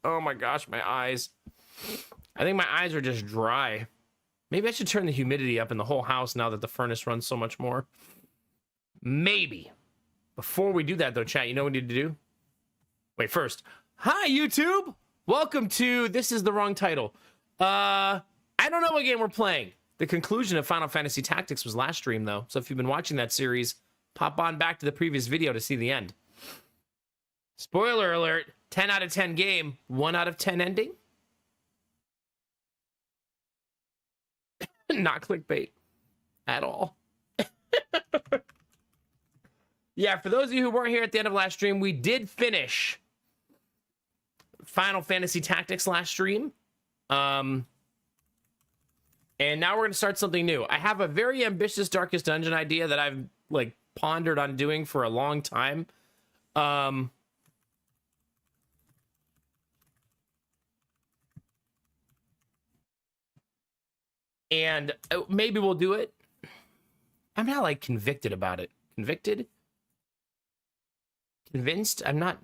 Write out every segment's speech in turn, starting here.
Oh my gosh, my eyes. I think my eyes are just dry. Maybe I should turn the humidity up in the whole house now that the furnace runs so much more. Maybe. Before we do that, though, chat, you know what we need to do? Wait, first. Hi, YouTube! Welcome to... This is the wrong title. I don't know what game we're playing. The conclusion of Final Fantasy Tactics was last stream, though. So if you've been watching that series, pop on back to the previous video to see the end. Spoiler alert, 10 out of 10 game, 1 out of 10 ending. Not clickbait at all. Yeah, for those of you who weren't here at the end of last stream, we did finish Final Fantasy Tactics last stream. And now we're going to start something new. I have a very ambitious Darkest Dungeon idea that I've like pondered on doing for a long time. And maybe we'll do it. I'm not like convicted about it. Convicted? Convinced? I'm not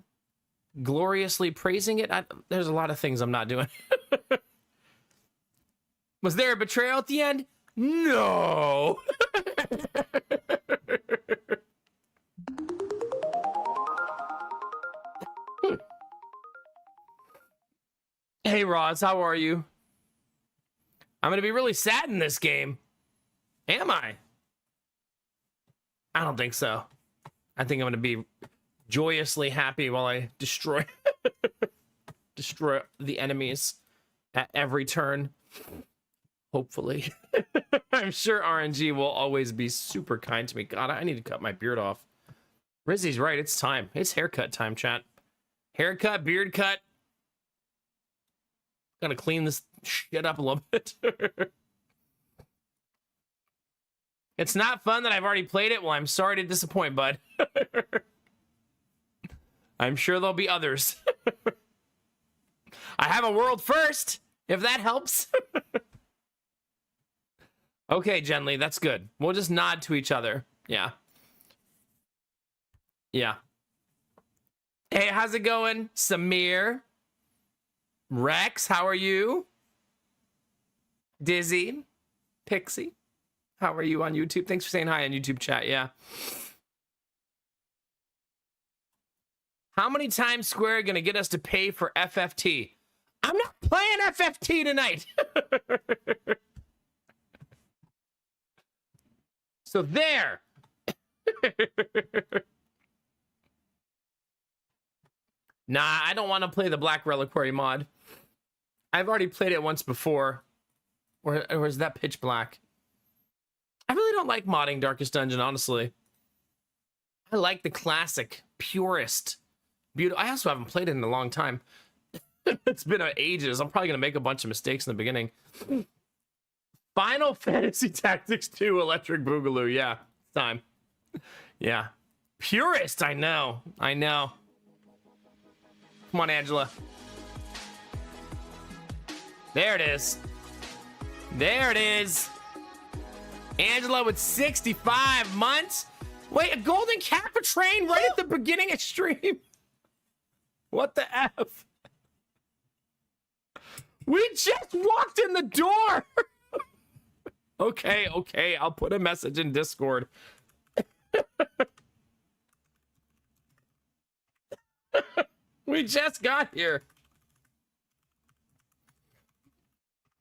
gloriously praising it. There's a lot of things I'm not doing. Was there a betrayal at the end? No. Hey, Roz, how are you? I'm going to be really sad in this game. Am I? I don't think so. I think I'm going to be joyously happy while I destroy the enemies at every turn. Hopefully. I'm sure RNG will always be super kind to me. God, I need to cut my beard off. Rizzy's right. It's time. It's haircut time, chat. Haircut, beard cut. Gotta clean this shit up a little bit. It's not fun that I've already played it. Well, I'm sorry to disappoint, bud. I'm sure there'll be others. I have a world first, if that helps. Okay, Genly, that's good. We'll just nod to each other. Yeah. Yeah. Hey, how's it going? Samir? Rex, how are you? Dizzy? Pixie? How are you on YouTube? Thanks for saying hi on YouTube chat, yeah. How many times Square gonna get us to pay for FFT? I'm not playing FFT tonight. So there. Nah, I don't want to play the Black Reliquary mod. I've already played it once before. Or is that Pitch Black? I really don't like modding Darkest Dungeon, honestly. I like the classic, purest, beautiful. I also haven't played it in a long time. It's been ages. I'm probably going to make a bunch of mistakes in the beginning. Final Fantasy Tactics 2 Electric Boogaloo. Yeah, it's time. Yeah. Purist, I know. I know. Come on, Angela. There it is. There it is. Angela with 65 months. Wait, a golden Kappa train right at the beginning of stream. What the F? We just walked in the door. Okay, I'll put a message in Discord. We just got here.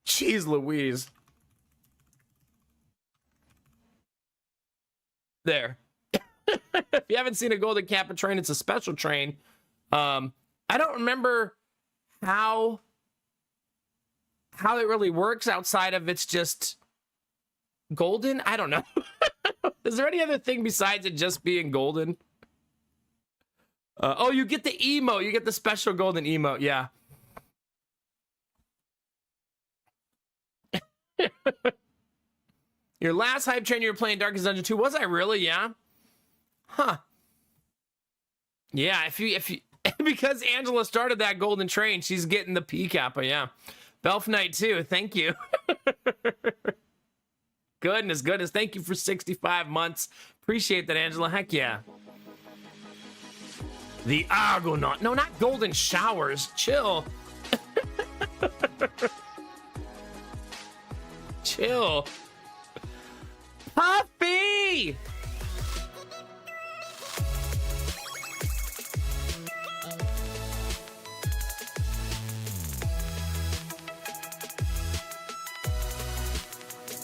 Jeez Louise. There. If you haven't seen a golden Kappa train, it's a special train. I don't remember how it really works outside of it's just golden. I don't know. Is there any other thing besides it just being golden? Oh, you get the emote. You get the special golden emote. Yeah. Your last hype train you were playing Darkest Dungeon 2, was I really? Yeah. Huh. Yeah, if you because Angela started that golden train, she's getting the P Kappa, yeah. Belf Knight too, thank you. Goodness. Thank you for 65 months. Appreciate that, Angela. Heck yeah. The Argonaut. No, not golden showers. Chill. Chill. Puffy!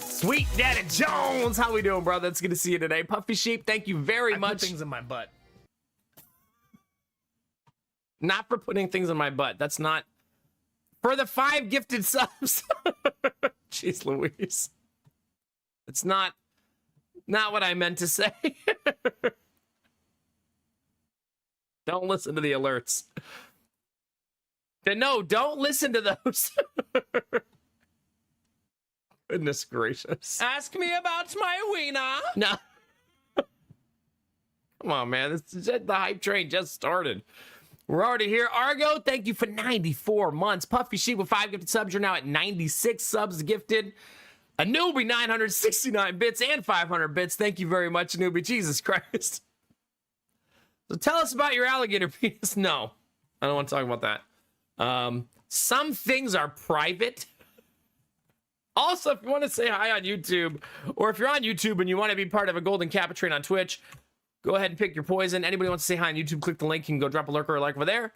Sweet Daddy Jones, how we doing, brother? It's good to see you today. Puffy Sheep, thank you very much. Put things in my butt. Not for putting things in my butt. That's not for the 5 gifted subs. Jeez Louise. It's not what I meant to say. Don't listen to the alerts. No, don't listen to those. Goodness gracious. Ask me about my wiener. No. Come on, man. The hype train just started. We're already here. Argo, thank you for 94 months. Puffy Sheep with 5 gifted subs. You're now at 96 subs gifted. A newbie, 969 bits and 500 bits. Thank you very much, newbie. Jesus Christ. So tell us about your alligator penis. No, I don't want to talk about that. Some things are private. Also, if you want to say hi on YouTube, or if you're on YouTube and you want to be part of a Golden Kappa train on Twitch, go ahead and pick your poison. Anybody wants to say hi on YouTube, click the link. You can go drop a lurker or like over there,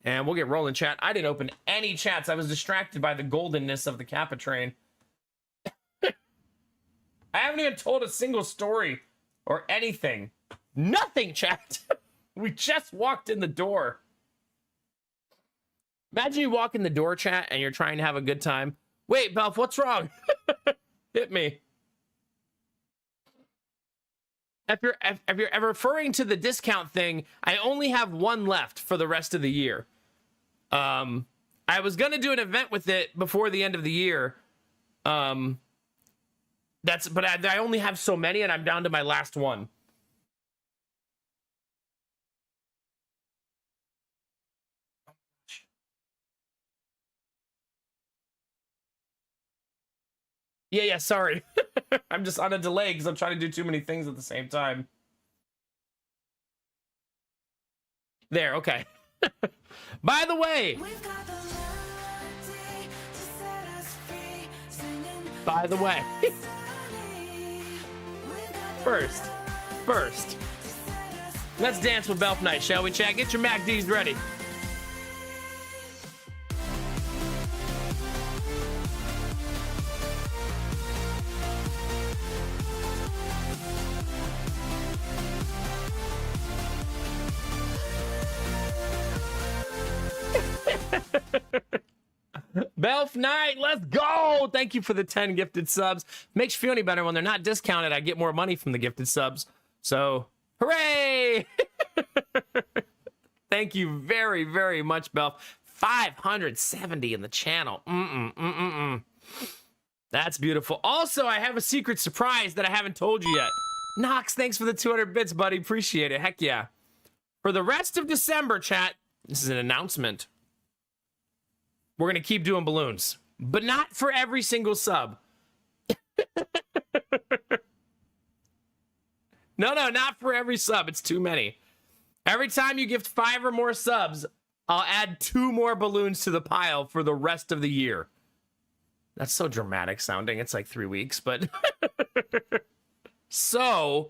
and we'll get rolling, chat. I didn't open any chats. I was distracted by the goldenness of the Kappa train. I haven't even told a single story or anything. Nothing, chat. We just walked in the door. Imagine you walk in the door, chat, and you're trying to have a good time. Wait, Belf, what's wrong? Hit me. If you're referring to the discount thing, I only have 1 left for the rest of the year. I was gonna do an event with it before the end of the year. But I only have so many, and I'm down to my last one. Yeah, sorry. I'm just on a delay because I'm trying to do too many things at the same time. There, okay. By the way. First. Let's dance with Belf Night, shall we, chat? Get your MACDs ready. Belf Knight, let's go! Thank you for the 10 gifted subs. Makes you feel any better when they're not discounted. I get more money from the gifted subs. So, hooray! Thank you very, very much, Belf. 570 in the channel. That's beautiful. Also, I have a secret surprise that I haven't told you yet. Knox, thanks for the 200 bits, buddy. Appreciate it. Heck yeah. For the rest of December, chat, this is an announcement. We're going to keep doing balloons, but not for every single sub. No, not for every sub. It's too many. Every time you gift 5 or more subs, I'll add 2 more balloons to the pile for the rest of the year. That's so dramatic sounding. It's like 3 weeks, but... So,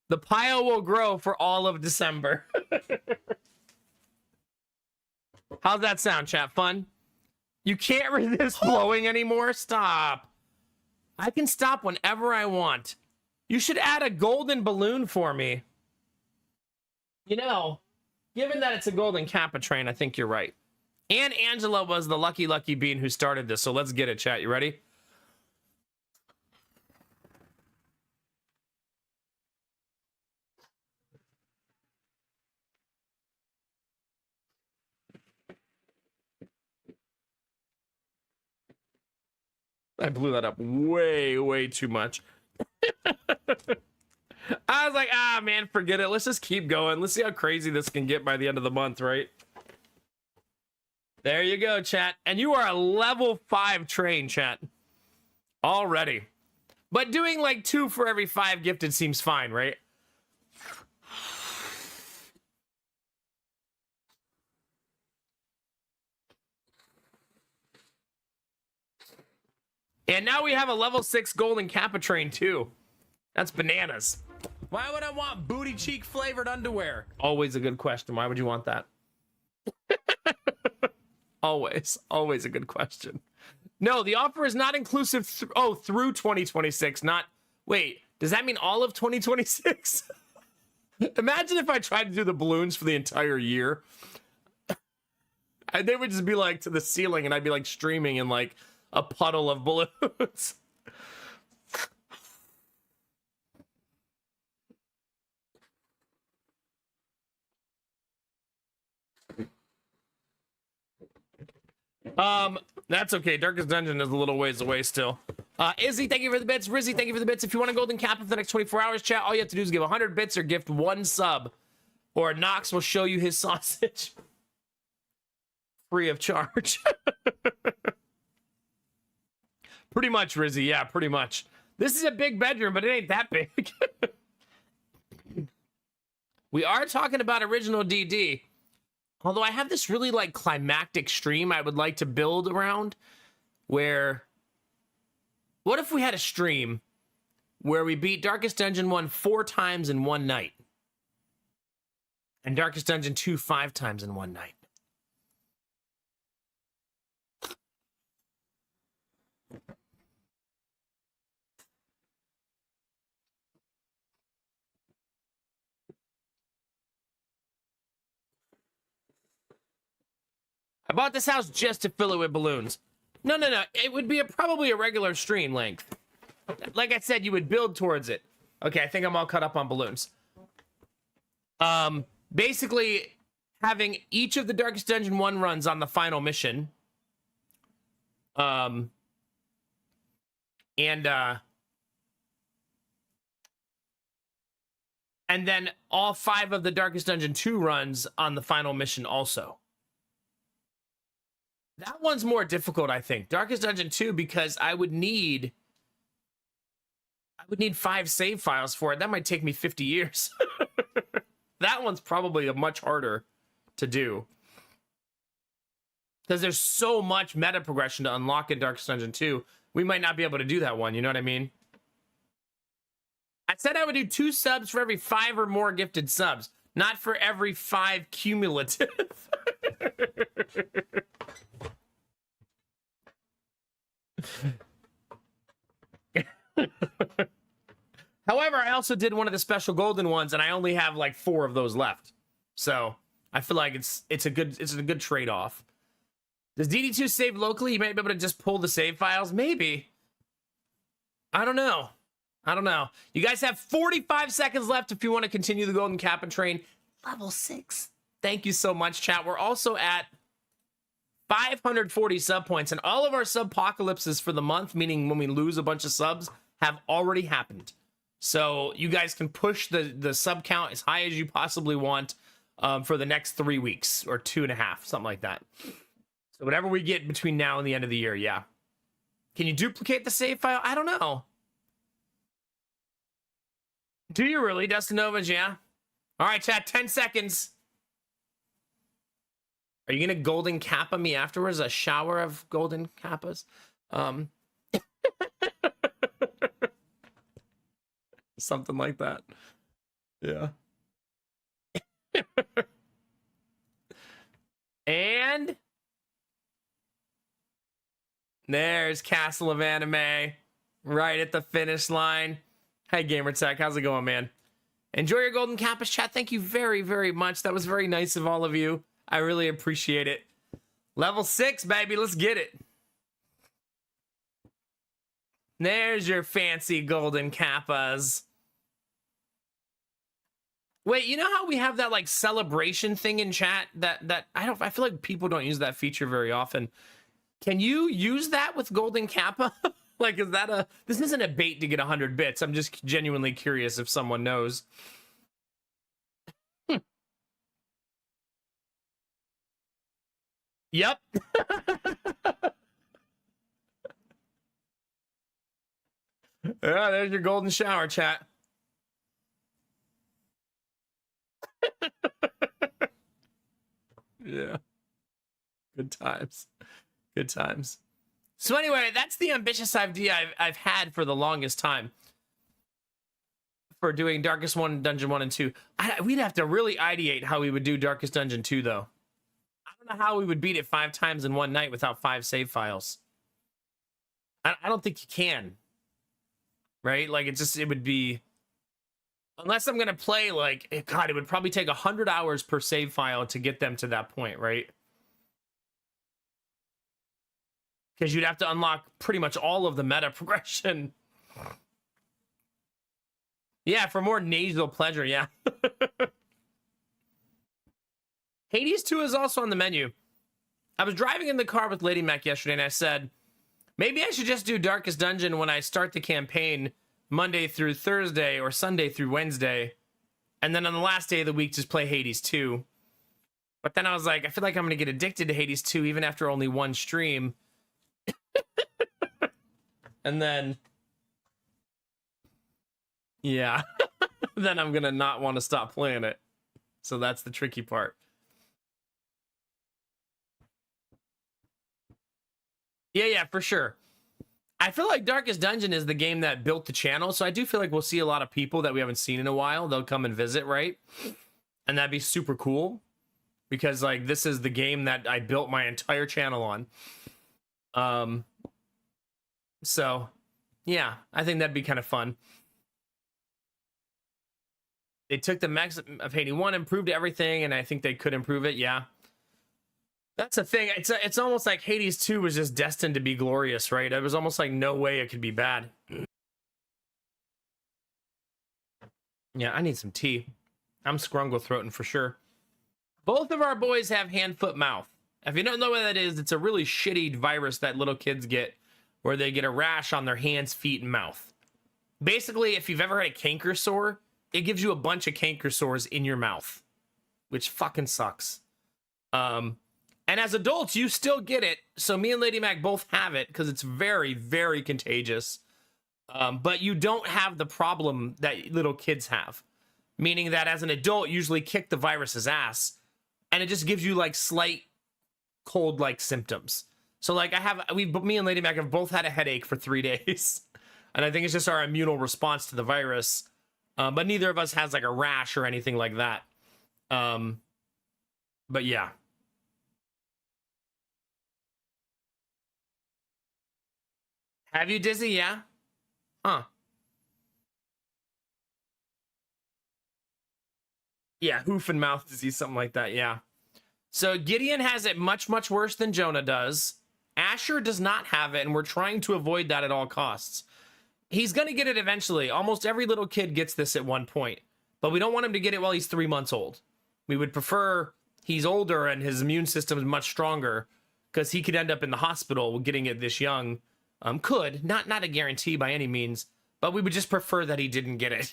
the pile will grow for all of December. How's that sound, chat? Fun? You can't resist blowing anymore? Stop. I can stop whenever I want. You should add a golden balloon for me. You know, given that it's a Golden Kappa train, I think you're right. And Angela was the lucky bean who started this, so let's get it, chat. You ready? I blew that up way too much. I was like, man, forget it. Let's just keep going. Let's see how crazy this can get by the end of the month, right? There you go, chat. And you are a level 5 train, chat. Already. But doing like 2 for every 5 gifted seems fine, right? And now we have a level 6 golden Kappa train too. That's bananas. Why would I want booty cheek flavored underwear? Always a good question. Why would you want that? Always a good question. No, the offer is not inclusive. Through 2026. Not. Wait, does that mean all of 2026? Imagine if I tried to do the balloons for the entire year. And they would just be like to the ceiling, and I'd be like streaming in like a puddle of balloons. That's okay. Darkest Dungeon is a little ways away still. Izzy, thank you for the bits. Rizzy, thank you for the bits. If you want a golden Kappa for the next 24 hours, chat, all you have to do is give 100 bits or gift 1 sub, or Nox will show you his sausage free of charge. Pretty much, Rizzy. Yeah, pretty much. This is a big bedroom, but it ain't that big. We are talking about original DD. Although I have this really like climactic stream I would like to build around, where what if we had a stream where we beat Darkest Dungeon 1 4 times in one night and Darkest Dungeon 2 5 times in one night? I bought this house just to fill it with balloons. No. It would be probably a regular stream length. Like I said, you would build towards it. Okay, I think I'm all caught up on balloons. Basically, having each of the Darkest Dungeon 1 runs on the final mission. And then all 5 of the Darkest Dungeon 2 runs on the final mission also. That one's more difficult, I think. Darkest Dungeon 2, because I would need 5 save files for it. That might take me 50 years. That one's probably a much harder to do. Because there's so much meta progression to unlock in Darkest Dungeon 2. We might not be able to do that one, you know what I mean? I said I would do 2 subs for every 5 or more gifted subs. Not for every 5 cumulative. However, I also did one of the special golden ones, and I only have like 4 of those left. So I feel like it's a good trade-off. Does DD2 save locally? You might be able to just pull the save files. Maybe. I don't know. You guys have 45 seconds left if you want to continue the golden Kappa train. Level 6. Thank you so much, chat. We're also at 540 sub points, and all of our subpocalypses for the month, meaning when we lose a bunch of subs, have already happened. So you guys can push the sub count as high as you possibly want for the next 3 weeks or 2.5, something like that. So whatever we get between now and the end of the year, yeah. Can you duplicate the save file? I don't know. Do you really, Dustinovas? Yeah. All right, chat, 10 seconds. Are you gonna golden Kappa me afterwards? A shower of golden Kappas? Something like that. Yeah. And there's Castle of Anime right at the finish line. Hey, Gamertech, how's it going, man? Enjoy your golden Kappas, chat. Thank you very, very much. That was very nice of all of you. I really appreciate it. Level 6, baby. Let's get it. There's your fancy golden Kappas. Wait, you know how we have that like celebration thing in chat that I feel like people don't use that feature very often. Can you use that with golden Kappa? Like, is that this isn't a bait to get 100 bits. I'm just genuinely curious if someone knows. Yep. Yeah, there's your golden shower, chat. Yeah. Good times. Good times. So anyway, that's the ambitious idea I've had for the longest time for doing Darkest 1, Dungeon 1 and 2. We'd have to really ideate how we would do Darkest Dungeon 2, though. I don't know how we would beat it 5 times in one night without 5 save files. I don't think you can. Right? Like, it would be... Unless I'm going to play, like... God, it would probably take 100 hours per save file to get them to that point, right? Because you'd have to unlock pretty much all of the meta progression. Yeah, for more nasal pleasure, yeah. Hades 2 is also on the menu. I was driving in the car with Lady Mac yesterday, and I said, maybe I should just do Darkest Dungeon when I start the campaign Monday through Thursday or Sunday through Wednesday. And then on the last day of the week, just play Hades 2. But then I was like, I feel like I'm going to get addicted to Hades 2 even after only one stream. And then, yeah, then I'm going to not want to stop playing it. So that's the tricky part. Yeah, for sure. I feel like Darkest Dungeon is the game that built the channel. So I do feel like we'll see a lot of people that we haven't seen in a while. They'll come and visit, right? And that'd be super cool. Because, like, this is the game that I built my entire channel on. So, yeah, I think that'd be kind of fun. They took the mechs of Hades 1, improved everything, and I think they could improve it, yeah. That's the thing. It's almost like Hades 2 was just destined to be glorious, right? It was almost like no way it could be bad. Yeah, I need some tea. I'm scrungle-throating for sure. Both of our boys have hand, foot, mouth. If you don't know what that is, it's a really shitty virus that little kids get where they get a rash on their hands, feet, and mouth. Basically, if you've ever had a canker sore, it gives you a bunch of canker sores in your mouth, which fucking sucks. And as adults, you still get it. So me and Lady Mac both have it because it's very, very contagious. But you don't have the problem that little kids have. Meaning that as an adult, you usually kick the virus's ass. And it just gives you like slight cold-like symptoms. So like me and Lady Mac have both had a headache for 3 days. And I think it's just our immune response to the virus. But neither of us has like a rash or anything like that. But yeah. Have you, Dizzy? Yeah? Huh. Yeah, hoof and mouth disease, something like that, yeah. So Gideon has it much, much worse than Jonah does. Asher does not have it, and we're trying to avoid that at all costs. He's going to get it eventually. Almost every little kid gets this at one point. But we don't want him to get it while he's 3 months old. We would prefer he's older and his immune system is much stronger, because he could end up in the hospital getting it this young. Not a guarantee by any means, but we would just prefer that he didn't get it.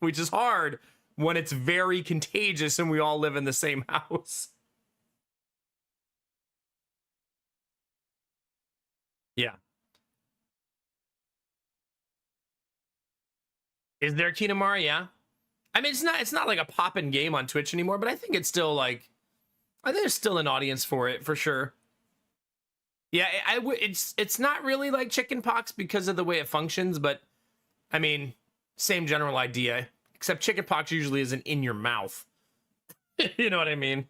Which is hard when it's very contagious and we all live in the same house. Yeah. Is there Kinemara? Yeah. I mean, it's not like a poppin' game on Twitch anymore, but I think it's still like, I think there's still an audience for it for sure. Yeah, it's not really like chickenpox because of the way it functions, but I mean, same general idea, except chickenpox usually isn't in your mouth. You know what I mean?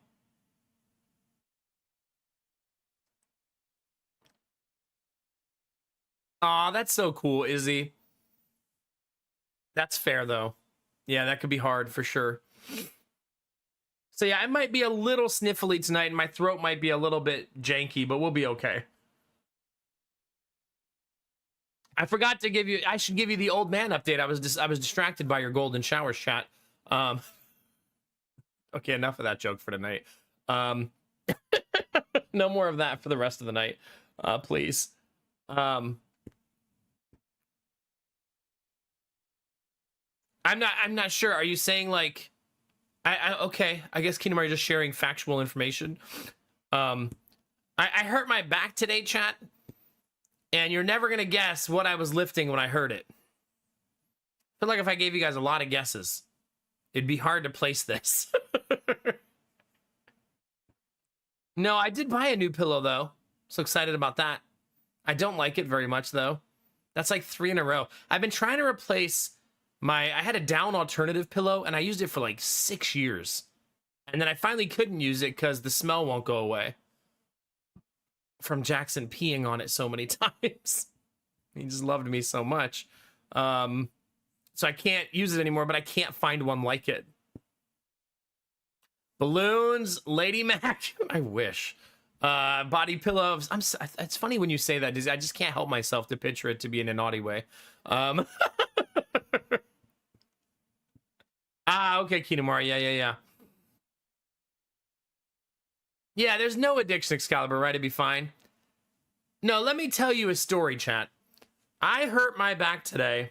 Aw, that's so cool, Izzy. That's fair, though. Yeah, that could be hard for sure. So yeah, I might be a little sniffly tonight, and my throat might be a little bit janky, but we'll be okay. I forgot to give you, I should give you the old man update. I was distracted by your golden showers chat. Okay, enough of that joke for tonight. No more of that for the rest of the night, please. I'm not sure. Are you saying like, okay, I guess Kingdom Hearts just sharing factual information. I hurt my back today, chat, and you're never gonna guess what I was lifting when I heard it. I feel like if I gave you guys a lot of guesses, it'd be hard to place this. No, I did buy a new pillow though. So excited about that. I don't like it very much though. That's like 3 in a row. I've been trying to replace I had a down alternative pillow and I used it for like 6 years. And then I finally couldn't use it because the smell won't go away from Jackson peeing on it so many times. He just loved me so much. So I can't use it anymore, but I can't find one like it. Balloons, Lady Mac. I wish. Body pillows. It's funny when you say that. I just can't help myself to picture it to be in a naughty way. Okay, Kinemura. Yeah. Yeah, there's no addiction, Excalibur, right? It'd be fine. No, let me tell you a story, chat. I hurt my back today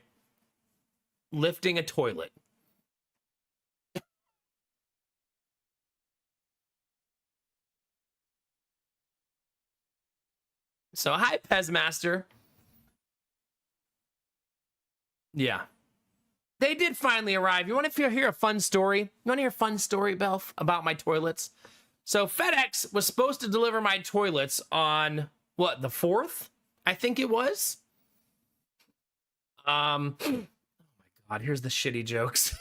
lifting a toilet. So, hi, Pezmaster. Yeah. They did finally arrive. You want to hear a fun story? You want to hear a fun story, Belf, about my toilets? So, FedEx was supposed to deliver my toilets on, what, the 4th? I think it was. Oh my God, here's the shitty jokes.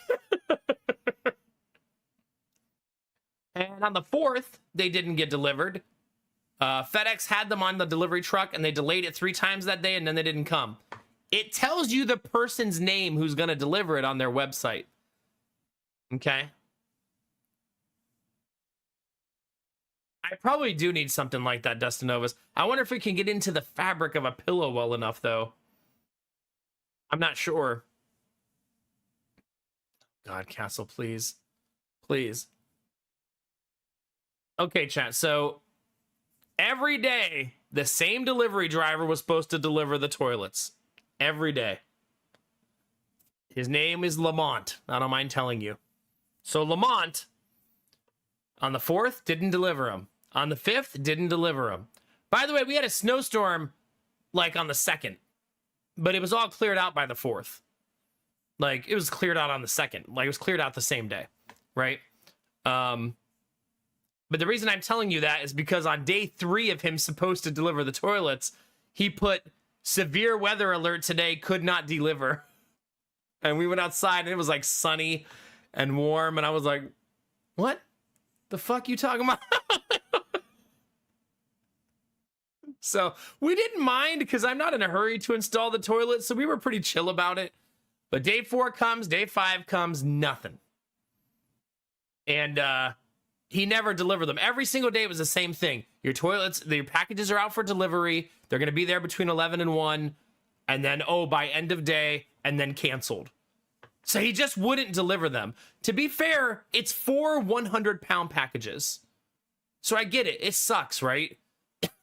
And on the 4th, they didn't get delivered. FedEx had them on the delivery truck and they delayed it 3 times that day and then they didn't come. It tells you the person's name who's going to deliver it on their website. Okay. I probably do need something like that, Dustinovas. I wonder if we can get into the fabric of a pillow well enough, though. I'm not sure. God, Castle, please. Please. Okay, chat. So every day, the same delivery driver was supposed to deliver the toilets. Every day. His name is Lamont. I don't mind telling you. So Lamont, on the 4th, didn't deliver them. On the 5th, didn't deliver them. By the way, we had a snowstorm, like, on the 2nd. But it was all cleared out by the 4th. Like, it was cleared out on the 2nd. Like, it was cleared out the same day. Right? But the reason I'm telling you that is because on day 3 of him supposed to deliver the toilets, he put severe weather alert today, could not deliver. And we went outside and it was like sunny and warm. And I was like, what the fuck you talking about? So we didn't mind because I'm not in a hurry to install the toilet. So we were pretty chill about it. But day 4 comes, day 5 comes, nothing. And he never delivered them. Every single day it was the same thing. Your toilets, your packages are out for delivery. They're going to be there between 11 and 1. And then, by end of day, and then canceled. So he just wouldn't deliver them. To be fair, it's 4 100-pound packages. So I get it. It sucks, right?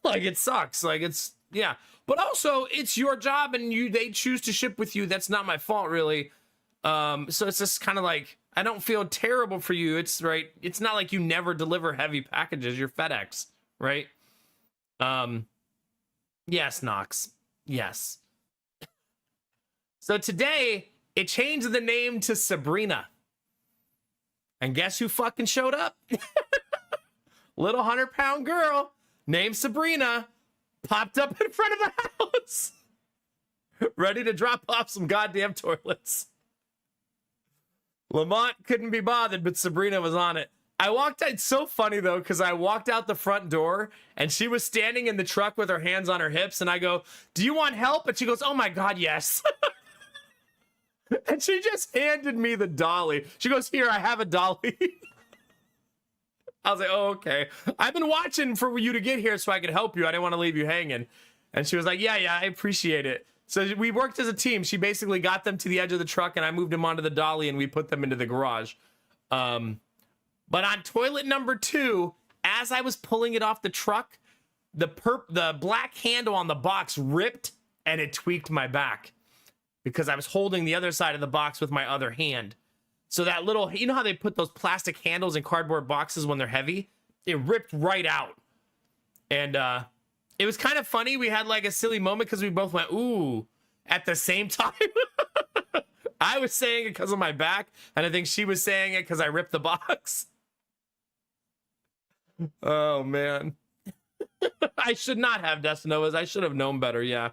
Like, it sucks. Like, it's, yeah. But also, it's your job and they choose to ship with you. That's not my fault, really. So it's just kind of like, I don't feel terrible for you. It's right. It's not like you never deliver heavy packages. You're FedEx, right? Yes, Knox. Yes. So today, it changed the name to Sabrina. And guess who fucking showed up? Little 100-pound girl named Sabrina popped up in front of the house. Ready to drop off some goddamn toilets. Lamont couldn't be bothered, but Sabrina was on it. I walked out. It's so funny, though, because I walked out the front door and she was standing in the truck with her hands on her hips. And I go, do you want help? And she goes, oh, my God, yes. And she just handed me the dolly. She goes, here, I have a dolly. I was like, oh, okay. I've been watching for you to get here so I could help you. I didn't want to leave you hanging. And she was like, yeah, I appreciate it. So we worked as a team. She basically got them to the edge of the truck and I moved them onto the dolly and we put them into the garage. But on toilet number 2, as I was pulling it off the truck, the black handle on the box ripped and it tweaked my back because I was holding the other side of the box with my other hand. So that little, you know how they put those plastic handles in cardboard boxes when they're heavy? It ripped right out. And it was kind of funny. We had like a silly moment because we both went, ooh, at the same time. I was saying it because of my back, and I think she was saying it because I ripped the box. Oh, man. I should not have Destinovas. I should have known better. Yeah.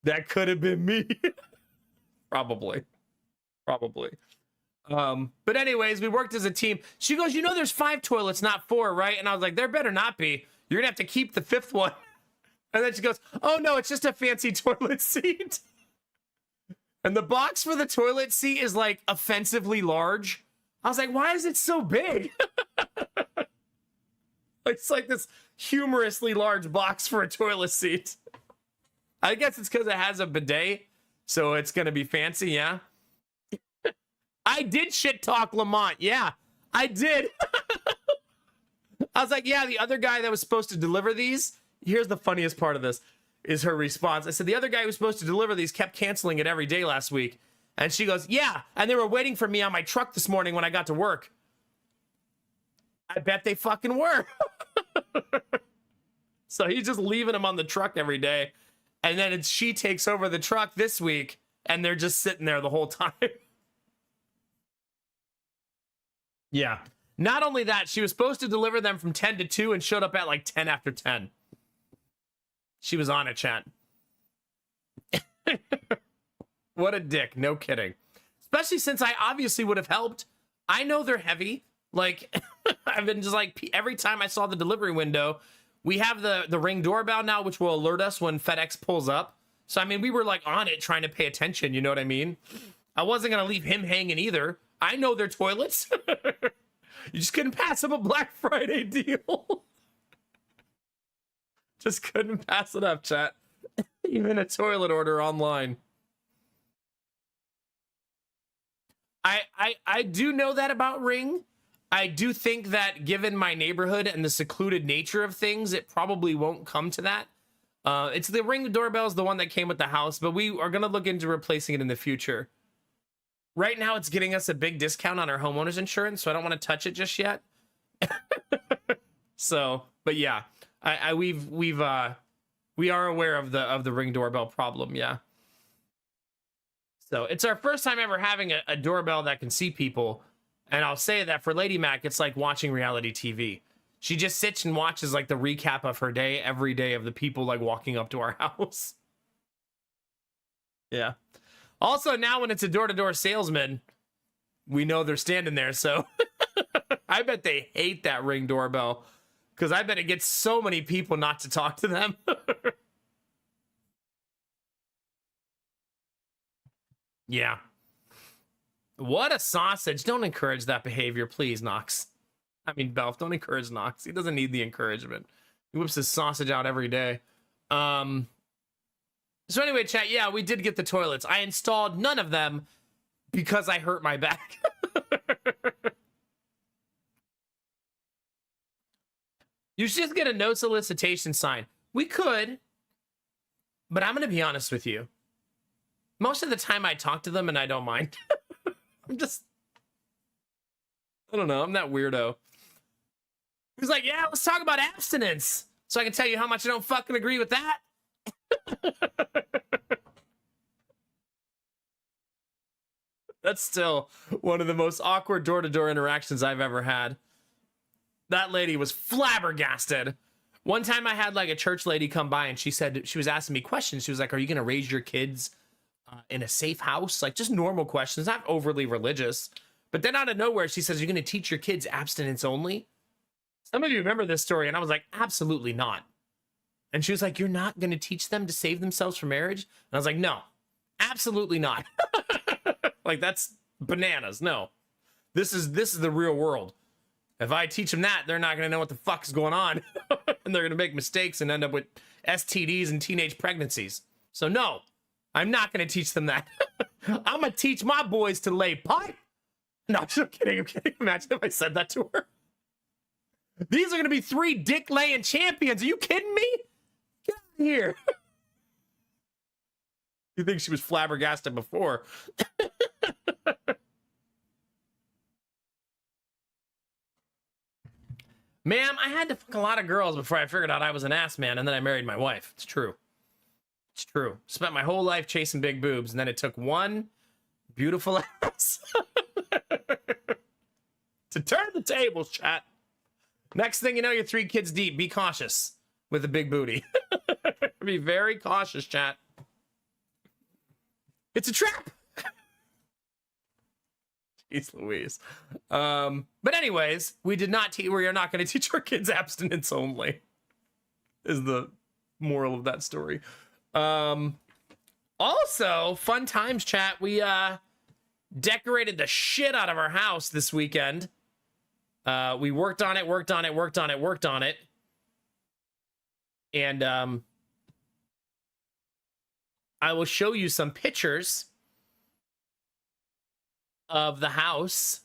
That could have been me. Probably. But anyways, we worked as a team. She goes, you know, there's 5 toilets, not 4, right? And I was like, there better not be. You're gonna have to keep the 5th one. And then she goes, oh no, it's just a fancy toilet seat. And the box for the toilet seat is like offensively large. I was like, why is it so big? It's like this humorously large box for a toilet seat. I guess it's because it has a bidet, so it's gonna be fancy, yeah. I did shit talk Lamont, yeah, I did. I was like, yeah, the other guy that was supposed to deliver these. Here's the funniest part of this, is her response. I said, the other guy who was supposed to deliver these kept canceling it every day last week. And she goes, yeah, and they were waiting for me on my truck this morning when I got to work. I bet they fucking were. So he's just leaving them on the truck every day. And then she takes over the truck this week, and they're just sitting there the whole time. Yeah. Not only that, she was supposed to deliver them from 10 to 2 and showed up at like 10 after 10. She was on it, chat. What a dick. No kidding. Especially since I obviously would have helped. I know they're heavy. Like, I've been just like, every time I saw the delivery window, we have the Ring doorbell now, which will alert us when FedEx pulls up. So, I mean, we were like on it trying to pay attention. You know what I mean? I wasn't going to leave him hanging either. I know their toilets. You just couldn't pass up a Black Friday deal. Just couldn't pass it up, chat. Even a toilet order online. I do know that about Ring. I do think that given my neighborhood and the secluded nature of things, it probably won't come to that. It's the Ring doorbell is the one that came with the house, but we are going to look into replacing it in the future. Right now, it's getting us a big discount on our homeowner's insurance, so I don't want to touch it just yet. So, but yeah, we are aware of the Ring doorbell problem. Yeah. So it's our first time ever having a doorbell that can see people. And I'll say that for Lady Mac, it's like watching reality TV. She just sits and watches like the recap of her day every day of the people like walking up to our house. Yeah. Also, now when it's a door-to-door salesman, we know they're standing there. So I bet they hate that Ring doorbell, because I bet it gets so many people not to talk to them. Yeah. What a sausage. Don't encourage that behavior, please, Knox. I mean, Belf, don't encourage Knox. He doesn't need the encouragement. He whips his sausage out every day. So anyway, chat, yeah, we did get the toilets. I installed none of them because I hurt my back. You should just get a no solicitation sign. We could, but I'm going to be honest with you. Most of the time I talk to them and I don't mind. I don't know. I'm that weirdo. He's like, yeah, let's talk about abstinence. So I can tell you how much I don't fucking agree with that. That's still one of the most awkward door-to-door interactions I've ever had. That lady was flabbergasted. One time I had like a church lady come by and she said, she was asking me questions. She was like, are you going to raise your kids in a safe house? Like just normal questions, not overly religious. But then out of nowhere, she says, you're going to teach your kids abstinence only? Some of you remember this story. And I was like, absolutely not. And she was like, you're not going to teach them to save themselves from marriage? And I was like, no, absolutely not. Like, that's bananas. No, this is the real world. If I teach them that, they're not going to know what the fuck is going on. And they're going to make mistakes and end up with STDs and teenage pregnancies. So no, I'm not going to teach them that. I'm going to teach my boys to lay pipe. No, I'm kidding. I'm kidding. Imagine if I said that to her. These are going to be 3 dick laying champions. Are you kidding me? Get out of here. You think she was flabbergasted before? Ma'am, I had to fuck a lot of girls before I figured out I was an ass man, and then I married my wife. It's true. It's true. Spent my whole life chasing big boobs, and then it took one beautiful ass to turn the tables, chat. Next thing you know, you're 3 kids deep. Be cautious with a big booty. Be very cautious, chat. It's a trap. Jeez Louise. But anyways, we are not going to teach our kids abstinence only, is the moral of that story. Also, fun times, chat. We decorated the shit out of our house this weekend. We worked on it. And I will show you some pictures of the house.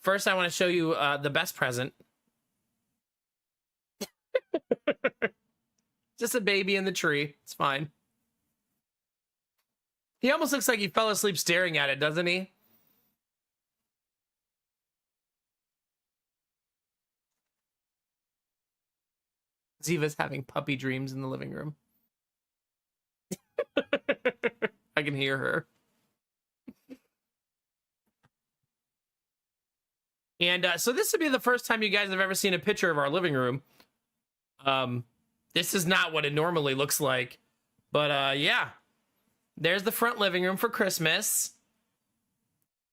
First, I want to show you the best present. Just a baby in the tree. It's fine. He almost looks like he fell asleep staring at it, doesn't he? Ziva's having puppy dreams in the living room. I can hear her. And so this would be the first time you guys have ever seen a picture of our living room. This is not what it normally looks like. But yeah, there's the front living room for Christmas.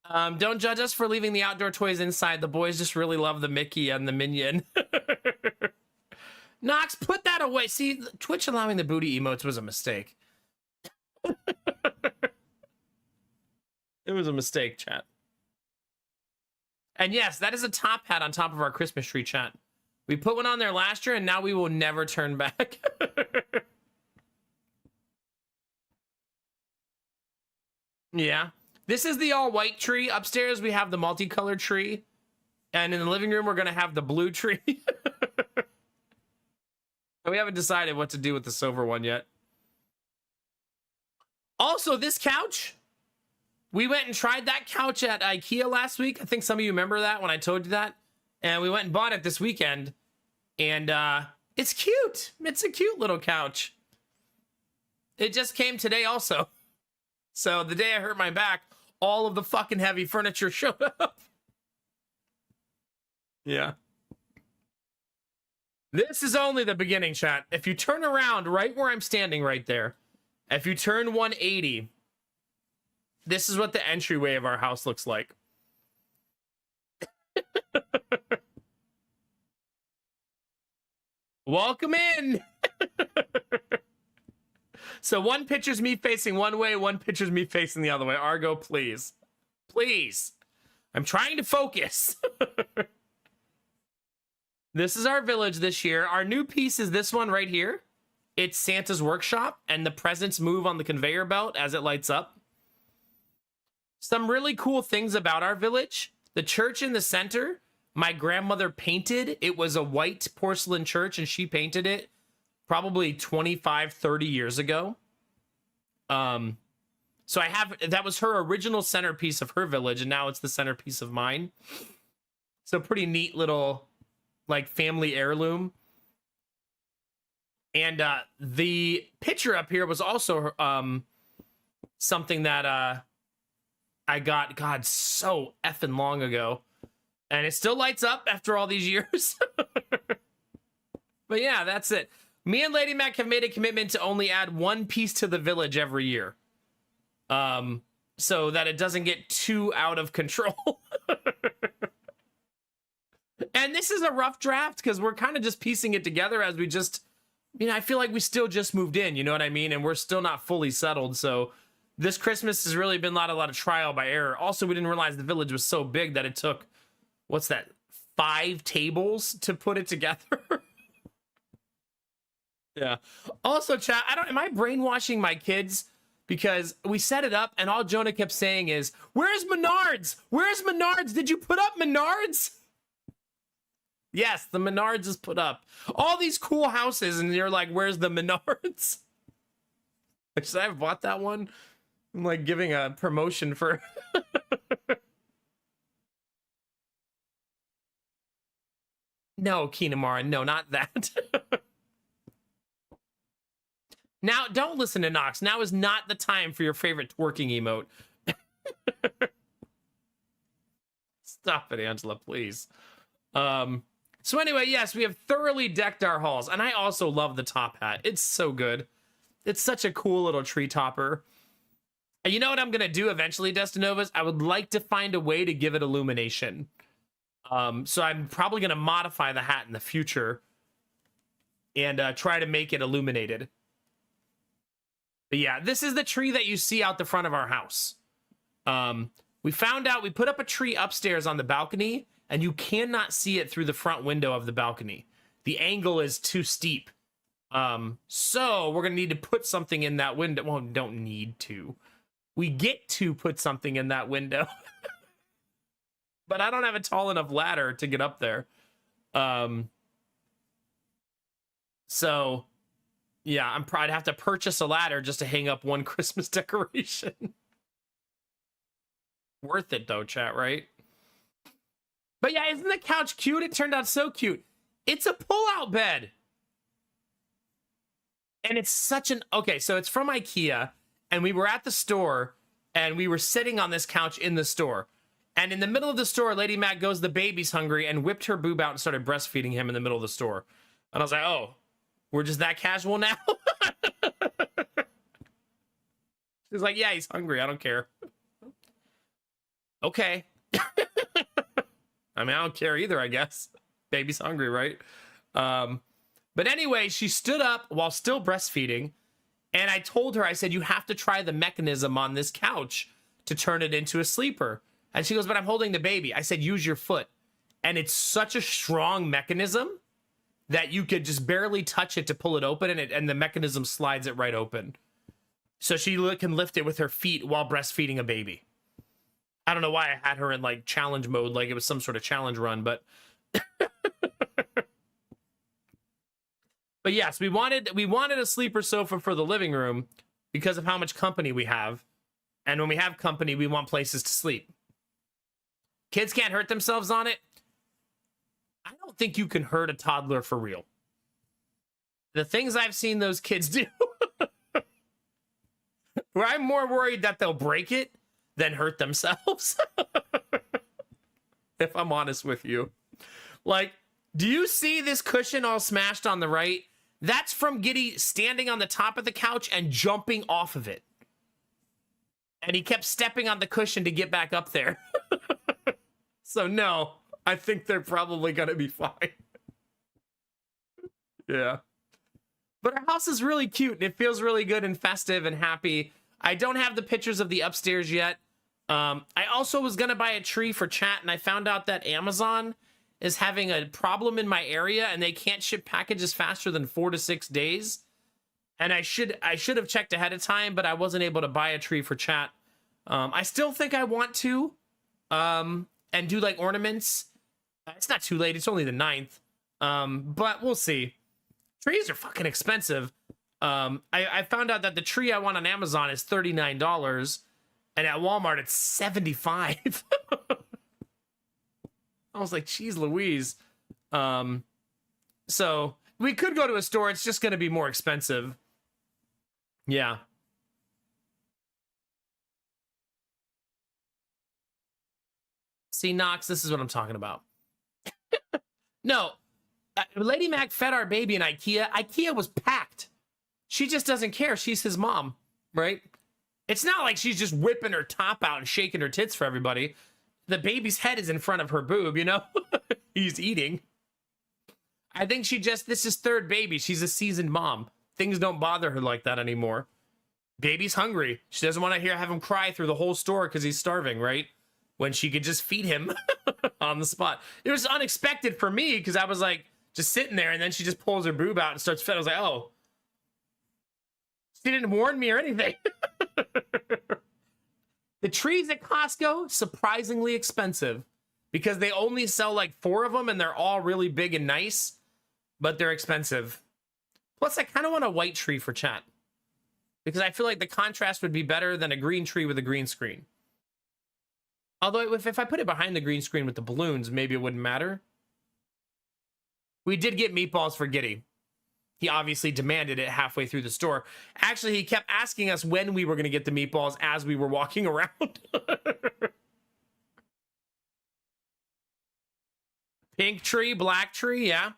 Don't judge us for leaving the outdoor toys inside. The boys just really love the Mickey and the Minion. Nox, put that away. See, Twitch allowing the booty emotes was a mistake. It was a mistake, chat. And yes, that is a top hat on top of our Christmas tree, chat. We put one on there last year, and now we will never turn back. Yeah. This is the all-white tree. Upstairs, we have the multicolored tree. And in the living room, we're going to have the blue tree. We haven't decided what to do with the silver one yet. Also, this couch. We went and tried that couch at IKEA last week. I think some of you remember that when I told you that. And we went and bought it this weekend. And it's cute. It's a cute little couch. It just came today also. So the day I hurt my back, all of the fucking heavy furniture showed up. Yeah. This is only the beginning, chat. If you turn around right where I'm standing right there, if you turn 180, this is what the entryway of our house looks like. Welcome in. So one picture's me facing one way, one picture's me facing the other way. Argo, please. Please. I'm trying to focus. This is our village this year. Our new piece is this one right here. It's Santa's workshop, and the presents move on the conveyor belt as it lights up. Some really cool things about our village. The church in the center, my grandmother painted. It was a white porcelain church, and she painted it probably 25, 30 years ago. So that was her original centerpiece of her village, and now it's the centerpiece of mine. So pretty neat little, like, family heirloom. And the picture up here was also something that I got, God, so effing long ago. And it still lights up after all these years. But yeah, that's it. Me and Lady Mac have made a commitment to only add one piece to the village every year. So that it doesn't get too out of control. And this is a rough draft because we're kind of just piecing it together as we just, you know, I feel like we still just moved in, you know what I mean? And we're still not fully settled. So this Christmas has really been a lot of trial by error. Also, we didn't realize the village was so big that it took, what's that, 5 tables to put it together? Yeah. Also, chat, am I brainwashing my kids? Because we set it up and all Jonah kept saying is, where's Menards? Where's Menards? Did you put up Menards? Yes, the Menards is put up. All these cool houses, and you're like, where's the Menards? Should I have bought that one? I'm like giving a promotion for... No, Kinamara, no, not that. Now, don't listen to Nox. Now is not the time for your favorite twerking emote. Stop it, Angela, please. So anyway, yes, we have thoroughly decked our halls, and I also love the top hat. It's so good. It's such a cool little tree topper. And you know what I'm gonna do eventually, Destinovas? I would like to find a way to give it illumination. So I'm probably gonna modify the hat in the future and try to make it illuminated. But yeah, this is the tree that you see out the front of our house. We found out we put up a tree upstairs on the balcony, and you cannot see it through the front window of the balcony. The angle is too steep. So we're gonna need to put something in that window. Well, we don't need to. We get to put something in that window. But I don't have a tall enough ladder to get up there. So yeah, I'd have to purchase a ladder just to hang up one Christmas decoration. Worth it though, chat, right? But yeah, isn't the couch cute? It turned out so cute. It's a pull-out bed. And it's such an... Okay, so it's from IKEA, and we were at the store, and we were sitting on this couch in the store. And in the middle of the store, Lady Mac goes, the baby's hungry, and whipped her boob out and started breastfeeding him in the middle of the store. And I was like, oh, we're just that casual now? She's like, yeah, he's hungry. I don't care. Okay. I mean, I don't care either, I guess. Baby's hungry, right? But anyway, she stood up while still breastfeeding. And I told her, I said, you have to try the mechanism on this couch to turn it into a sleeper. And she goes, but I'm holding the baby. I said, use your foot. And it's such a strong mechanism that you could just barely touch it to pull it open, and the mechanism slides it right open. So she can lift it with her feet while breastfeeding a baby. I don't know why I had her in like challenge mode, like it was some sort of challenge run, but but yes, we wanted a sleeper sofa for the living room because of how much company we have. And when we have company, we want places to sleep. Kids can't hurt themselves on it. I don't think you can hurt a toddler for real. The things I've seen those kids do, where I'm more worried that they'll break it than hurt themselves. If I'm honest with you. Like, do you see this cushion all smashed on the right? That's from Giddy standing on the top of the couch and jumping off of it. And he kept stepping on the cushion to get back up there. So no, I think they're probably gonna be fine. Yeah. But our house is really cute and it feels really good and festive and happy. I don't have the pictures of the upstairs yet. I also was gonna buy a tree for chat, and I found out that Amazon is having a problem in my area and they can't ship packages faster than 4 to 6 days. And I should have checked ahead of time, but I wasn't able to buy a tree for chat. I still think I want to and do like ornaments. It's not too late. It's only the 9th. But we'll see. Trees are fucking expensive. I found out that the tree I want on Amazon is $39, and at Walmart it's $75. I was like, geez Louise. So we could go to a store. It's just going to be more expensive. Yeah. See, Knox, this is what I'm talking about. No, Lady Mac fed our baby in IKEA. IKEA was packed. She just doesn't care. She's his mom, right? It's not like she's just whipping her top out and shaking her tits for everybody. The baby's head is in front of her boob, you know? He's eating. I think this is third baby. She's a seasoned mom. Things don't bother her like that anymore. Baby's hungry. She doesn't want to have him cry through the whole store because he's starving, right? When she could just feed him on the spot. It was unexpected for me because I was like just sitting there, and then she just pulls her boob out and starts feeding. I was like, oh. She didn't warn me or anything. The trees at Costco, surprisingly expensive because they only sell like 4 of them and they're all really big and nice, but they're expensive. Plus, I kind of want a white tree for chat because I feel like the contrast would be better than a green tree with a green screen. Although if I put it behind the green screen with the balloons, maybe it wouldn't matter. We did get meatballs for Giddy. He obviously demanded it halfway through the store. Actually, he kept asking us when we were going to get the meatballs as we were walking around. Pink tree, black tree, yeah.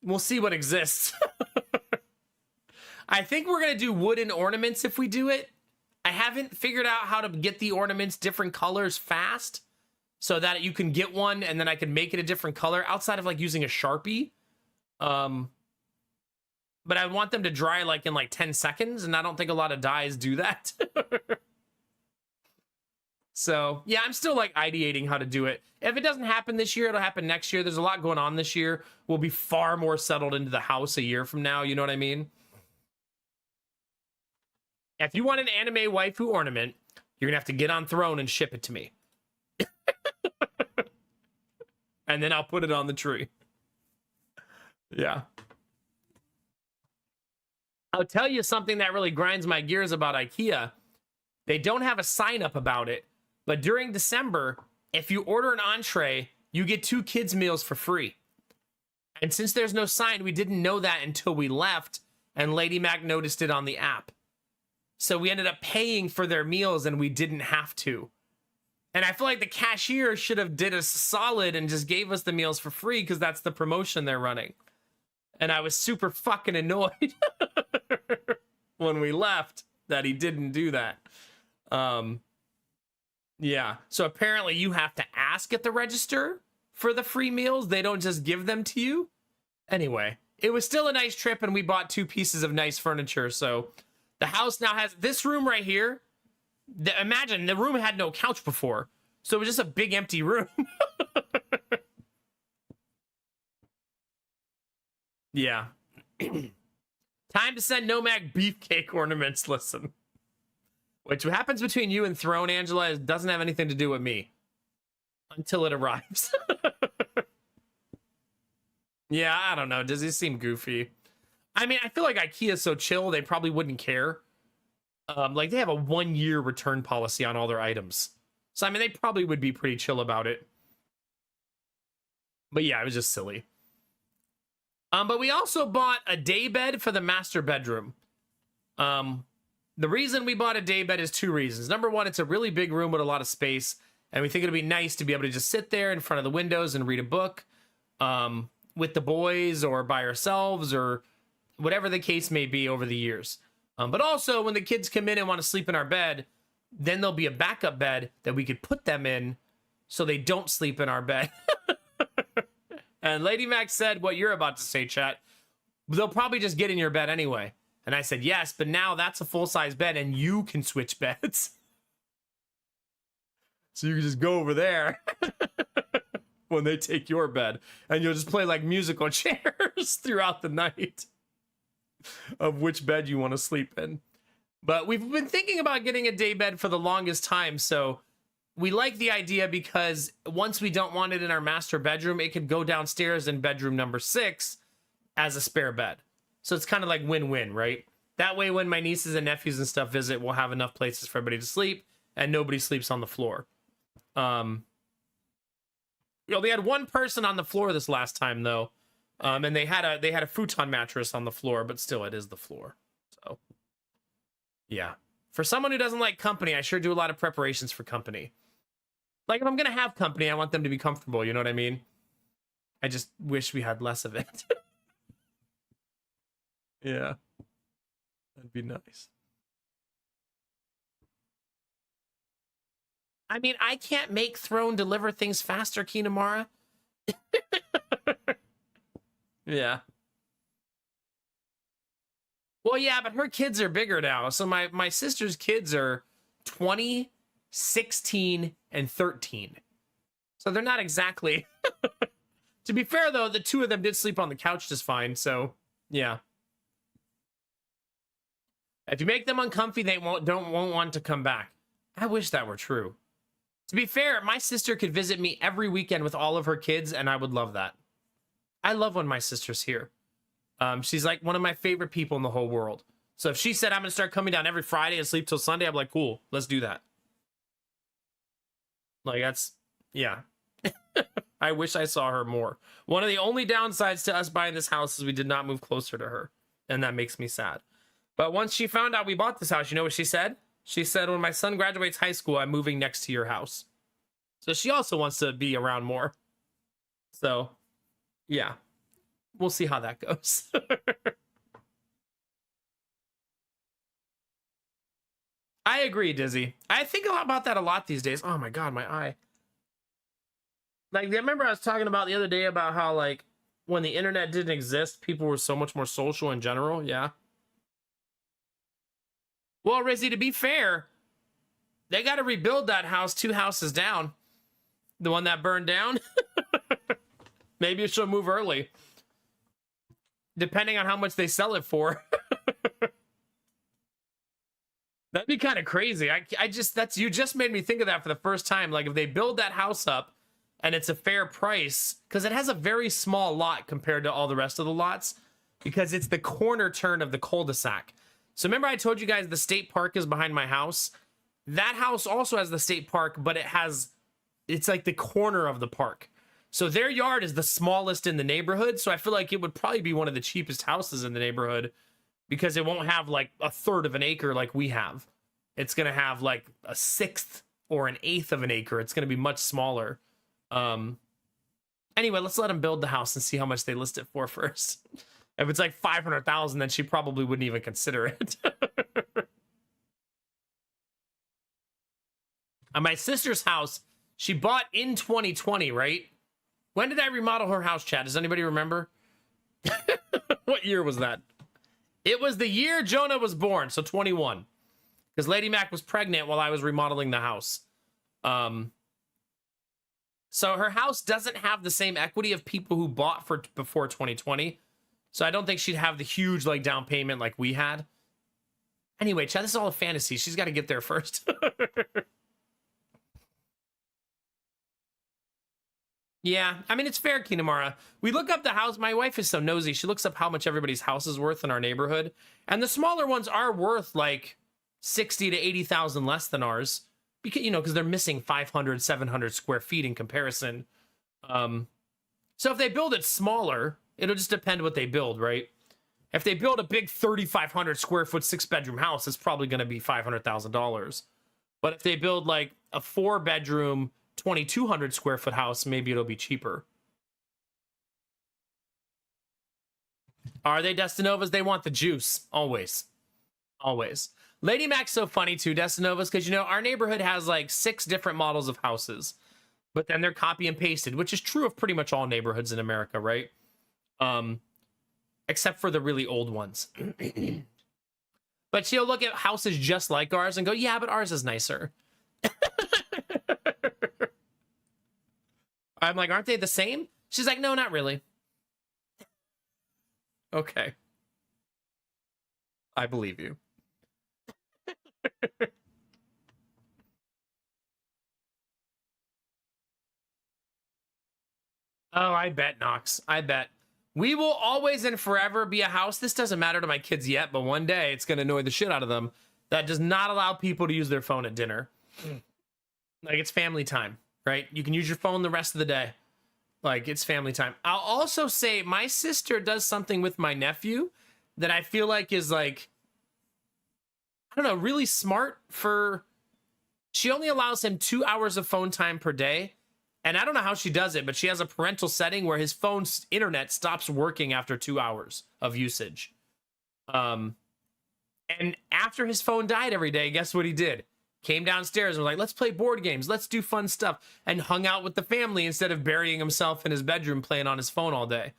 We'll see what exists. I think we're gonna do wooden ornaments if we do it. I haven't figured out how to get the ornaments different colors fast so that you can get one and then I can make it a different color outside of like using a Sharpie. But I want them to dry like in like 10 seconds, and I don't think a lot of dyes do that. So yeah, I'm still like ideating how to do it. If it doesn't happen this year, it'll happen next year. There's a lot going on this year. We'll be far more settled into the house a year from now. You know what I mean? If you want an anime waifu ornament, you're gonna have to get on Throne and ship it to me. And then I'll put it on the tree. Yeah. I'll tell you something that really grinds my gears about IKEA. They don't have a sign up about it, but during December, if you order an entree, you get 2 kids' meals for free. And since there's no sign, we didn't know that until we left, and Lady Mac noticed it on the app. So we ended up paying for their meals and we didn't have to. And I feel like the cashier should have did us solid and just gave us the meals for free because that's the promotion they're running. And I was super fucking annoyed when we left that he didn't do that. Yeah. So apparently you have to ask at the register for the free meals. They don't just give them to you. Anyway, it was still a nice trip and we bought 2 pieces of nice furniture. So the house now has this room right here. Imagine the room had no couch before. So it was just a big empty room. Yeah. Time to send Nomad beefcake ornaments. Listen. Which happens between you and Throne, Angela, it doesn't have anything to do with me. Until it arrives. Yeah, I don't know. Does it seem goofy? I mean, I feel like IKEA's so chill, they probably wouldn't care. Like, they have a 1-year return policy on all their items. So, I mean, they probably would be pretty chill about it. But yeah, it was just silly. But we also bought a day bed for the master bedroom. The reason we bought a day bed is 2 reasons. Number 1, it's a really big room with a lot of space. And we think it'll be nice to be able to just sit there in front of the windows and read a book. With the boys or by ourselves or whatever the case may be over the years. But also when the kids come in and want to sleep in our bed, then there'll be a backup bed that we could put them in so they don't sleep in our bed. And Lady Mac said what you're about to say, chat. They'll probably just get in your bed anyway. And I said, yes, but now that's a full-size bed and you can switch beds. So you can just go over there when they take your bed and you'll just play like musical chairs throughout the night of which bed you want to sleep in. But we've been thinking about getting a day bed for the longest time. So we like the idea because once we don't want it in our master bedroom, it could go downstairs in bedroom number 6 as a spare bed. So it's kind of like win-win, right? That way, when my nieces and nephews and stuff visit, we'll have enough places for everybody to sleep and nobody sleeps on the floor. You know, they had 1 person on the floor this last time though. And they had a futon mattress on the floor, but still it is the floor. So yeah. For someone who doesn't like company, I sure do a lot of preparations for company. Like if I'm gonna have company, I want them to be comfortable, you know what I mean? I just wish we had less of it. Yeah. That'd be nice. I mean, I can't make Throne deliver things faster, Kinamara. Yeah. Well, yeah, but her kids are bigger now. So my sister's kids are 20, 16, and 13. So they're not exactly... To be fair, though, the 2 of them did sleep on the couch just fine. So, yeah. If you make them uncomfy, they won't want to come back. I wish that were true. To be fair, my sister could visit me every weekend with all of her kids, and I would love that. I love when my sister's here. She's like one of my favorite people in the whole world. So if she said, I'm going to start coming down every Friday and sleep till Sunday, I'm like, cool, let's do that. Like, that's, yeah. I wish I saw her more. One of the only downsides to us buying this house is we did not move closer to her. And that makes me sad. But once she found out we bought this house, you know what she said? She said, when my son graduates high school, I'm moving next to your house. So she also wants to be around more. So, yeah, we'll see how that goes. I agree, Dizzy. I think about that a lot these days. Oh my god, my eye. Like, I remember I was talking about the other day about how, like, when the internet didn't exist, people were so much more social in general. Yeah. Well, Rizzy, to be fair, they got to rebuild that house 2 houses down. The one that burned down. Maybe she'll move early. Depending on how much they sell it for. That'd be kind of crazy. You just made me think of that for the first time. Like, if they build that house up and it's a fair price, because it has a very small lot compared to all the rest of the lots, because it's the corner turn of the cul-de-sac. So remember I told you guys the state park is behind my house? That house also has the state park, but it's like the corner of the park. So their yard is the smallest in the neighborhood. So I feel like it would probably be one of the cheapest houses in the neighborhood, because it won't have like 1/3 of an acre like we have. It's going to have like 1/6 or 1/8 of an acre. It's going to be much smaller. Anyway, let's let them build the house and see how much they list it for first. If it's like 500,000, then she probably wouldn't even consider it. My sister's house, she bought in 2020, right? When did I remodel her house, chat? Does anybody remember? What year was that? It was the year Jonah was born, so 21. Because Lady Mac was pregnant while I was remodeling the house. So her house doesn't have the same equity of people who bought before 2020. So I don't think she'd have the huge like down payment like we had. Anyway, chat, this is all a fantasy. She's got to get there first. Yeah, I mean, it's fair, Kinamara. We look up the house. My wife is so nosy. She looks up how much everybody's house is worth in our neighborhood. And the smaller ones are worth like 60 to 80,000 less than ours. Because, because they're missing 500, 700 square feet in comparison. So if they build it smaller, it'll just depend what they build, right? If they build a big 3,500 square foot 6-bedroom house, it's probably going to be $500,000. But if they build like a 4-bedroom, 2,200 square foot house, maybe it'll be cheaper. Are they Destinovas? They want the juice. Always. Always. Lady Mac's so funny too, Destinovas, because, our neighborhood has like 6 different models of houses. But then they're copy and pasted, which is true of pretty much all neighborhoods in America, right? Except for the really old ones. But she'll look at houses just like ours and go, yeah, but ours is nicer. I'm like, aren't they the same? She's like, no, not really. Okay. I believe you. Oh, I bet, Nox. I bet. We will always and forever be a house. This doesn't matter to my kids yet, but one day it's going to annoy the shit out of them. That does not allow people to use their phone at dinner. Like, it's family time, right? You can use your phone the rest of the day. Like, it's family time. I'll also say my sister does something with my nephew that I feel like is like, I don't know, really smart for... She only allows him 2 hours of phone time per day. And I don't know how she does it, but she has a parental setting where his phone's internet stops working after 2 hours of usage. And after his phone died every day, guess what he did? Came downstairs and was like, let's play board games. Let's do fun stuff. And hung out with the family instead of burying himself in his bedroom playing on his phone all day.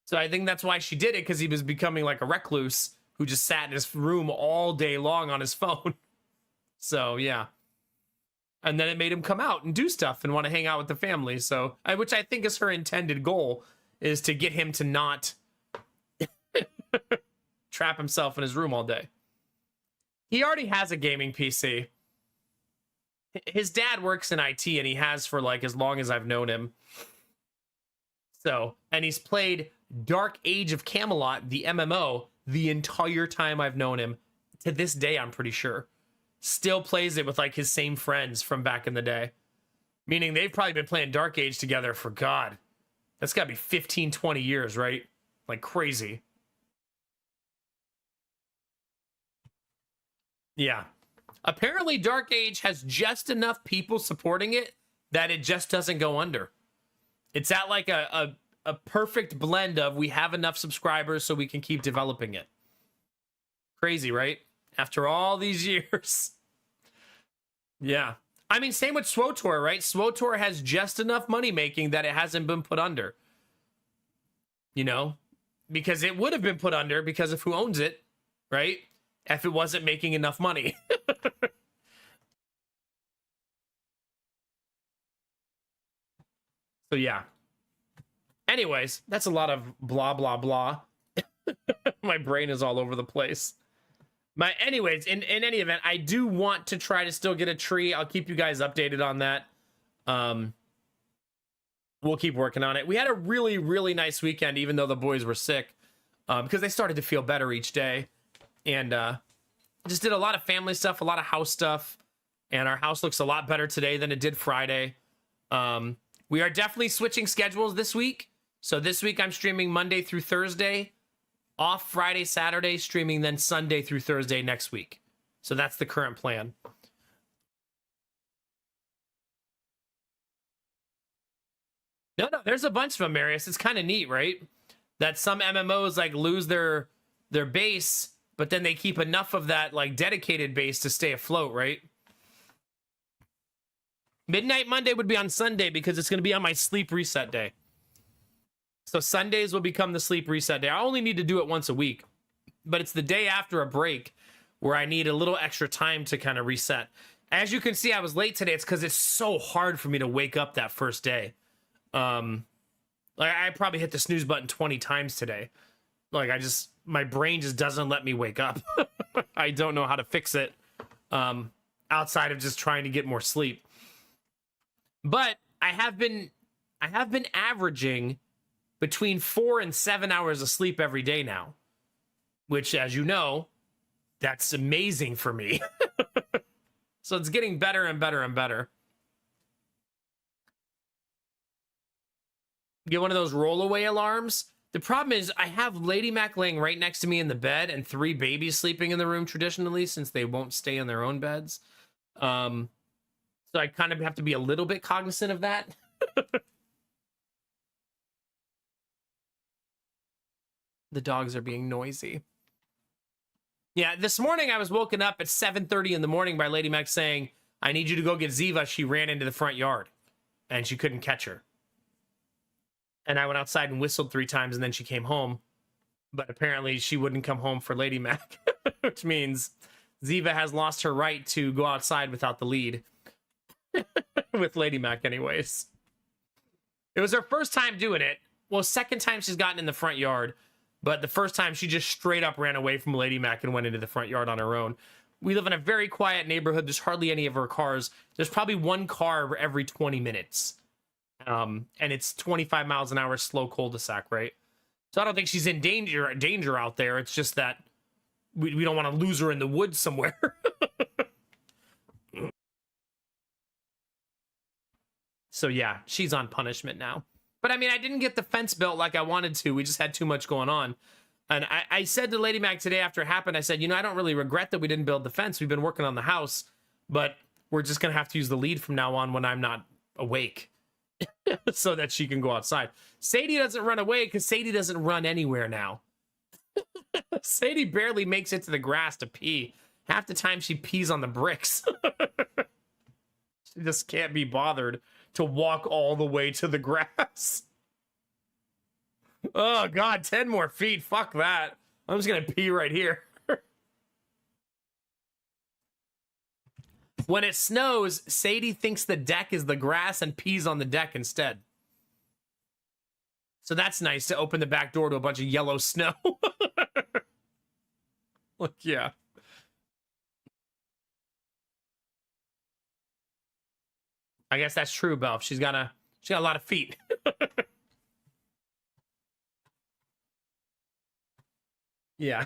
So I think that's why she did it, because he was becoming like a recluse who just sat in his room all day long on his phone. So, yeah. And then it made him come out and do stuff and want to hang out with the family. So, which I think is her intended goal, is to get him to not trap himself in his room all day. He already has a gaming PC. His dad works in IT, and he has for like as long as I've known him. So, and he's played Dark Age of Camelot, the MMO, the entire time I've known him. To this day, I'm pretty sure. Still plays it with like his same friends from back in the day. Meaning they've probably been playing Dark Age together for, God, that's got to be 15, 20 years, right? Like crazy. Yeah. Apparently Dark Age has just enough people supporting it that it just doesn't go under. It's at like a perfect blend of we have enough subscribers so we can keep developing it. Crazy, right? After all these years. Yeah. I mean, same with SWOTOR, right? SWOTOR has just enough money making that it hasn't been put under. You know? Because it would have been put under because of who owns it, right? If it wasn't making enough money. So yeah. Anyways, that's a lot of blah, blah, blah. My brain is all over the place. Anyways, in any event, I do want to try to still get a tree. I'll keep you guys updated on that. We'll keep working on it. We had a really, really nice weekend, even though the boys were sick, because they started to feel better each day. And just did a lot of family stuff, a lot of house stuff. And our house looks a lot better today than it did Friday. We are definitely switching schedules this week. So this week I'm streaming Monday through Thursday, off Friday, Saturday, streaming then Sunday through Thursday next week. So that's the current plan. No, there's a bunch of them, Marius. It's kind of neat, right? That some MMOs like lose their base, but then they keep enough of that like dedicated base to stay afloat, right? Midnight Monday would be on Sunday because it's going to be on my sleep reset day. So Sundays will become the sleep reset day. I only need to do it once a week, but it's the day after a break where I need a little extra time to kind of reset. As you can see, I was late today. It's because it's so hard for me to wake up that first day. Like I probably hit the snooze button 20 times today. Like my brain just doesn't let me wake up. I don't know how to fix it. Outside of just trying to get more sleep. But I have been averaging between 4 and 7 hours of sleep every day now, which, as you know, that's amazing for me. So it's getting better and better and better. Get one of those rollaway alarms. The problem is I have Lady Mac laying right next to me in the bed and 3 babies sleeping in the room traditionally since they won't stay in their own beds. So I kind of have to be a little bit cognizant of that. The dogs are being noisy. Yeah, this morning I was woken up at 7:30 in the morning by Lady Mac saying, I need you to go get Ziva. She ran into the front yard and she couldn't catch her. And I went outside and whistled 3 times and then she came home. But apparently she wouldn't come home for Lady Mac, which means Ziva has lost her right to go outside without the lead. With Lady Mac anyways. It was her first time doing it. Well, second time she's gotten in the front yard. But the first time she just straight up ran away from Lady Mac and went into the front yard on her own. We live in a very quiet neighborhood. There's hardly any of her cars. There's probably 1 car every 20 minutes. And it's 25 miles an hour slow cul-de-sac, right? So I don't think she's in danger out there. It's just that we don't want to lose her in the woods somewhere. So yeah, she's on punishment now. But I mean, I didn't get the fence built like I wanted to. We just had too much going on. And I said to Lady Mac today after it happened, I said, I don't really regret that we didn't build the fence. We've been working on the house, but we're just going to have to use the lead from now on when I'm not awake so that she can go outside. Sadie doesn't run away because Sadie doesn't run anywhere now. Sadie barely makes it to the grass to pee. Half the time she pees on the bricks. She just can't be bothered to walk all the way to the grass. Oh God, 10 more feet. Fuck that. I'm just gonna pee right here. When it snows, Sadie thinks the deck is the grass and pees on the deck instead. So that's nice to open the back door to a bunch of yellow snow. Look, yeah. I guess that's true, Belf. She's got a lot of feet. Yeah.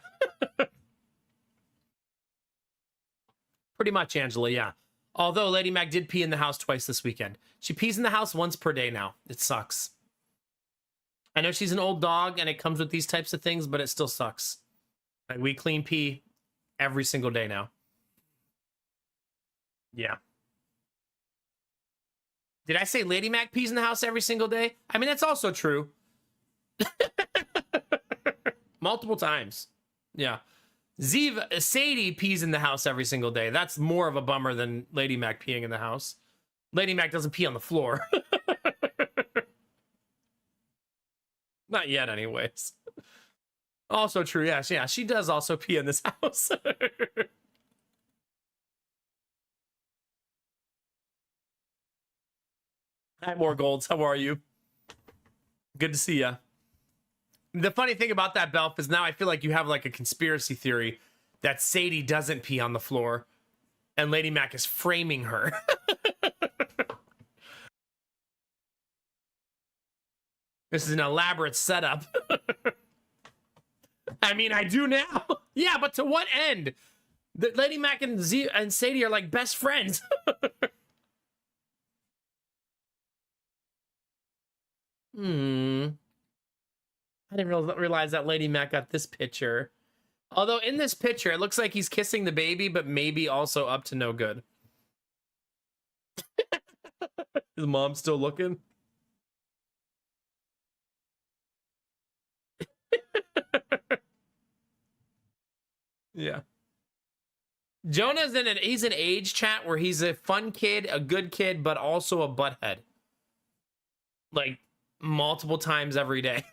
Pretty much, Angela, yeah. Although Lady Mac did pee in the house twice this weekend. She pees in the house once per day now. It sucks. I know she's an old dog and it comes with these types of things, but it still sucks. Like, we clean pee every single day now. Yeah. Did I say Lady Mac pees in the house every single day? I mean, that's also true. Multiple times. Yeah. Sadie pees in the house every single day. That's more of a bummer than Lady Mac peeing in the house. Lady Mac doesn't pee on the floor. Not yet, anyways. Also true. Yes, yeah. She does also pee in this house. Hi, More Golds. How are you? Good to see ya. The funny thing about that, Belf, is now I feel like you have like a conspiracy theory that Sadie doesn't pee on the floor and Lady Mac is framing her. This is an elaborate setup. I mean, I do now. Yeah, but to what end? The Lady Mac and Sadie are like best friends. I didn't realize that Lady Mac got this picture. Although in this picture, it looks like he's kissing the baby, but maybe also up to no good. His mom's still looking. Yeah. Jonah's he's an age chat where he's a fun kid, a good kid, but also a butthead. Like multiple times every day.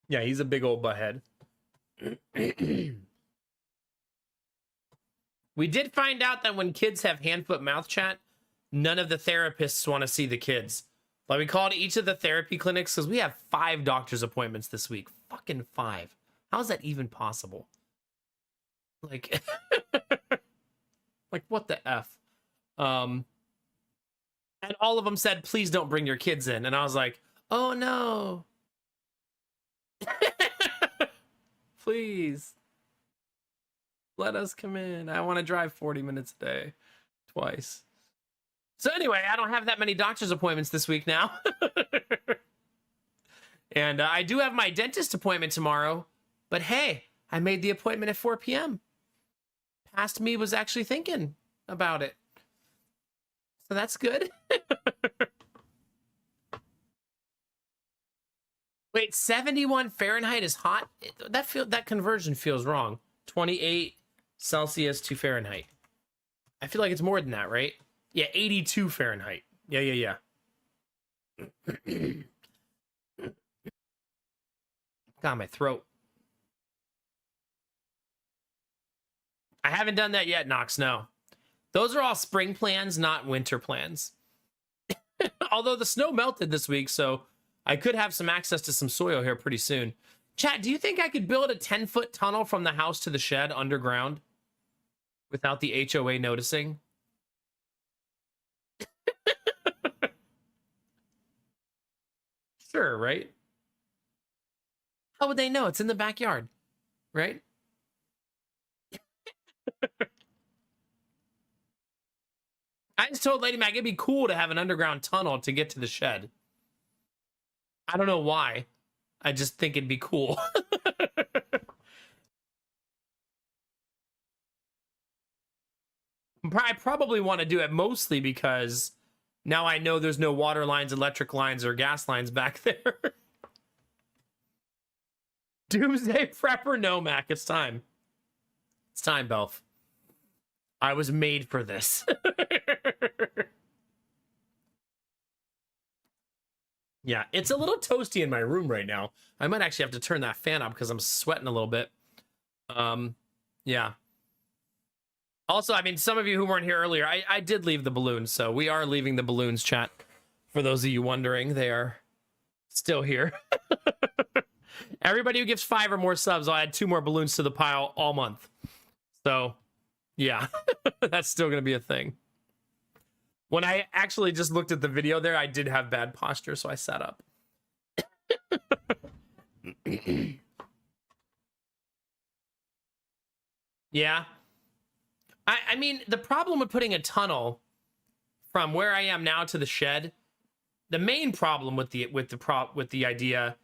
Yeah, he's a big old butthead. We did find out that when kids have hand, foot, mouth chat, none of the therapists want to see the kids. Like, we called each of the therapy clinics because we have 5 doctor's appointments this week. Fucking 5. How is that even possible? Like, like what the F? And all of them said, please don't bring your kids in. And I was like, oh no. Please. Let us come in. I want to drive 40 minutes a day. Twice. So anyway, I don't have that many doctor's appointments this week now. And I do have my dentist appointment tomorrow. But hey, I made the appointment at 4 p.m. Past me was actually thinking about it. So that's good. Wait, 71 Fahrenheit is hot? That conversion feels wrong. 28 Celsius to Fahrenheit. I feel like it's more than that, right? Yeah, 82 Fahrenheit. Yeah. Got my throat. I haven't done that yet, Knox, no. Those are all spring plans, not winter plans. Although the snow melted this week, so I could have some access to some soil here pretty soon. Chat, do you think I could build a 10-foot tunnel from the house to the shed underground without the HOA noticing? Sure, right? How would they know? It's in the backyard, right? I just told Lady Mac it'd be cool to have an underground tunnel to get to the shed. I don't know why. I just think it'd be cool. I probably want to do it mostly because now I know there's no water lines, electric lines, or gas lines back there. Doomsday Prepper? No, Mac. It's time. It's time, Belf. I was made for this. Yeah, it's a little toasty in my room right now. I might actually have to turn that fan up because I'm sweating a little bit. Yeah. Also, I mean, some of you who weren't here earlier, I did leave the balloons, so we are leaving the balloons, chat. For those of you wondering, they are still here. Everybody who gives 5 or more subs, I'll add 2 more balloons to the pile all month. So, yeah, that's still going to be a thing. When I actually just looked at the video there, I did have bad posture, so I sat up. Yeah. I mean, the problem with putting a tunnel from where I am now to the shed, the main problem with the idea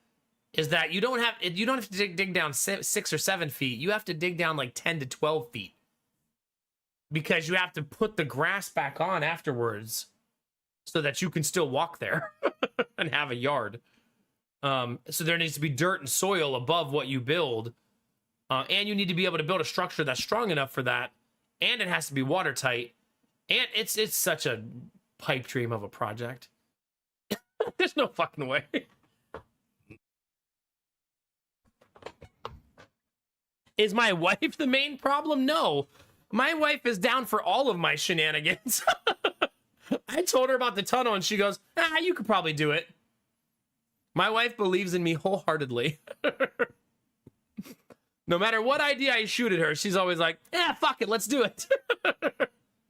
is that you don't have to dig down 6 or 7 feet. You have to dig down like 10 to 12 feet. because you have to put the grass back on afterwards so that you can still walk there and have a yard. So there needs to be dirt and soil above what you build. And you need to be able to build a structure that's strong enough for that. And it has to be watertight. And it's such a pipe dream of a project. There's no fucking way. Is my wife the main problem? No. My wife is down for all of my shenanigans. I told her about the tunnel and she goes, you could probably do it. My wife believes in me wholeheartedly. No matter what idea I shoot at her, she's always like, fuck it, let's do it.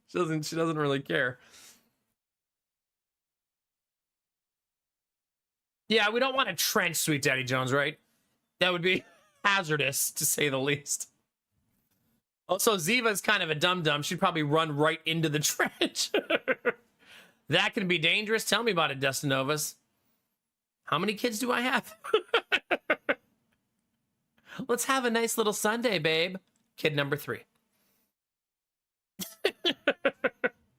She doesn't really care. Yeah, we don't want to trench Sweet Daddy Jones, right? That would be hazardous, to say the least. Also, Ziva's kind of a dum-dum. She'd probably run right into the trench. That can be dangerous. Tell me about it, Dustinovas. How many kids do I have? Let's have a nice little Sunday, babe. Kid number 3.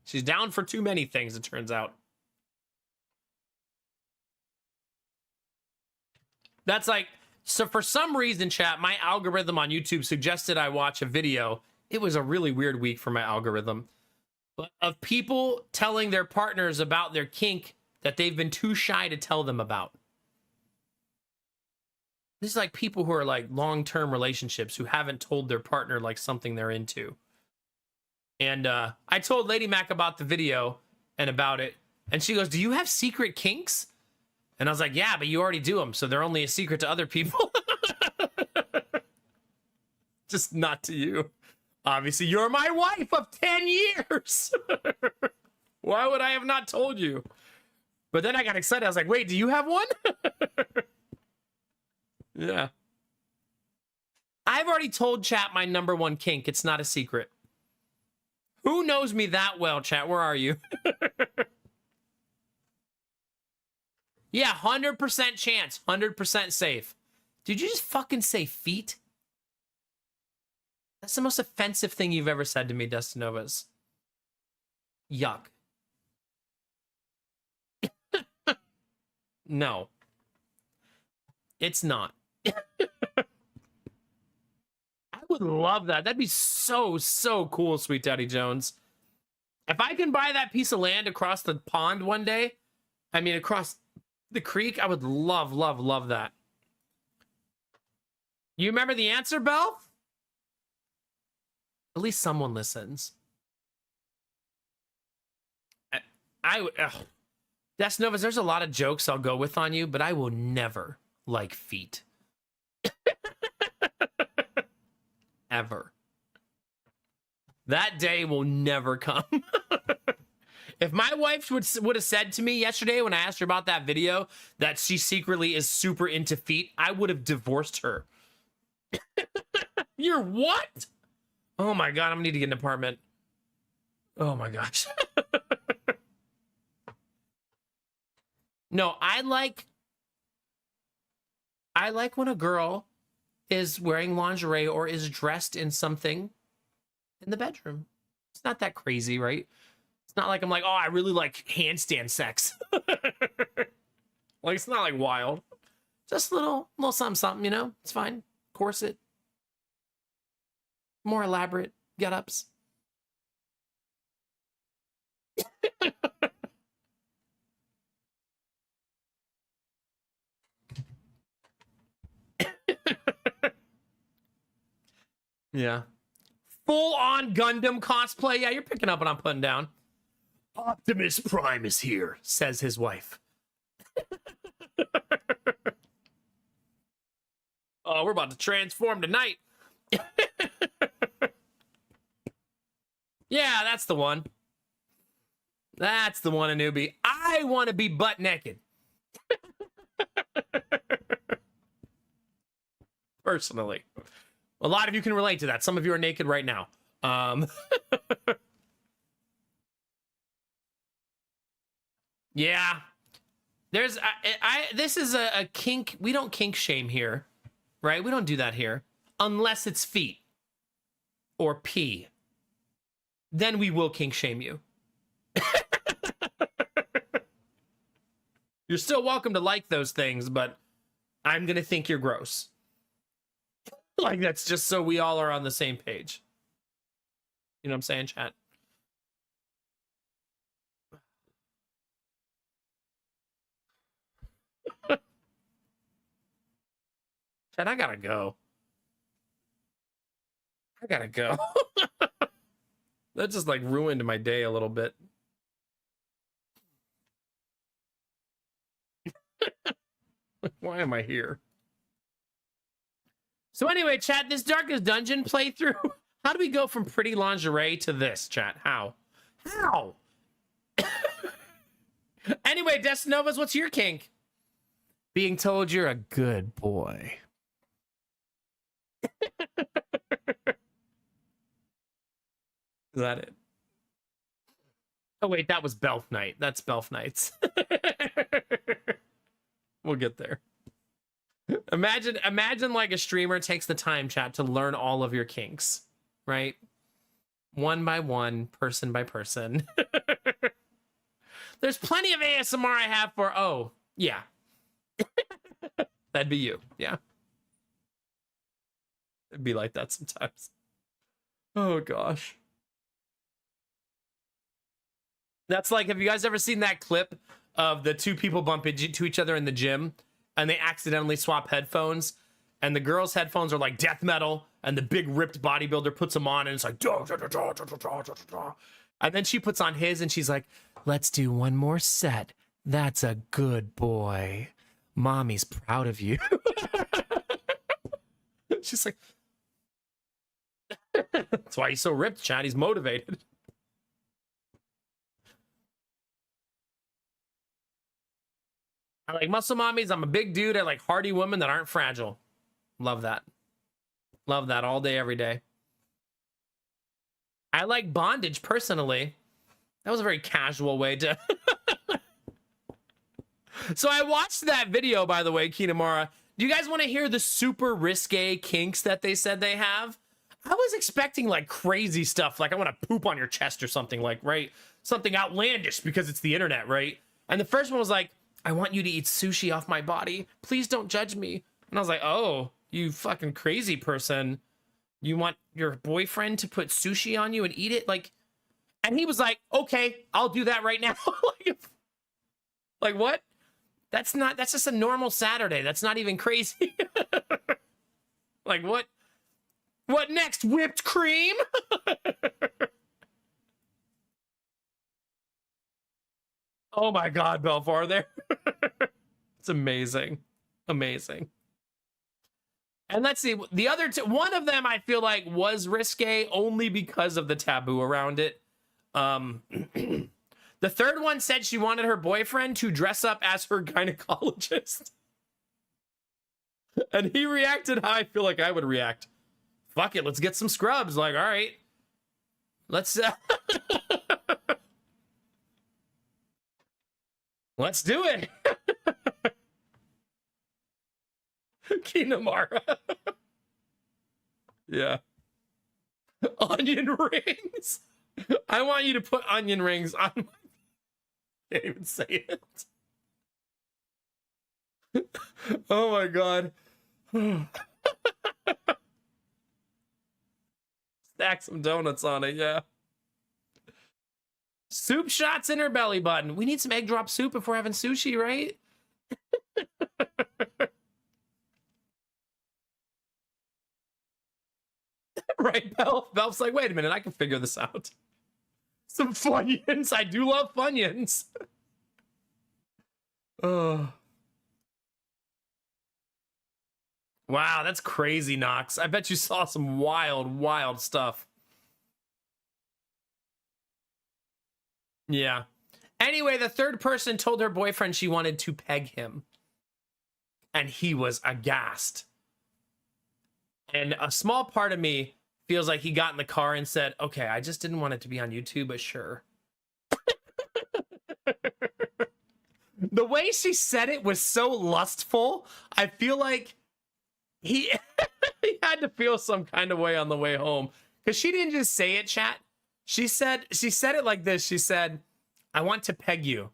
She's down for too many things, it turns out. That's like, so for some reason, chat, my algorithm on YouTube suggested I watch a video. It was a really weird week for my algorithm. But of people telling their partners about their kink that they've been too shy to tell them about. This is like people who are like long-term relationships who haven't told their partner like something they're into. And I told Lady Mac about the video and about it. And she goes, do you have secret kinks? And I was like, yeah, but you already do them. So they're only a secret to other people. Just not to you. Obviously, you're my wife of 10 years. Why would I have not told you? But then I got excited. I was like, wait, do you have one? Yeah. I've already told chat my number 1 kink. It's not a secret. Who knows me that well, chat? Where are you? Yeah, 100% chance. 100% safe. Did you just fucking say feet? That's the most offensive thing you've ever said to me, Dustinovas. Yuck. No. It's not. I would love that. That'd be so cool, Sweet Daddy Jones. If I can buy that piece of land across the pond one day, I mean, across the creek, I would love that. You remember the answer, Belle? At least someone listens. Dustinovas, there's a lot of jokes I'll go with on you, but I will never like feet. Ever. That day will never come. If my wife would have said to me yesterday when I asked her about that video that she secretly is super into feet, I would have divorced her. You're what? Oh my God, I'm gonna need to get an apartment. Oh my gosh. No, I like when a girl is wearing lingerie or is dressed in something in the bedroom. It's not that crazy, right? It's not like I'm like, oh, I really like handstand sex. Like, it's not like wild. Just a little something, you know? It's fine. Corset. More elaborate get-ups. Yeah. Full-on Gundam cosplay. Yeah, you're picking up what I'm putting down. Optimus Prime is here, says his wife. Oh, we're about to transform tonight. Yeah, that's the one. That's the one, Anubi. I want to be butt naked. Personally. A lot of you can relate to that. Some of you are naked right now. Yeah. There's this is a kink. We don't kink shame here, right? We don't do that here unless it's feet or pee. then we will kink shame you. You're still welcome to like those things, but I'm gonna think you're gross. Like, that's just so we all are on the same page. You know what I'm saying, chat? Chat, I gotta go. I gotta go. That just like ruined my day a little bit. Like, why am I here? So anyway, chat, this Darkest Dungeon playthrough, how do we go from pretty lingerie to this, chat? How? How? Anyway, Destinovas, what's your kink? Being told you're a good boy. Is that it? Oh wait, that was Belf Night. That's Belf Nights. We'll get there. Imagine like a streamer takes the time, chat, to learn all of your kinks, right? One by one, person by person. There's plenty of ASMR I have for, oh, yeah. That'd be you, yeah. It'd be like that sometimes. Oh, gosh. That's like, have you guys ever seen that clip of the two people bump into each other in the gym and they accidentally swap headphones, and the girl's headphones are like death metal and the big ripped bodybuilder puts them on and it's like da, da, da, da, da, da, da, da. And then she puts on his and she's like, let's do one more set. That's a good boy. Mommy's proud of you. She's like, that's why he's so ripped, Chad. He's motivated. I like muscle mommies. I'm a big dude. I like hardy women that aren't fragile. Love that. Love that all day, every day. I like bondage personally. That was a very casual way to... So I watched that video, by the way, Kinamara. Do you guys want to hear the super risque kinks that they said they have? I was expecting like crazy stuff. Like I want to poop on your chest or something, like, right? Something outlandish because it's the internet, right? And the first one was like, I want you to eat sushi off my body. Please don't judge me. And I was like, oh, you fucking crazy person. You want your boyfriend to put sushi on you and eat it? Like, and he was like, okay, I'll do that right now. Like what? That's just a normal Saturday. That's not even crazy. Like what? What next? Whipped cream? Oh my God, Belfar there. It's amazing. Amazing. And let's see, the other two, one of them I feel like was risque only because of the taboo around it. The third one said she wanted her boyfriend to dress up as her gynecologist. And he reacted how I feel like I would react. Fuck it, let's get some scrubs. Like, all right. Let's let's do it. Kinamara. Yeah. Onion rings. I want you to put onion rings on my... Can't even say it. Oh my God. Stack some donuts on it, yeah. Soup shots in her belly button. We need some egg drop soup if we're having sushi, right? Right, Belf? Belf's like, wait a minute, I can figure this out. Some Funyuns. I do love Funyuns. Oh. Wow, that's crazy, Nox. I bet you saw some wild, wild stuff. Yeah. Anyway, the third person told her boyfriend she wanted to peg him. And he was aghast. And a small part of me feels like he got in the car and said, okay, I just didn't want it to be on YouTube, but sure. The way she said it was so lustful. I feel like he, he had to feel some kind of way on the way home. Because she didn't just say it, chat. She said it like this. She said, I want to peg you.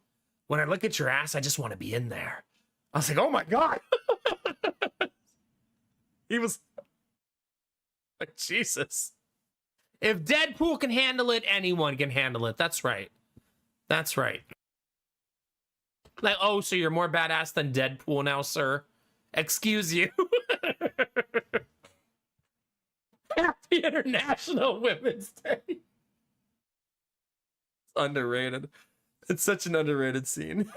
When I look at your ass, I just want to be in there. I was like, oh my God. He was like, Jesus. If Deadpool can handle it, anyone can handle it. That's right. That's right. Like, oh, so you're more badass than Deadpool now, sir? Excuse you. Happy International Women's Day. It's underrated. It's such an underrated scene.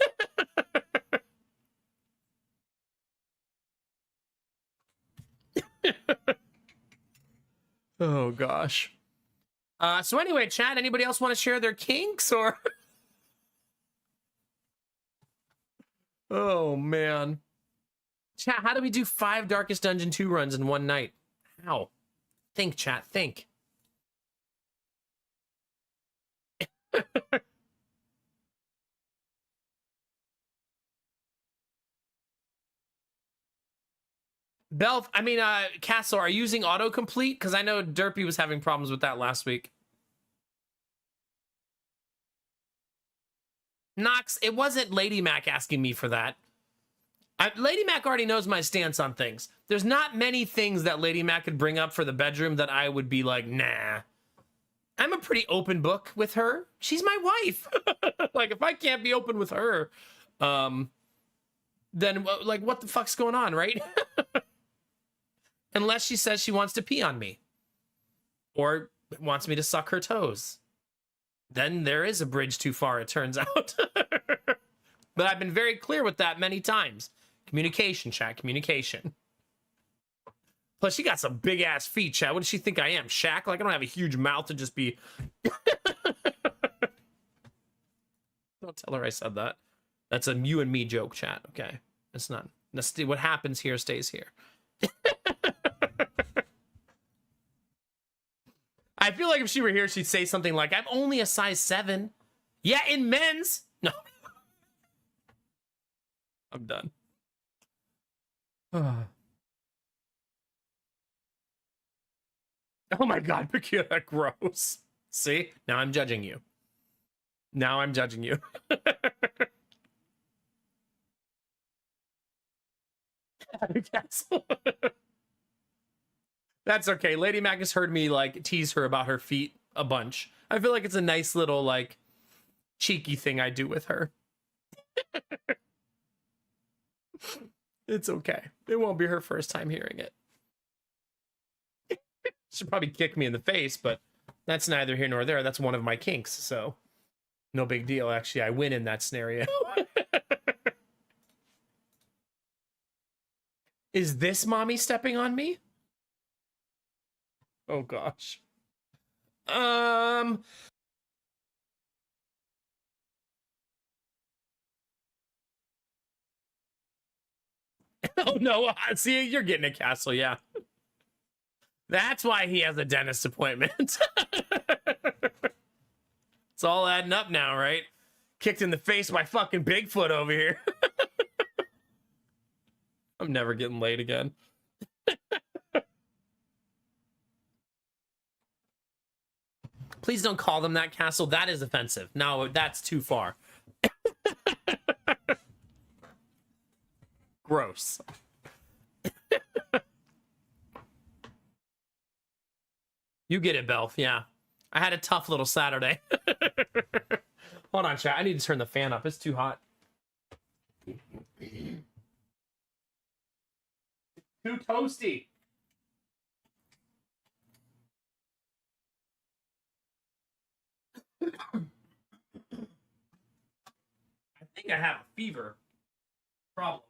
Oh gosh. So anyway, chat, anybody else want to share their kinks or oh man. Chat, how do we do 5 Darkest Dungeon 2 runs in one night? How? Think, chat, think. Castle, are you using autocomplete? Because I know Derpy was having problems with that last week. Nox, it wasn't Lady Mac asking me for that. Lady Mac already knows my stance on things. There's not many things that Lady Mac could bring up for the bedroom that I would be like, nah. I'm a pretty open book with her. She's my wife. Like, if I can't be open with her, then, like, what the fuck's going on, right? Unless she says she wants to pee on me. Or wants me to suck her toes. Then there is a bridge too far, it turns out. But I've been very clear with that many times. Communication, chat, communication. Plus, she got some big-ass feet, chat. What does she think I am, Shaq? Like, I don't have a huge mouth to just be... Don't tell her I said that. That's a you and me joke, chat, okay? It's not... What happens here stays here. I feel like if she were here, she'd say something like, I'm only a size 7. Yeah, in men's. No. I'm done. Oh my God, Peculiar, gross. See? Now I'm judging you. Now I'm judging you. That's okay. Lady Mac has heard me like tease her about her feet a bunch. I feel like it's a nice little like cheeky thing I do with her. It's okay. It won't be her first time hearing it. She'll probably kick me in the face, but that's neither here nor there. That's one of my kinks, so no big deal. Actually, I win in that scenario. Is this mommy stepping on me? Oh gosh. Oh no, see, you're getting a Castle, yeah. That's why he has a dentist appointment. It's all adding up now, right? Kicked in the face by fucking Bigfoot over here. I'm never getting laid again. Please don't call them that, Castle. That is offensive. No, that's too far. Gross. You get it, Belf. Yeah. I had a tough little Saturday. Hold on, chat. I need to turn the fan up. It's too hot. Too toasty. I think I have a fever problem.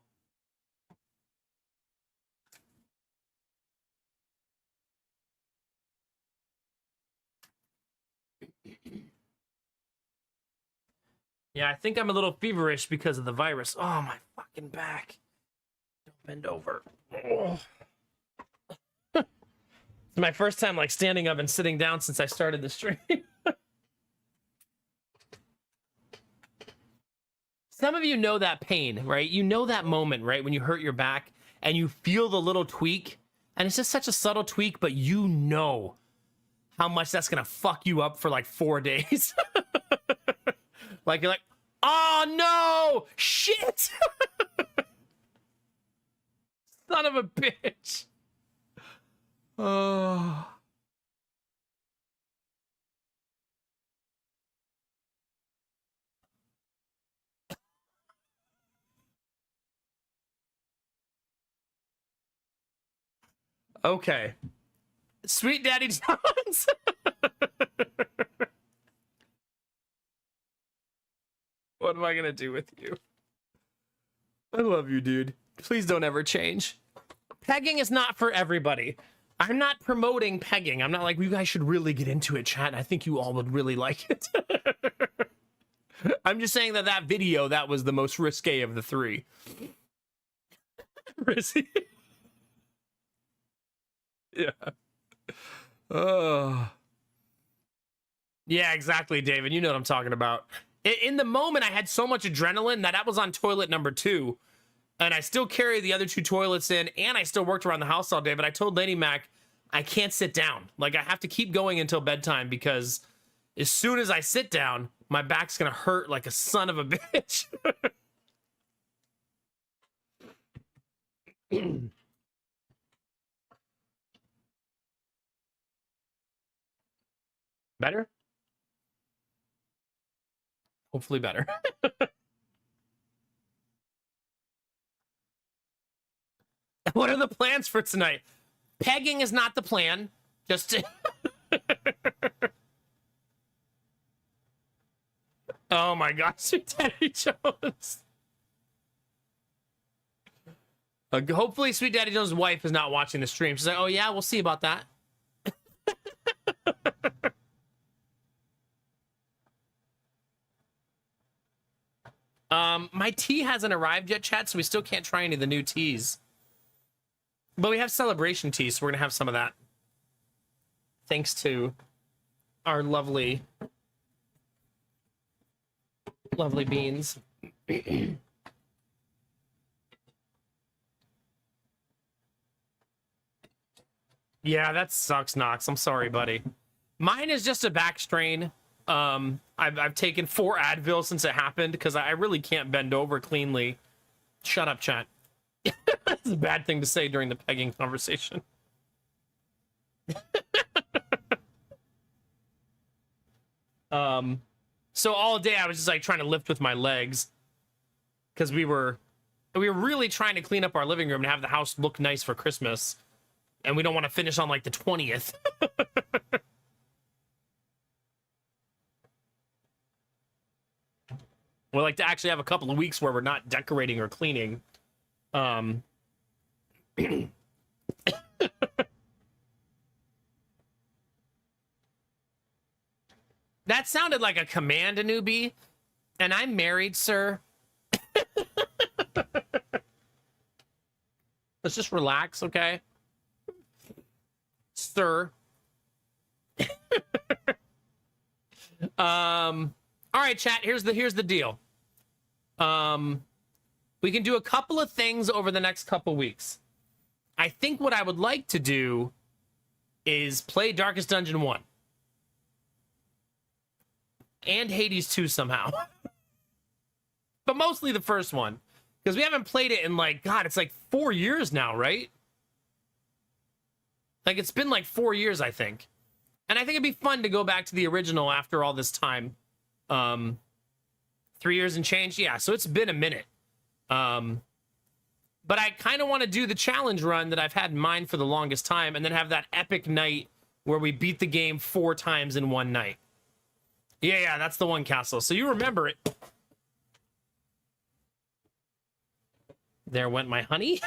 Yeah, I think I'm a little feverish because of the virus. Oh, my fucking back. Don't bend over. Oh. It's my first time like standing up and sitting down since I started the stream. Some of you know that pain, right? You know that moment, right? When you hurt your back and you feel the little tweak and it's just such a subtle tweak, but you know how much that's gonna fuck you up for like 4 days. Like you're like, oh no, shit, son of a bitch. Oh. Okay. Sweet Daddy Jones. What am I gonna do with you? I love you, dude. Please don't ever change. Pegging is not for everybody. I'm not promoting pegging. I'm not like, you guys should really get into it, chat. I think you all would really like it. I'm just saying that video, that was the most risque of the three. Risky. Yeah. Yeah, exactly, David. You know what I'm talking about. In the moment, I had so much adrenaline that was on toilet number 2. And I still carry the other 2 toilets in, and I still worked around the house all day. But I told Lady Mac, I can't sit down. Like, I have to keep going until bedtime, because as soon as I sit down, my back's going to hurt like a son of a bitch. Better? Hopefully better. What are the plans for tonight? Pegging is not the plan. Just to... Oh my gosh, Sweet Daddy Jones. Hopefully Sweet Daddy Jones' wife is not watching the stream. She's like, oh yeah, we'll see about that. My tea hasn't arrived yet, chat, so we still can't try any of the new teas. But we have celebration tea, so we're gonna have some of that. Thanks to our lovely beans. Yeah, that sucks, Nox. I'm sorry, buddy. Mine is just a back strain. I've taken 4 Advil since it happened, because I really can't bend over cleanly. Shut up, chat. That's a bad thing to say during the pegging conversation. So all day I was just like trying to lift with my legs, because we were really trying to clean up our living room and have the house look nice for Christmas, and we don't want to finish on like the 20th. We like to actually have a couple of weeks where we're not decorating or cleaning. That sounded like a command, Anubi. And I'm married, sir. Let's just relax, okay? Sir. All right, chat, here's the deal. We can do a couple of things over the next couple weeks. I think what I would like to do is play Darkest Dungeon 1. And Hades 2 somehow. But mostly the first one. Because we haven't played it in like, God, it's like 4 years now, right? Like, it's been like 4 years, I think. And I think it'd be fun to go back to the original after all this time. 3 years and change? Yeah, so it's been a minute. But I kind of want to do the challenge run that I've had in mind for the longest time, and then have that epic night where we beat the game 4 times in one night. Yeah, that's the one, Castle. So you remember it. There went my honey.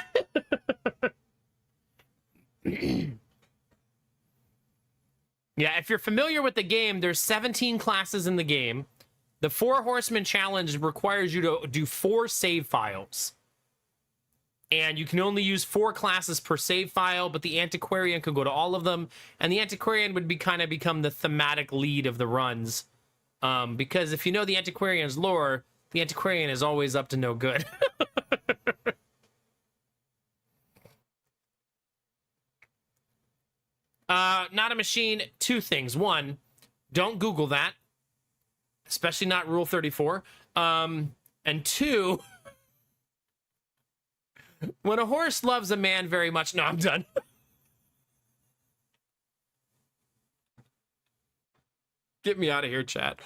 Yeah, if you're familiar with the game, there's 17 classes in the game. The 4 Horsemen Challenge requires you to do 4 save files. And you can only use 4 classes per save file, but the Antiquarian could go to all of them. And the Antiquarian would become the thematic lead of the runs. Because if you know the Antiquarian's lore, the Antiquarian is always up to no good. Not a machine. Two things. One, don't Google that, especially not Rule 34. And two, when a horse loves a man very much. No, I'm done. Get me out of here, chat.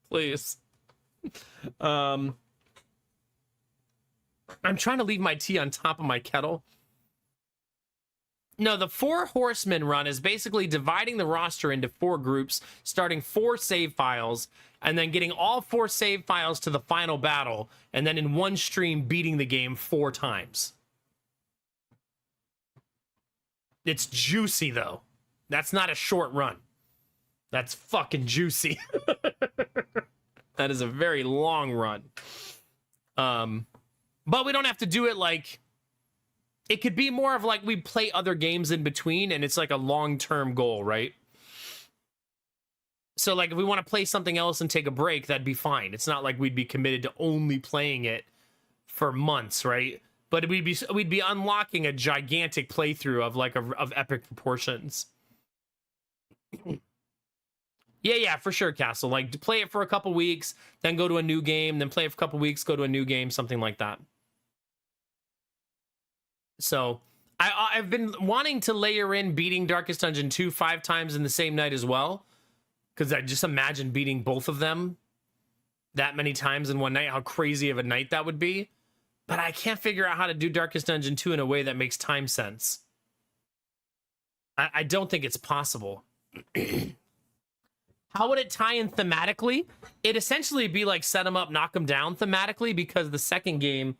Please. I'm trying to leave my tea on top of my kettle. No, the 4 Horsemen run is basically dividing the roster into 4 groups, starting 4 save files, and then getting all 4 save files to the final battle, and then in one stream beating the game 4 times. It's juicy, though. That's not a short run. That's fucking juicy. That is a very long run. But we don't have to do it like... It could be more of like we play other games in between and it's like a long-term goal, right? So like if we want to play something else and take a break, that'd be fine. It's not like we'd be committed to only playing it for months, right? But we'd be unlocking a gigantic playthrough of like of epic proportions. Yeah, for sure, Castle. Like play it for a couple weeks, then go to a new game, then play it for a couple weeks, go to a new game, something like that. So I've been wanting to layer in beating Darkest Dungeon 2 5 times in the same night as well, because I just imagine beating both of them that many times in one night, how crazy of a night that would be. But I can't figure out how to do Darkest Dungeon 2 in a way that makes time sense. I don't think it's possible. How would it tie in thematically? It'd essentially be like set them up, knock them down thematically, because the second game...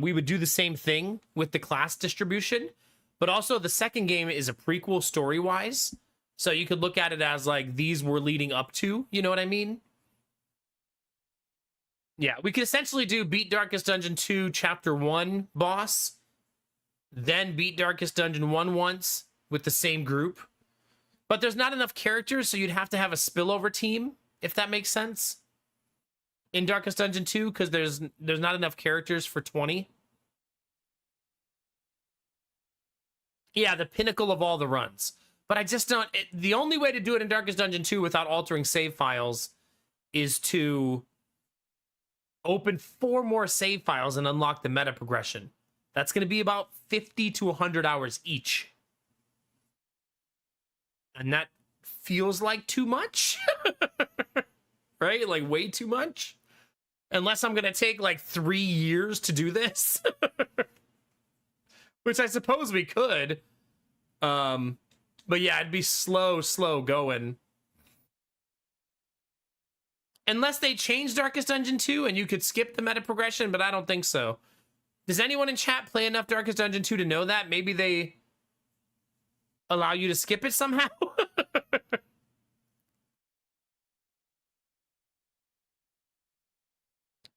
we would do the same thing with the class distribution, but also the second game is a prequel story-wise, so you could look at it as like these were leading up to, you know what I mean? Yeah, we could essentially do beat Darkest Dungeon 2 Chapter 1 boss, then beat Darkest Dungeon 1 once with the same group, but there's not enough characters, so you'd have to have a spillover team, if that makes sense. In Darkest Dungeon 2, because there's not enough characters for 20. Yeah, the pinnacle of all the runs. But I just don't... the only way to do it in Darkest Dungeon 2 without altering save files is to open 4 more save files and unlock the meta progression. That's going to be about 50 to 100 hours each. And that feels like too much. Right? Like way too much. Unless I'm going to take like 3 years to do this. Which I suppose we could. But yeah, it'd be slow going. Unless they change Darkest Dungeon 2 and you could skip the meta progression, but I don't think so. Does anyone in chat play enough Darkest Dungeon 2 to know that? Maybe they allow you to skip it somehow?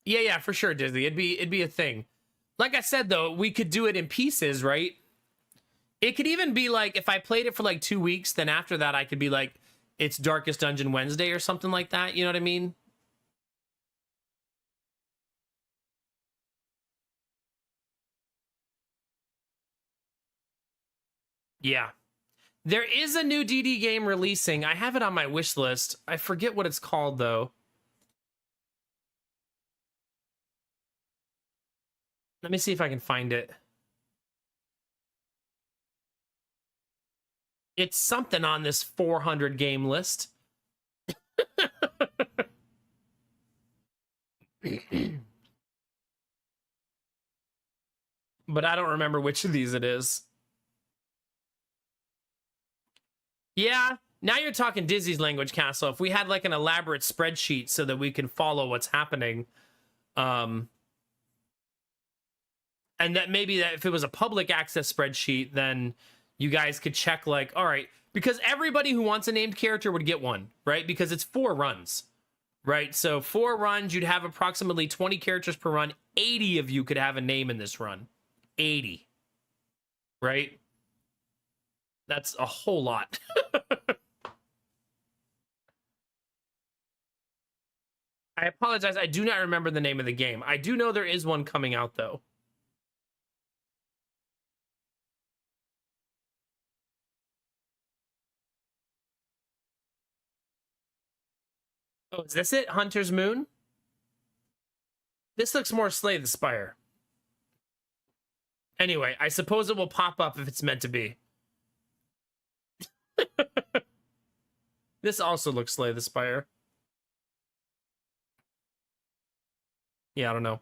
Yeah, for sure, Disney. It'd be a thing. Like I said, though, we could do it in pieces, right? It could even be like, if I played it for like 2 weeks, then after that, I could be like, it's Darkest Dungeon Wednesday or something like that. You know what I mean? Yeah. There is a new DD game releasing. I have it on my wish list. I forget what it's called, though. Let me see if I can find it. It's something on this 400 game list. But I don't remember which of these it is. Yeah, now you're talking Disney's language, Castle. If we had like an elaborate spreadsheet so that we can follow what's happening, and that maybe that if it was a public access spreadsheet, then you guys could check like, all right, because everybody who wants a named character would get one, right? Because it's 4 runs, right? So 4 runs, you'd have approximately 20 characters per run. 80 of you could have a name in this run. 80, right? That's a whole lot. I apologize. I do not remember the name of the game. I do know there is one coming out, though. Oh, is this it? Hunter's Moon? This looks more Slay the Spire. Anyway, I suppose it will pop up if it's meant to be. This also looks Slay the Spire. Yeah, I don't know.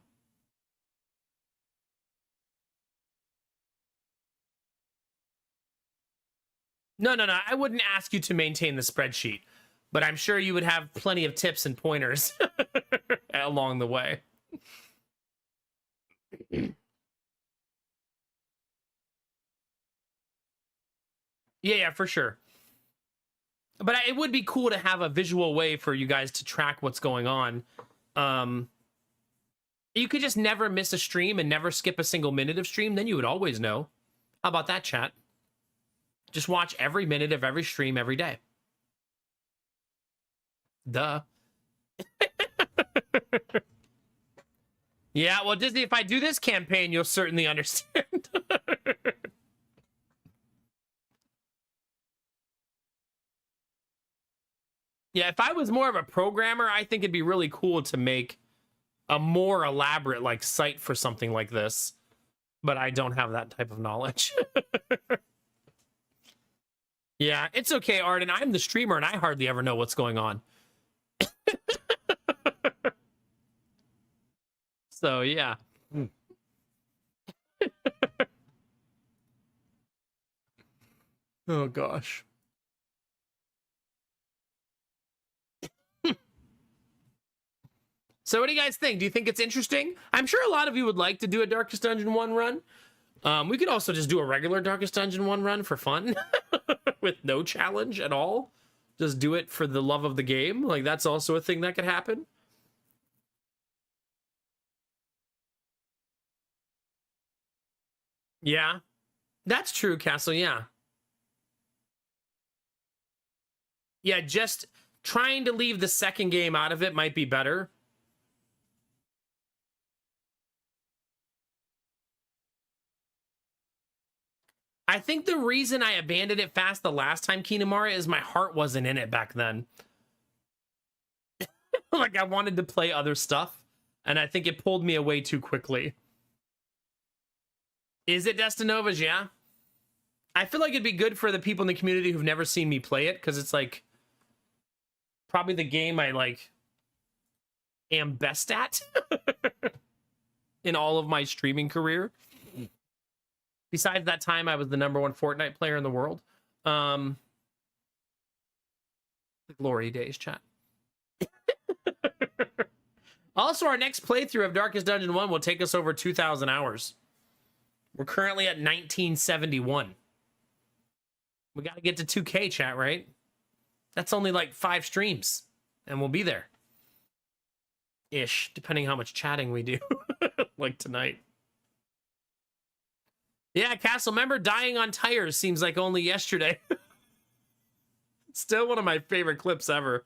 No, no, no. I wouldn't ask you to maintain the spreadsheet, but I'm sure you would have plenty of tips and pointers along the way. Yeah, for sure. But it would be cool to have a visual way for you guys to track what's going on. You could just never miss a stream and never skip a single minute of stream. Then you would always know. How about that, chat? Just watch every minute of every stream every day. Duh. Yeah, well, Disney, if I do this campaign, you'll certainly understand. Yeah, if I was more of a programmer, I think it'd be really cool to make a more elaborate like site for something like this. But I don't have that type of knowledge. Yeah, it's okay, Arden. I'm the streamer and I hardly ever know what's going on. So, yeah. Oh, gosh. So what do you guys think? Do you think it's interesting? I'm sure a lot of you would like to do a Darkest Dungeon 1 run. We could also just do a regular Darkest Dungeon 1 run for fun with no challenge at all. Just do it for the love of the game. Like, that's also a thing that could happen. Yeah, that's true, Castle. Yeah. Yeah, just trying to leave the second game out of it might be better. I think the reason I abandoned it fast the last time, Kinamara, is my heart wasn't in it back then. Like, I wanted to play other stuff, and I think it pulled me away too quickly. Is it Destinovas? Yeah. I feel like it'd be good for the people in the community who've never seen me play it, because it's, like, probably the game I, like, am best at in all of my streaming career. Besides that time, I was the #1 Fortnite player in the world. The glory days, chat. Also, our next playthrough of Darkest Dungeon 1 will take us over 2,000 hours. We're currently at 1971. We got to get to 2K, chat, right? That's only like 5 streams, and we'll be there. Ish, depending how much chatting we do, like tonight. Yeah, Castle, remember dying on tires seems like only yesterday. Still one of my favorite clips ever.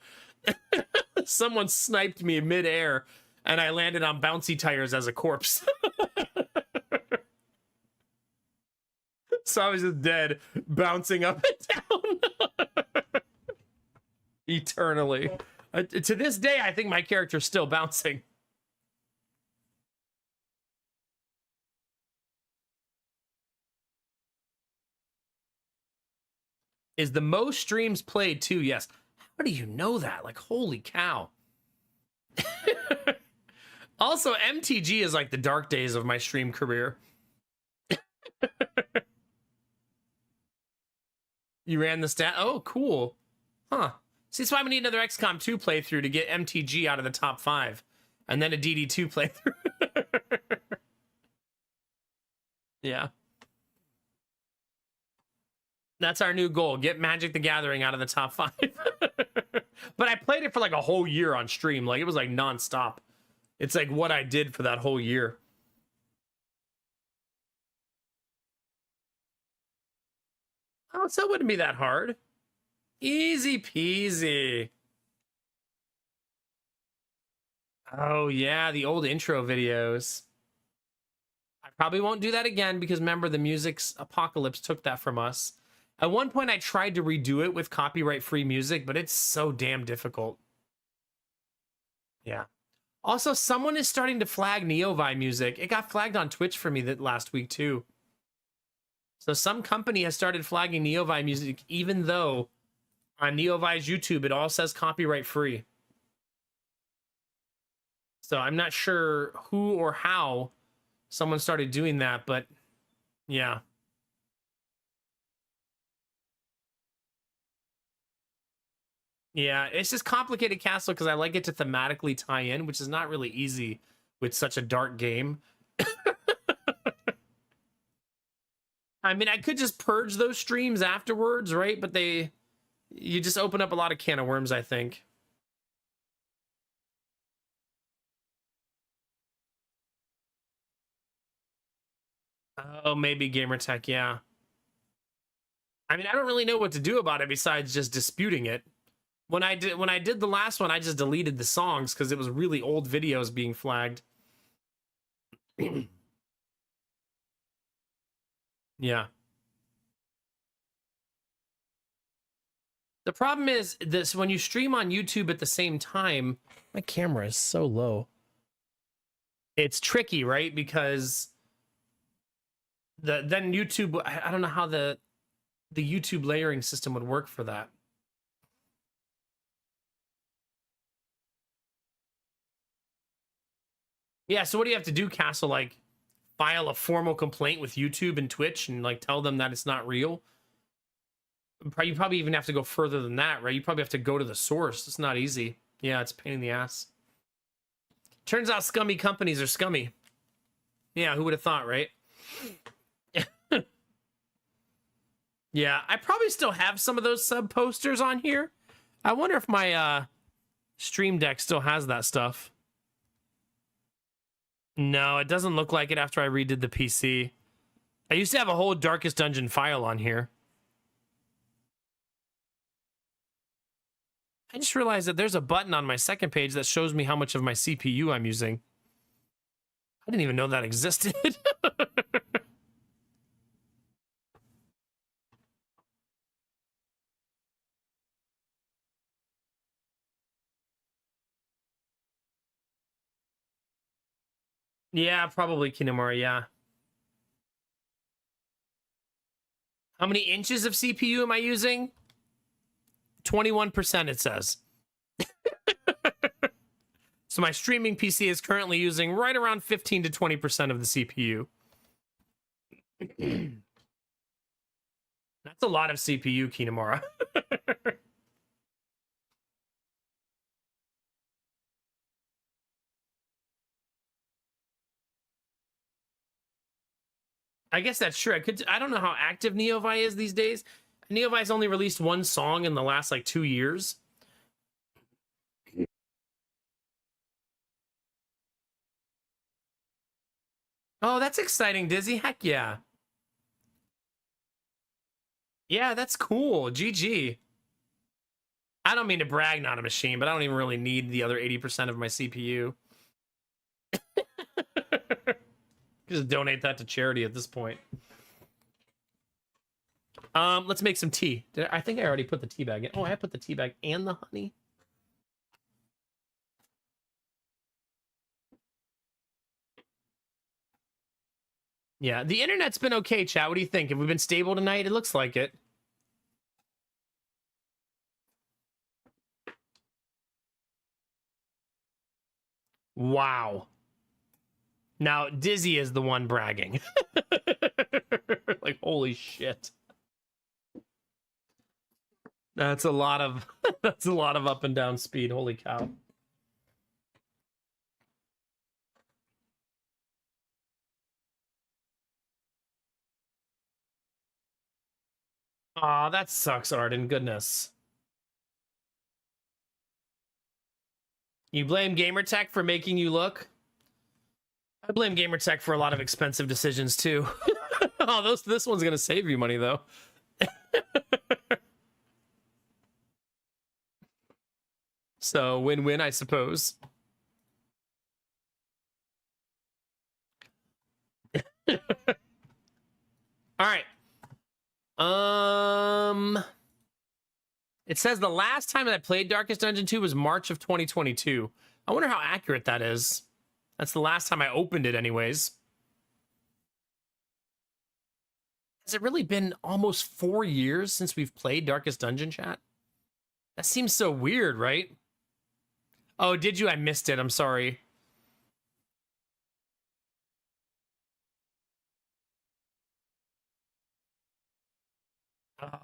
Someone sniped me mid-air, and I landed on bouncy tires as a corpse. So I was just dead, bouncing up and down. Eternally. To this day, I think my character's still bouncing. Is the most streams played too? Yes. How do you know that? Like, holy cow. Also, MTG is like the dark days of my stream career. You ran the stat? Oh, cool. Huh. See, that's why we need another XCOM 2 playthrough to get MTG out of the top 5. And then a DD2 playthrough. Yeah. That's our new goal. Get Magic the Gathering out of the top 5. But I played it for like a whole year on stream. Like, it was like nonstop. It's like what I did for that whole year. Oh, so it wouldn't be that hard. Easy peasy. Oh, yeah, the old intro videos. I probably won't do that again because remember, the music's apocalypse took that from us. At one point, I tried to redo it with copyright-free music, but it's so damn difficult. Yeah. Also, someone is starting to flag Neovi music. It got flagged on Twitch for me that last week too. So some company has started flagging Neovi music, even though on Neovi's YouTube it all says copyright free. So I'm not sure who or how someone started doing that, but yeah. Yeah, it's just complicated, Castle, because I like it to thematically tie in, which is not really easy with such a dark game. I mean, I could just purge those streams afterwards, right? But you just open up a lot of can of worms, I think. Oh, maybe Gamertech, yeah. I mean, I don't really know what to do about it besides just disputing it. When I did the last one, I just deleted the songs because it was really old videos being flagged. Yeah. The problem is this: when you stream on YouTube at the same time, my camera is so low. It's tricky, right? Because then YouTube, I don't know how the YouTube layering system would work for that. Yeah, so what do you have to do, Castle? Like, file a formal complaint with YouTube and Twitch and like tell them that it's not real? You probably even have to go further than that, right? You probably have to go to the source. It's not easy. Yeah, it's a pain in the ass. Turns out scummy companies are scummy. Yeah, who would have thought, right? Yeah, I probably still have some of those sub posters on here. I wonder if my Stream Deck still has that stuff. No, it doesn't look like it after I redid the PC. I used to have a whole Darkest Dungeon file on here. I just realized that there's a button on my second page that shows me how much of my CPU I'm using. I didn't even know that existed. Yeah, probably Kinemura, yeah. How many inches of CPU am I using? 21%, it says. So my streaming PC is currently using right around 15 to 20% of the CPU. That's a lot of CPU, Kinemura. I guess that's true. I don't know how active Neovi is these days. Neovi's only released one song in the last like 2 years. Oh, that's exciting, Dizzy. Heck yeah. Yeah, that's cool. GG. I don't mean to brag, not a machine, but I don't even really need the other 80% of my CPU. Just donate that to charity at this point. Let's make some tea. I think I already put the tea bag in. Oh, I put the tea bag and the honey. Yeah, the internet's been okay, chat. What do you think? Have we been stable tonight? It looks like it. Wow. Now, Dizzy is the one bragging. Like, holy shit. That's a lot of that's a lot of up and down speed. Holy cow. Aw, that sucks, Arden. Goodness. You blame Gamertech for making you look? I blame Gamertech for a lot of expensive decisions too. Oh, this one's gonna save you money though. So win-win, I suppose. All right. It says the last time I played Darkest Dungeon 2 was March of 2022. I wonder how accurate that is. That's the last time I opened it anyways. Has it really been almost 4 years since we've played Darkest Dungeon, chat? That seems so weird, right? Oh, did you? I missed it. I'm sorry.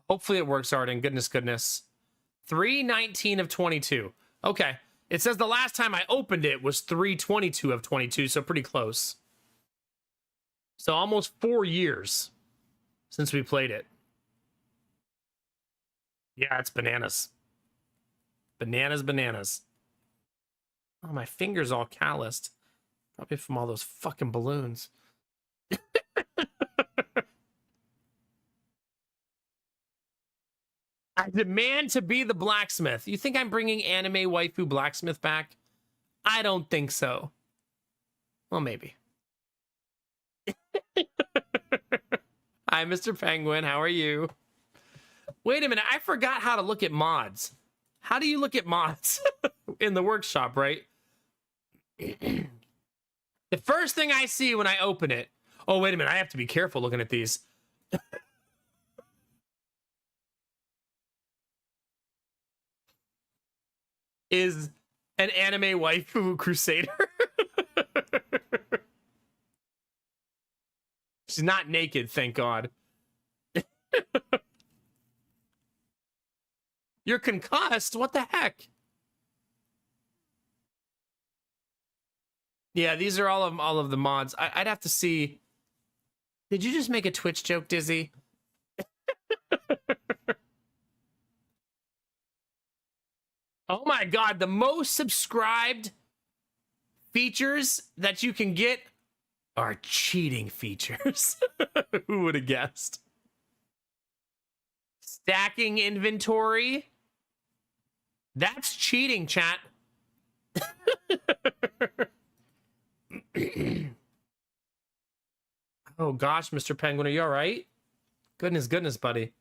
Hopefully it works, Arden. Goodness. 3/19 of 22. Okay. It says the last time I opened it was 3/22 of 22, so pretty close. So almost 4 years since we played it. Yeah, it's bananas. Bananas. Oh, my finger's all calloused. Probably from all those fucking balloons. I demand to be the blacksmith. You think I'm bringing anime waifu blacksmith back? I don't think so. Well, maybe. Hi, Mr. Penguin. How are you? Wait a minute. I forgot how to look at mods. How do you look at mods? In the workshop, right? The first thing I see when I open it. Oh, wait a minute. I have to be careful looking at these. Is an anime waifu crusader. She's not naked, thank God. You're concussed? What the heck? Yeah, these are all of the mods. I'd have to see. Did you just make a Twitch joke, Dizzy? Oh my God, the most subscribed features that you can get are cheating features. Who would have guessed? Stacking inventory. That's cheating, chat. Oh gosh, Mr. Penguin, are you all right? Goodness, buddy.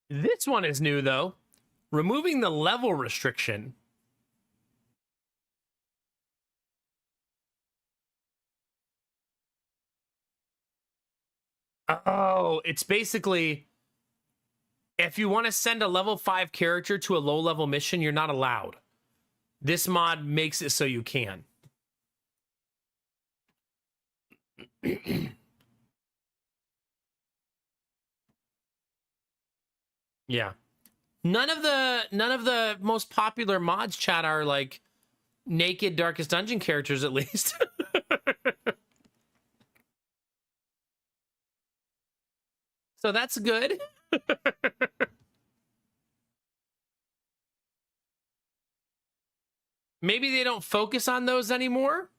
This one is new, though. Removing the level restriction. Oh, it's basically if you want to send a level 5 character to a low level mission, you're not allowed. This mod makes it so you can. Yeah. None of the most popular mods, chat, are like naked Darkest Dungeon characters, at least. So that's good. Maybe they don't focus on those anymore.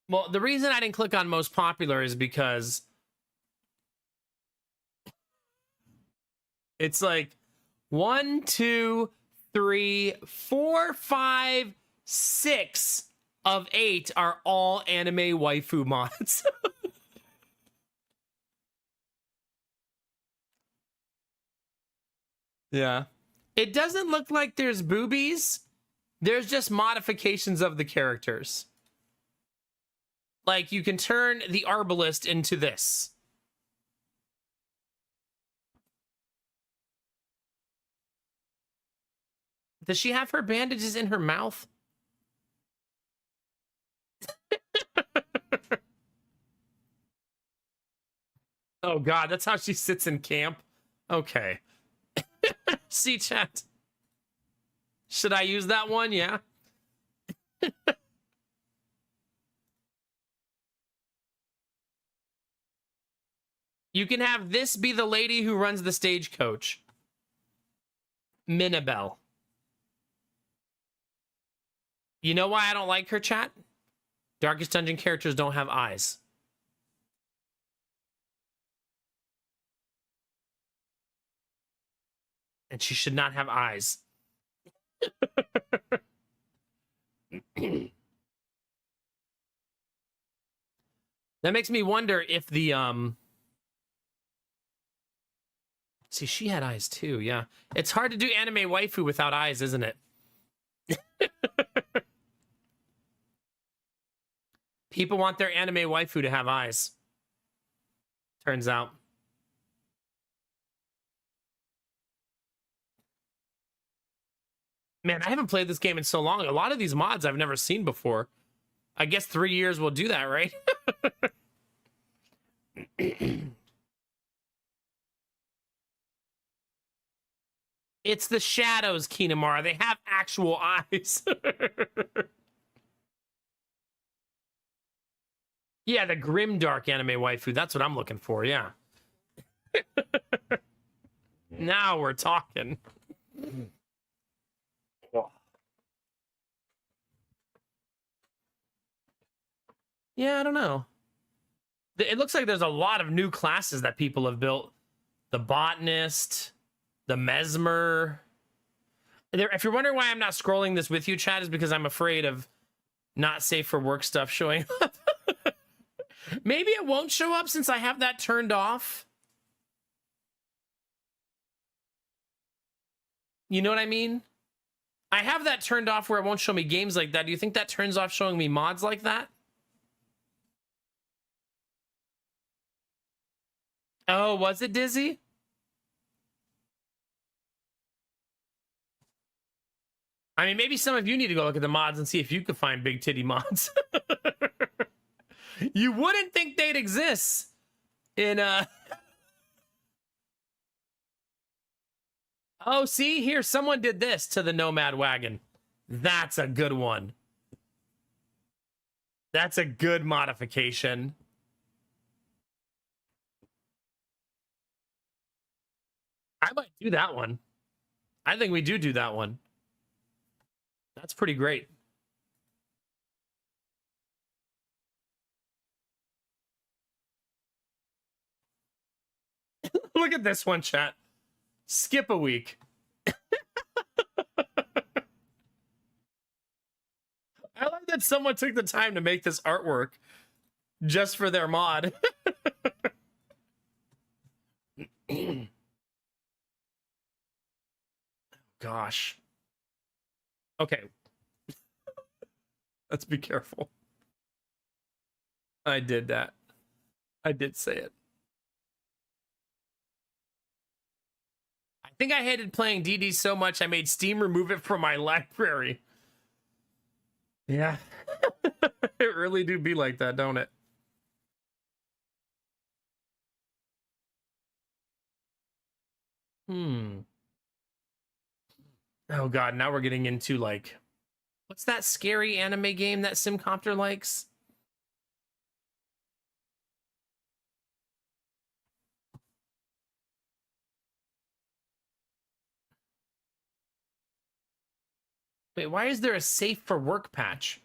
Well, the reason I didn't click on most popular is because it's like 1, 2, 3, 4, 5, 6 of 8 are all anime waifu mods. Yeah. It doesn't look like there's boobies. There's just modifications of the characters. Like, you can turn the Arbalist into this. Does she have her bandages in her mouth? Oh, God, that's how she sits in camp? Okay. See, chat. Should I use that one? Yeah. You can have this be the lady who runs the stagecoach. Minabelle. You know why I don't like her, chat? Darkest Dungeon characters don't have eyes. And she should not have eyes. That makes me wonder if the see, she had eyes too, yeah. It's hard to do anime waifu without eyes, isn't it? People want their anime waifu to have eyes. Turns out. Man, I haven't played this game in so long. A lot of these mods I've never seen before. I guess 3 years will do that, right? It's the shadows, Kinamara. They have actual eyes. Yeah, the grim dark anime waifu. That's what I'm looking for, yeah. Now we're talking. Yeah, I don't know. It looks like there's a lot of new classes that people have built. The botanist, the mesmer. If you're wondering why I'm not scrolling this with you, chat, is because I'm afraid of not safe for work stuff showing up. Maybe it won't show up since I have that turned off. You know what I mean? I have that turned off where it won't show me games like that. Do you think that turns off showing me mods like that? Oh, was it Dizzy? I mean, maybe some of you need to go look at the mods and see if you could find big titty mods. You wouldn't think they'd exist in Oh, see here, someone did this to the Nomad wagon. That's a good one. That's a good modification. I might do that one. I think we do that one. That's pretty great. Look at this one, chat. Skip a week. I like that someone took the time to make this artwork just for their mod. Gosh. Okay. Let's be careful. I did that. I did say it. I think I hated playing DD so much I made Steam remove it from my library. Yeah. It really do be like that, don't it? Oh god, now we're getting into like, what's that scary anime game that Simcopter likes? Wait, why is there a safe for work patch?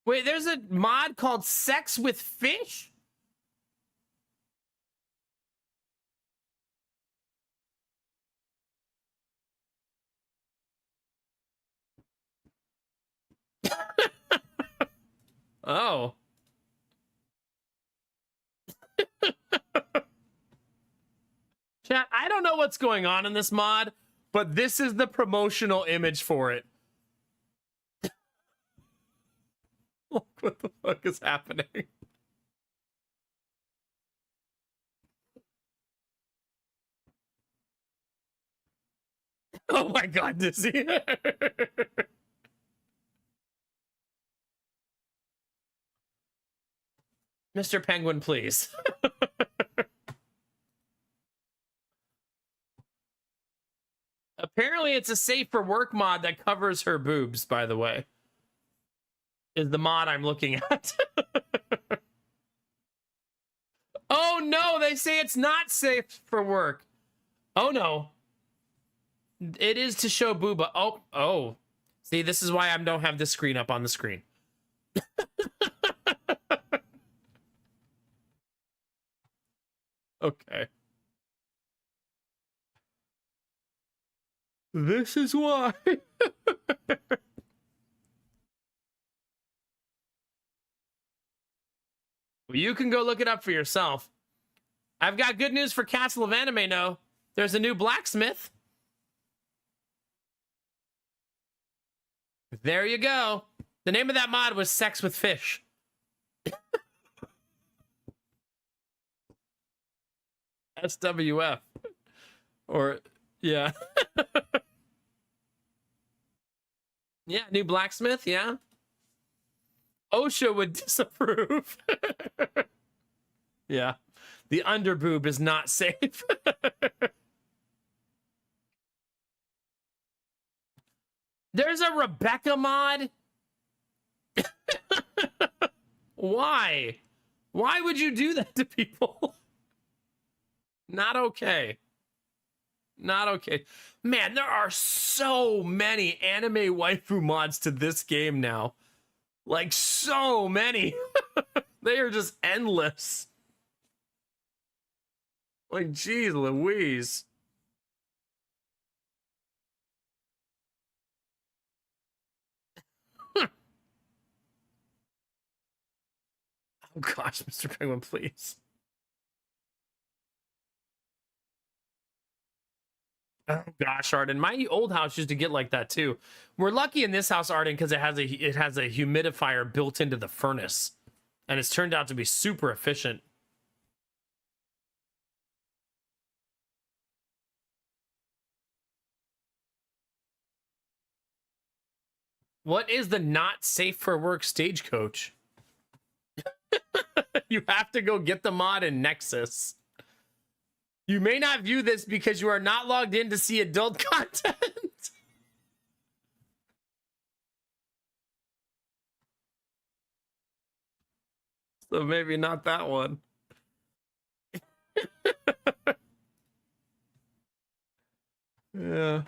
Wait, there's a mod called Sex with Fish? Oh. Chat, I don't know what's going on in this mod, but this is the promotional image for it. Look what the fuck is happening. Oh my god, Dizzy. Mr. Penguin, please. Apparently it's a safe for work mod that covers her boobs, by the way. Is the mod I'm looking at. Oh no, they say it's not safe for work. Oh no. It is to show booba. Oh. See, this is why I don't have this screen up on the screen. Okay. This is why. Well, you can go look it up for yourself. I've got good news for Castle of Anime, no. There's a new blacksmith. There you go. The name of that mod was Sex with Fish. SWF. Or, yeah. Yeah, new blacksmith, yeah. OSHA would disapprove. Yeah. The underboob is not safe. There's a Rebecca mod? Why? Why would you do that to people? Not okay. Not okay. Man, there are so many anime waifu mods to this game now. Like, so many. They are just endless. Like, geez Louise. Oh gosh, Mr. Penguin, please. Oh gosh, Arden, my old house used to get like that too. We're lucky in this house, Arden, because it has a humidifier built into the furnace, and it's turned out to be super efficient. What is the not safe for work stagecoach? You have to go get the mod in Nexus. You may not view this because you are not logged in to see adult content. So maybe not that one. Yeah.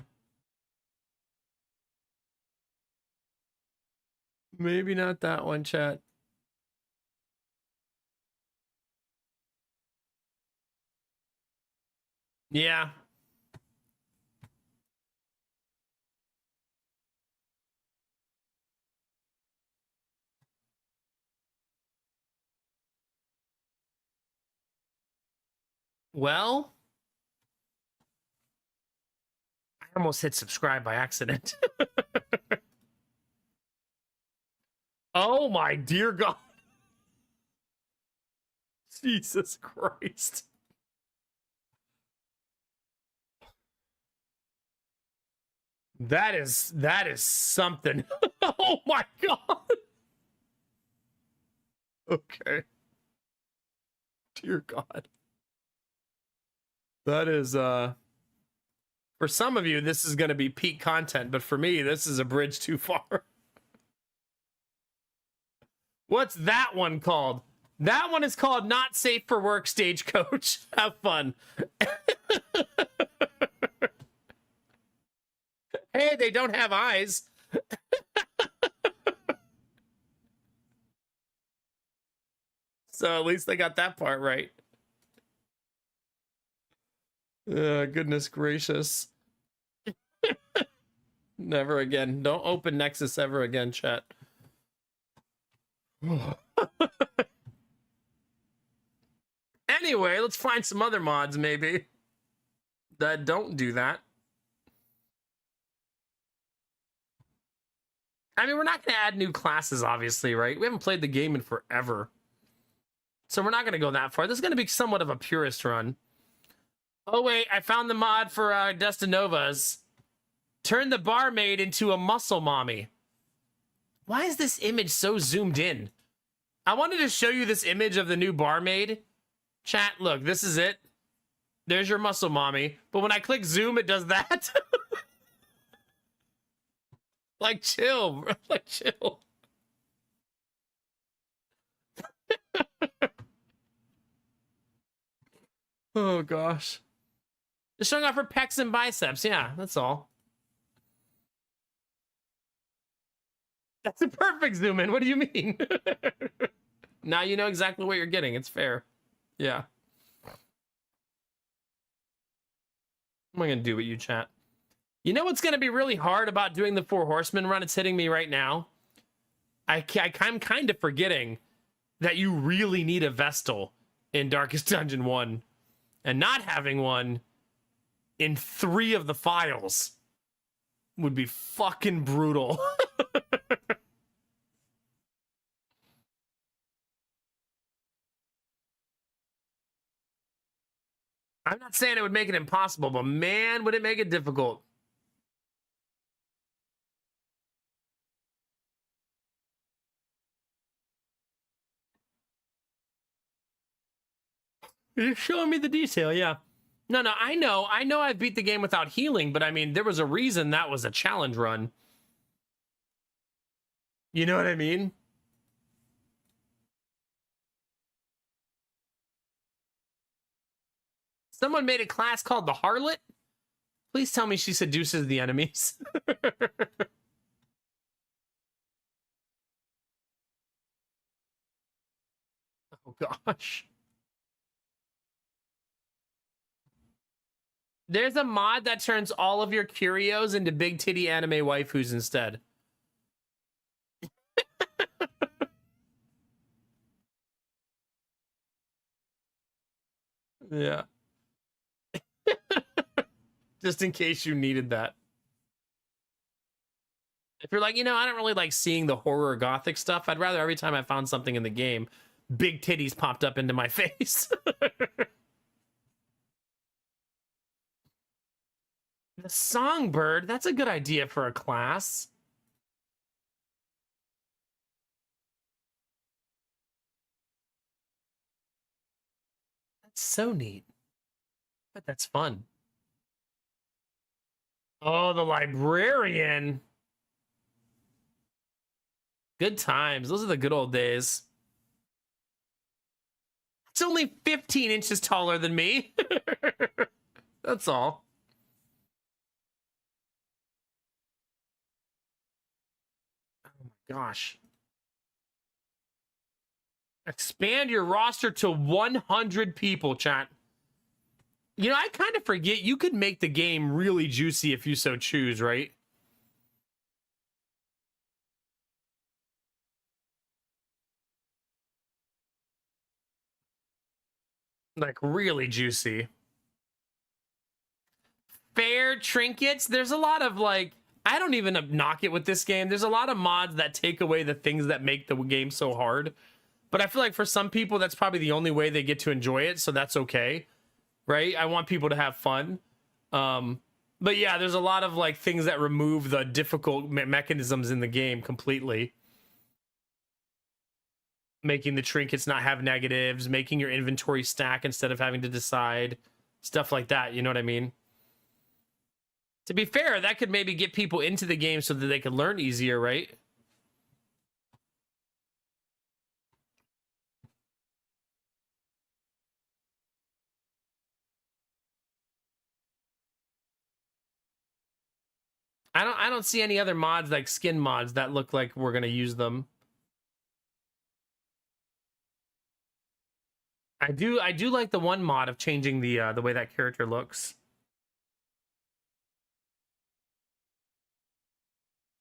Maybe not that one, chat. Yeah. Well, I almost hit subscribe by accident. Oh my dear God. Jesus Christ. That is something. Oh my God. Okay. Dear God. That is for some of you this is going to be peak content, but for me this is a bridge too far. What's that one called? That one is called Not Safe for Work Stagecoach. Have fun. Hey, they don't have eyes. So at least they got that part right. Goodness gracious. Never again. Don't open Nexus ever again, chat. Anyway, let's find some other mods maybe that don't do that. I mean, we're not going to add new classes, obviously, right? We haven't played the game in forever. So we're not going to go that far. This is going to be somewhat of a purist run. Oh, wait, I found the mod for Destinovas. Turn the barmaid into a muscle mommy. Why is this image so zoomed in? I wanted to show you this image of the new barmaid. Chat, look, this is it. There's your muscle mommy. But when I click zoom, it does that. Like, chill, bro. Like, chill. Oh, gosh. Just showing off her pecs and biceps. Yeah, that's all. That's a perfect zoom in. What do you mean? Now you know exactly what you're getting. It's fair. Yeah. What am I going to do with you, chat? You know what's going to be really hard about doing the Four Horsemen run? It's hitting me right now. I'm kind of forgetting that you really need a Vestal in Darkest Dungeon 1. And not having one in 3 of the files would be fucking brutal. I'm not saying it would make it impossible, but man, would it make it difficult. You're showing me the detail, yeah. No, I know I've beat the game without healing, but I mean, there was a reason that was a challenge run. You know what I mean? Someone made a class called the Harlot. Please tell me she seduces the enemies. Oh gosh. There's a mod that turns all of your curios into big titty anime waifus instead. Yeah. Just in case you needed that. If you're like, I don't really like seeing the horror gothic stuff. I'd rather every time I found something in the game, big titties popped up into my face. The Songbird, that's a good idea for a class. That's so neat. But that's fun. Oh, the Librarian. Good times. Those are the good old days. It's only 15 inches taller than me. That's all. Oh my gosh. Expand your roster to 100 people, chat. I kind of forget you could make the game really juicy if you so choose, right? Like really juicy. Fair trinkets. There's a lot of I don't even knock it with this game. There's a lot of mods that take away the things that make the game so hard. But I feel like for some people, that's probably the only way they get to enjoy it. So that's okay. Right? I want people to have fun. But yeah, there's a lot of things that remove the difficult mechanisms in the game completely. Making the trinkets not have negatives, making your inventory stack instead of having to decide, stuff like that. You know what I mean? To be fair, that could maybe get people into the game so that they could learn easier, right? I don't see any other mods like skin mods that look like we're gonna use them. I do like the one mod of changing the way that character looks.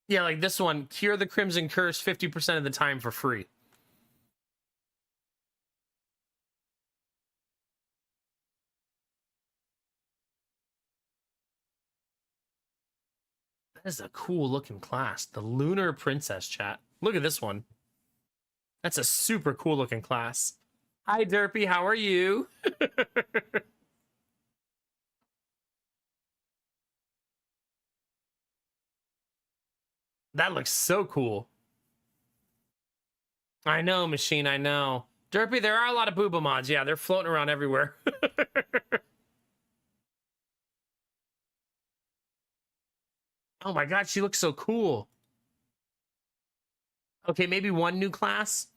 Yeah, like this one, cure the Crimson Curse 50% of the time for free. That is a cool looking class. The Lunar Princess, chat. Look at this one. That's a super cool looking class. Hi, Derpy. How are you? That looks so cool. I know, Machine. I know. Derpy, there are a lot of booba mods. Yeah, they're floating around everywhere. Oh my god, she looks so cool. Okay, maybe one new class.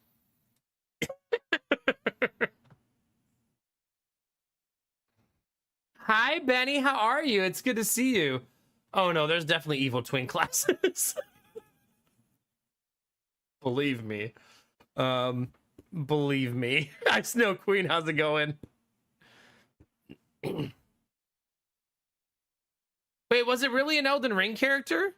Hi, Benny. How are you? It's good to see you. Oh no, there's definitely evil twin classes. Believe me. Believe me. I Snow Queen, how's it going? Wait, was it really an Elden Ring character?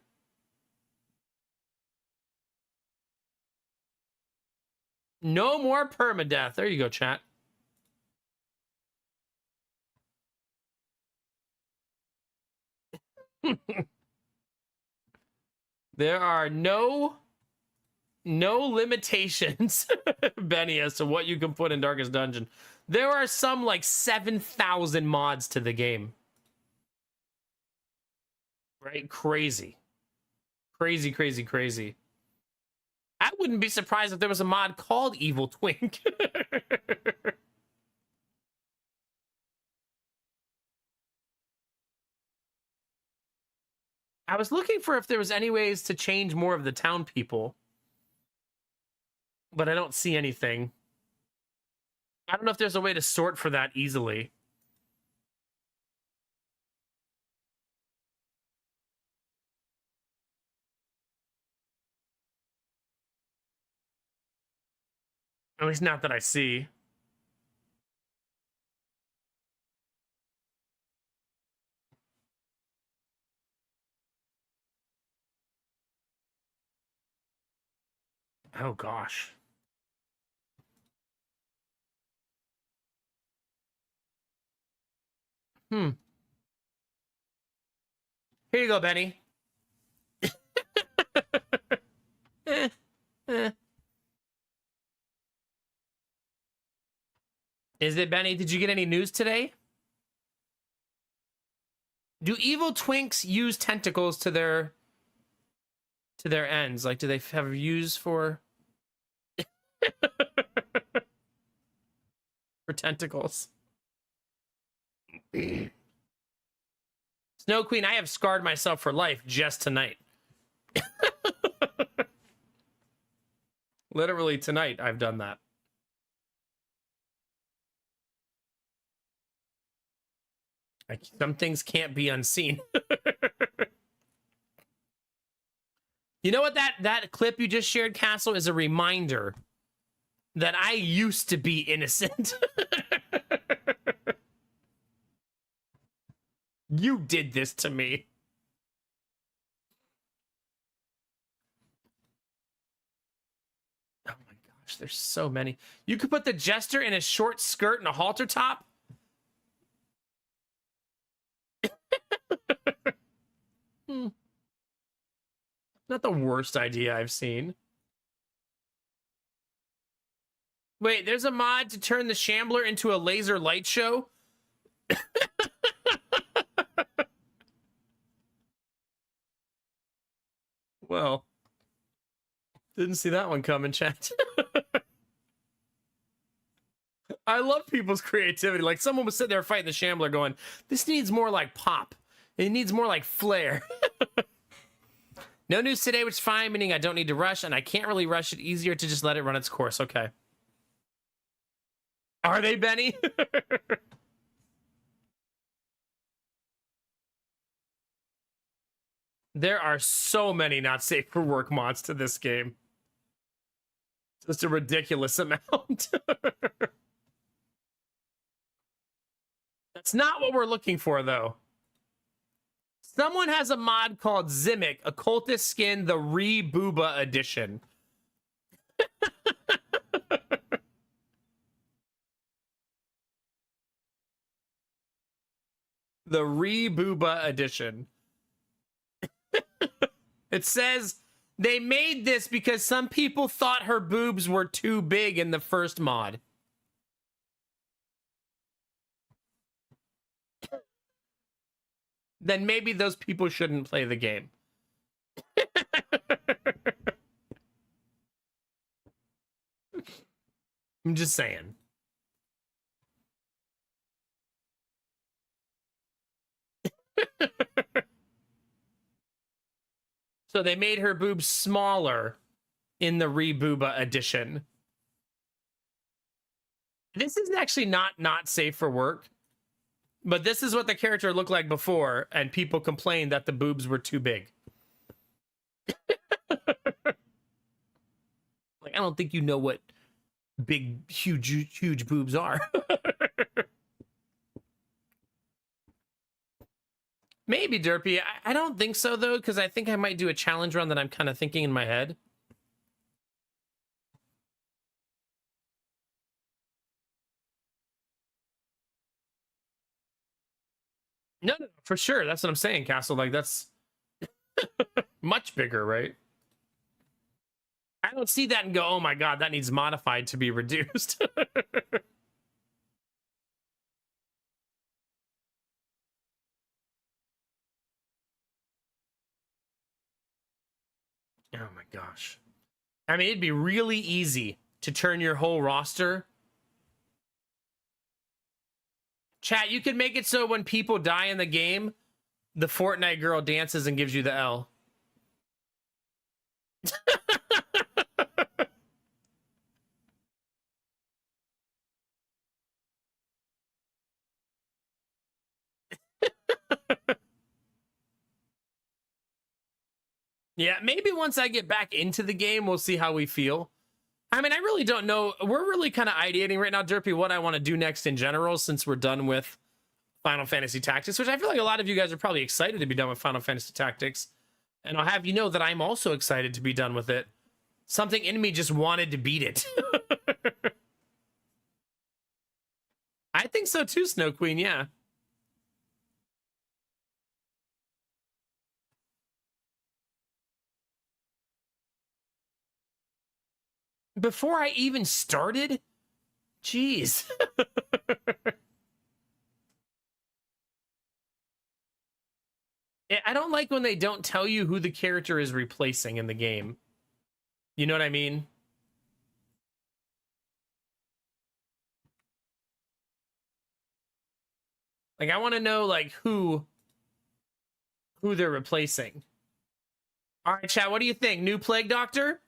No more permadeath. There you go, chat. There are no limitations, Benny, as to what you can put in Darkest Dungeon. There are some like 7,000 mods to the game. Right? Crazy. Crazy, crazy, crazy. I wouldn't be surprised if there was a mod called Evil Twink. I was looking for if there was any ways to change more of the town people, but I don't see anything. I don't know if there's a way to sort for that easily. At least not that I see. Oh gosh. Here you go, Benny. Is it, Benny? Did you get any news today? Do evil twinks use tentacles to their ends? Like, do they have use for for tentacles? Snow Queen, I have scarred myself for life just tonight. Literally tonight, I've done that. Like, some things can't be unseen. You know what that clip you just shared, Castle, is a reminder that I used to be innocent. You did this to me. Oh my gosh, there's so many. You could put the Jester in a short skirt and a halter top. Not the worst idea I've seen. Wait, there's a mod to turn the Shambler into a laser light show? Well, didn't see that one coming, chat. I love people's creativity. Like, someone was sitting there fighting the Shambler going, this needs more like pop. It needs more like flair. No news today, which is fine, meaning I don't need to rush, and I can't really rush it. Easier to just let it run its course. Okay. Are they, Benny? There are so many not safe for work mods to this game. Just a ridiculous amount. That's not what we're looking for, though. Someone has a mod called Zimic, Occultist Skin, the Re-Booba Edition. The Re-Booba Edition. It says they made this because some people thought her boobs were too big in the first mod. Then maybe those people shouldn't play the game. I'm just saying. So they made her boobs smaller in the Re-Booba edition. This is actually not safe for work. But this is what the character looked like before, and people complained that the boobs were too big. Like, I don't think you know what big, huge boobs are. Maybe Derpy. I don't think so though, because I think I might do a challenge run that I'm kind of thinking in my head. No, no, for sure. That's what I'm saying, Castle. Like that's much bigger, right? I don't see that and go, oh my god, that needs modified to be reduced. Oh my gosh. I mean, it'd be really easy to turn your whole roster. Chat, you could make it so when people die in the game, the Fortnite girl dances and gives you the L. Yeah, maybe once I get back into the game, we'll see how we feel. I mean, I really don't know. We're really kind of ideating right now, Derpy, what I want to do next in general, since we're done with Final Fantasy Tactics, which I feel like a lot of you guys are probably excited to be done with Final Fantasy Tactics. And I'll have you know that I'm also excited to be done with it. Something in me just wanted to beat it. I think so too, Snow Queen, yeah. Before I even started? Jeez. I don't like when they don't tell you who the character is replacing in the game. You know what I mean? Like, I want to know, like, who they're replacing. All right, chat, what do you think? New Plague Doctor?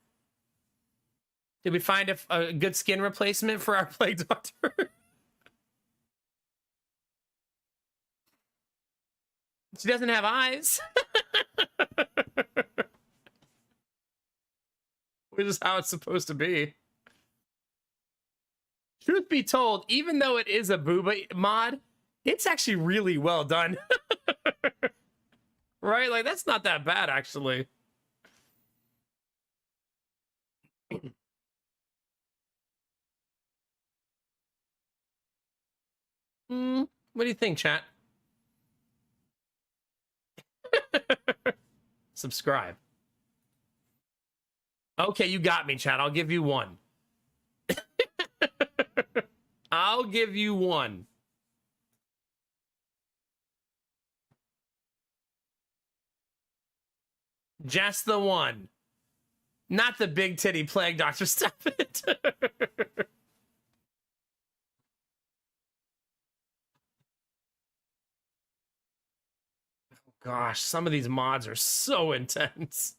Did we find a good skin replacement for our Plague Doctor? She doesn't have eyes. Which is how it's supposed to be. Truth be told, even though it is a booba mod, it's actually really well done. Right? Like, that's not that bad, actually. What do you think, chat? Subscribe. Okay, you got me, chat. I'll give you one. I'll give you one. Just the one. Not the big titty Plague Doctor. Stop it. Gosh, some of these mods are so intense.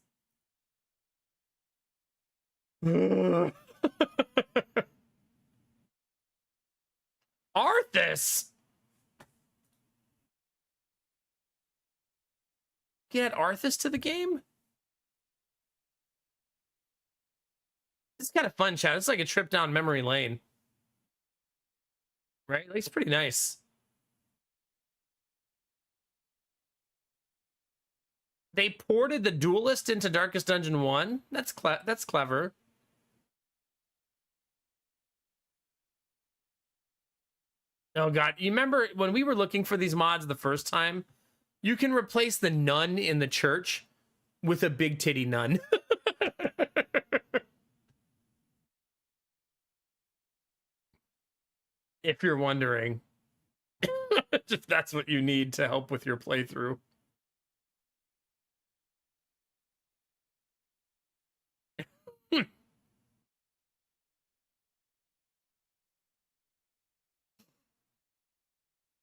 Arthas! Get Arthas to the game? It's kind of fun, chat. It's like a trip down memory lane. Right? Like, it's pretty nice. They ported the Duelist into Darkest Dungeon 1? That's clever. Oh god, you remember when we were looking for these mods the first time? You can replace the nun in the church with a big titty nun. If you're wondering. If that's what you need to help with your playthrough.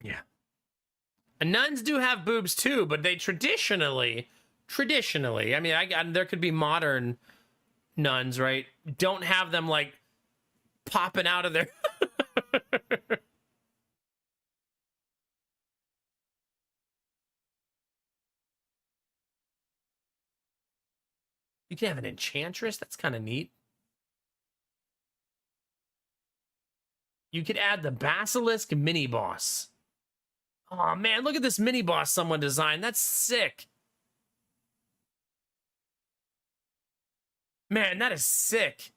Yeah. And nuns do have boobs too, but they traditionally, I mean, there could be modern nuns, right? Don't have them like popping out of their. You can have an enchantress. That's kind of neat. You could add the basilisk mini boss. Oh man, look at this mini boss someone designed. That's sick. Man, that is sick.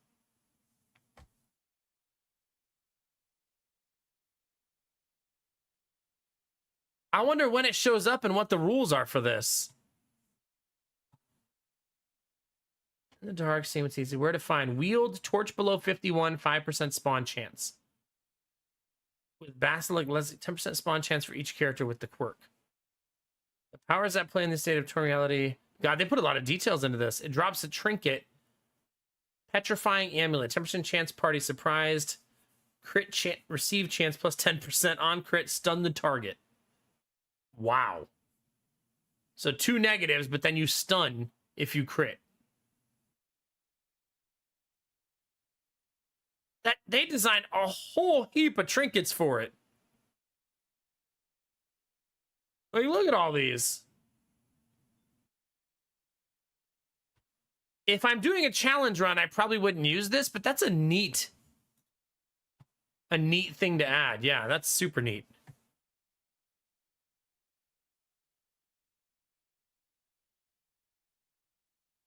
I wonder when it shows up and what the rules are for this. In the dark, same it's easy. Where to find? Wield, torch below 51, 5% spawn chance. With Basilisk, 10% spawn chance for each character with the quirk. The powers that play in the state of torn reality. God, they put a lot of details into this. It drops a trinket. Petrifying amulet. 10% chance party surprised. Crit receive chance plus 10% on crit. Stun the target. Wow. So 2 negatives, but then you stun if you crit. That they designed a whole heap of trinkets for it. Like, look at all these. If I'm doing a challenge run, I probably wouldn't use this, but that's a neat thing to add. Yeah, that's super neat.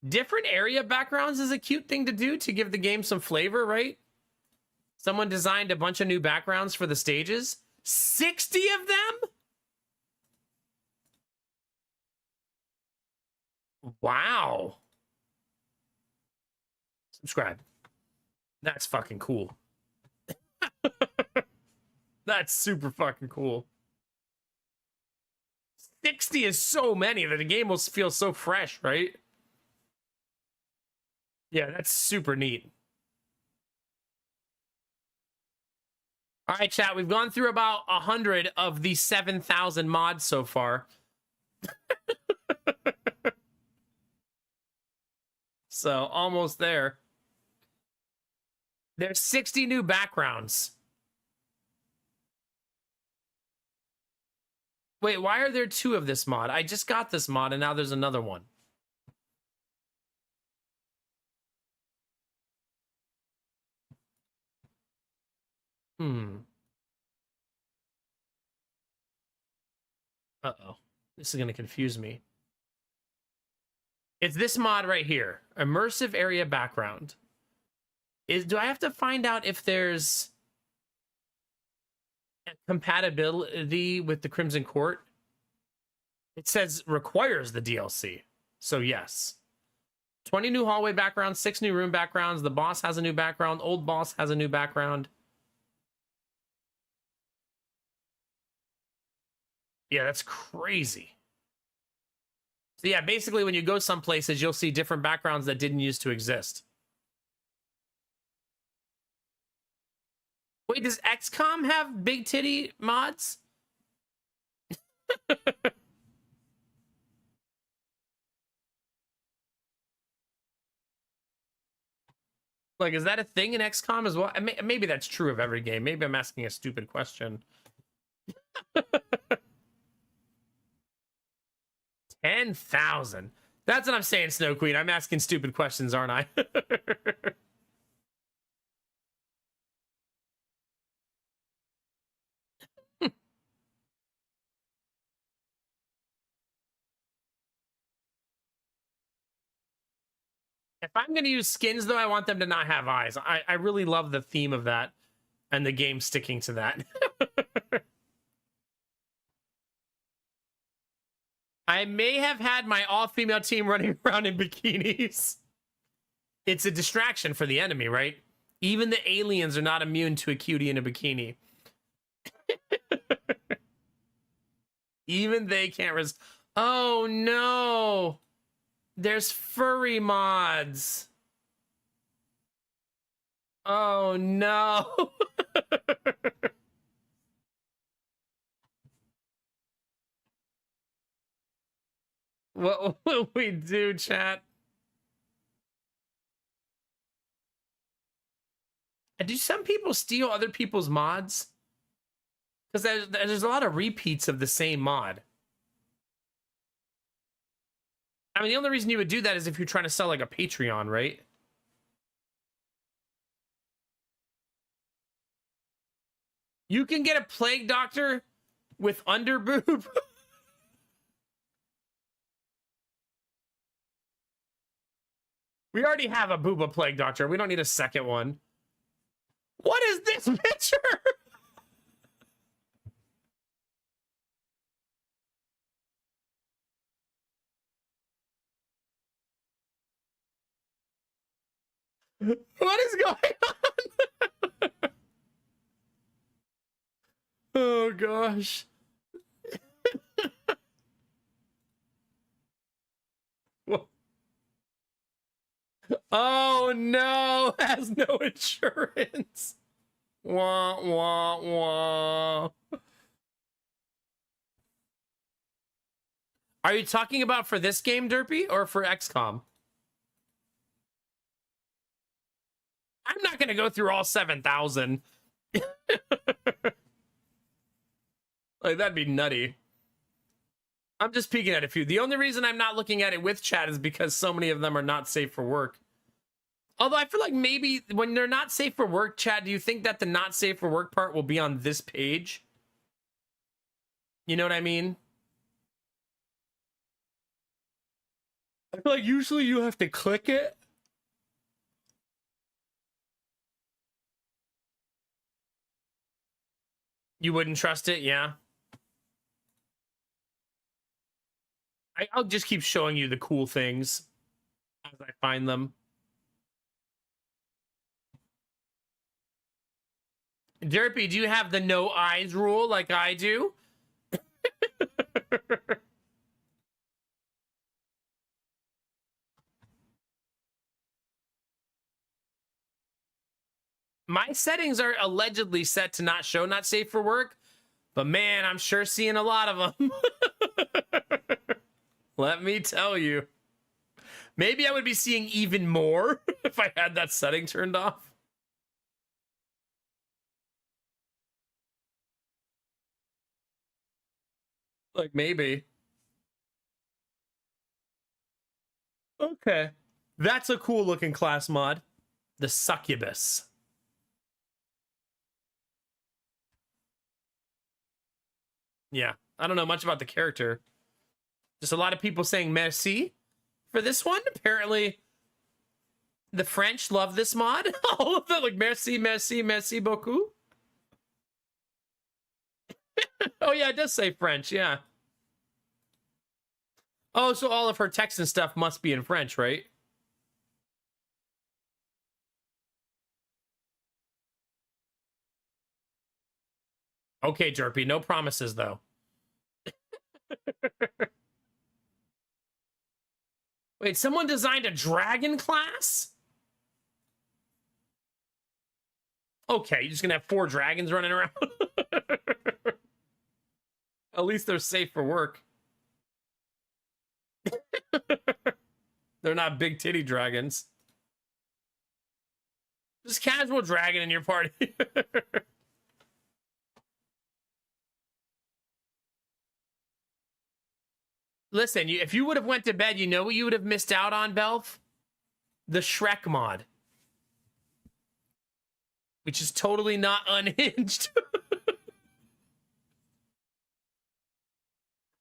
Different area backgrounds is a cute thing to do to give the game some flavor, right? Someone designed a bunch of new backgrounds for the stages. 60 of them? Wow. Subscribe. That's fucking cool. That's super fucking cool. 60 is so many that the game will feel so fresh, right? Yeah, that's super neat. All right, chat, we've gone through about 100 of the 7,000 mods so far. So, almost there. There's 60 new backgrounds. Wait, why are there 2 of this mod? I just got this mod and now there's another one. Uh-oh. This is going to confuse me. It's this mod right here. Immersive area background. Do I have to find out if there's compatibility with the Crimson Court? It says requires the DLC. So yes. 20 new hallway backgrounds, 6 new room backgrounds. The boss has a new background. Old boss has a new background. Yeah, that's crazy. So yeah, basically when you go some places, you'll see different backgrounds that didn't used to exist. Wait, does XCOM have big titty mods? Like, is that a thing in XCOM as well? Maybe that's true of every game. Maybe I'm asking a stupid question. 10,000. That's what I'm saying, Snow Queen. I'm asking stupid questions, aren't I? If I'm going to use skins, though, I want them to not have eyes. I really love the theme of that and the game sticking to that. I may have had my all-female team running around in bikinis. It's a distraction for the enemy, right? Even the aliens are not immune to a cutie in a bikini. Even they can't resist. Oh, no. There's furry mods. Oh, no. What will we do, chat? Do some people steal other people's mods? Because there's a lot of repeats of the same mod. I mean, the only reason you would do that is if you're trying to sell like a Patreon, right? You can get a Plague Doctor with underboob. We already have a booba plague doctor. We don't need a second one. What is this picture? What is going on? Oh gosh. Oh no, has no insurance. Wah wah wah. Are you talking about for this game, Derpy, or for XCOM? I'm not gonna go through all 7,000. Like, that'd be nutty. I'm just peeking at a few. The only reason I'm not looking at it with chat is because so many of them are not safe for work. Although I feel like maybe when they're not safe for work, Chad, do you think that the not safe for work part will be on this page? You know what I mean? I feel like usually you have to click it. You wouldn't trust it, yeah. I'll just keep showing you the cool things as I find them. Derpy, do you have the no eyes rule like I do? My settings are allegedly set to not show not safe for work, but man, I'm sure seeing a lot of them. Let me tell you. Maybe I would be seeing even more if I had that setting turned off. Like, maybe. Okay. That's a cool looking class mod. The Succubus. Yeah, I don't know much about the character. Just a lot of people saying merci for this one. Apparently, the French love this mod. All of them, like, merci, merci, merci beaucoup. Oh, yeah, it does say French, yeah. Oh, so all of her text and stuff must be in French, right? Okay, Jerpy, no promises, though. Wait, someone designed a dragon class? Okay, you're just gonna have 4 dragons running around? At least they're safe for work. They're not big titty dragons. Just casual dragon in your party. Listen, if you would have went to bed, you know what you would have missed out on, Belf? The Shrek mod. Which is totally not unhinged.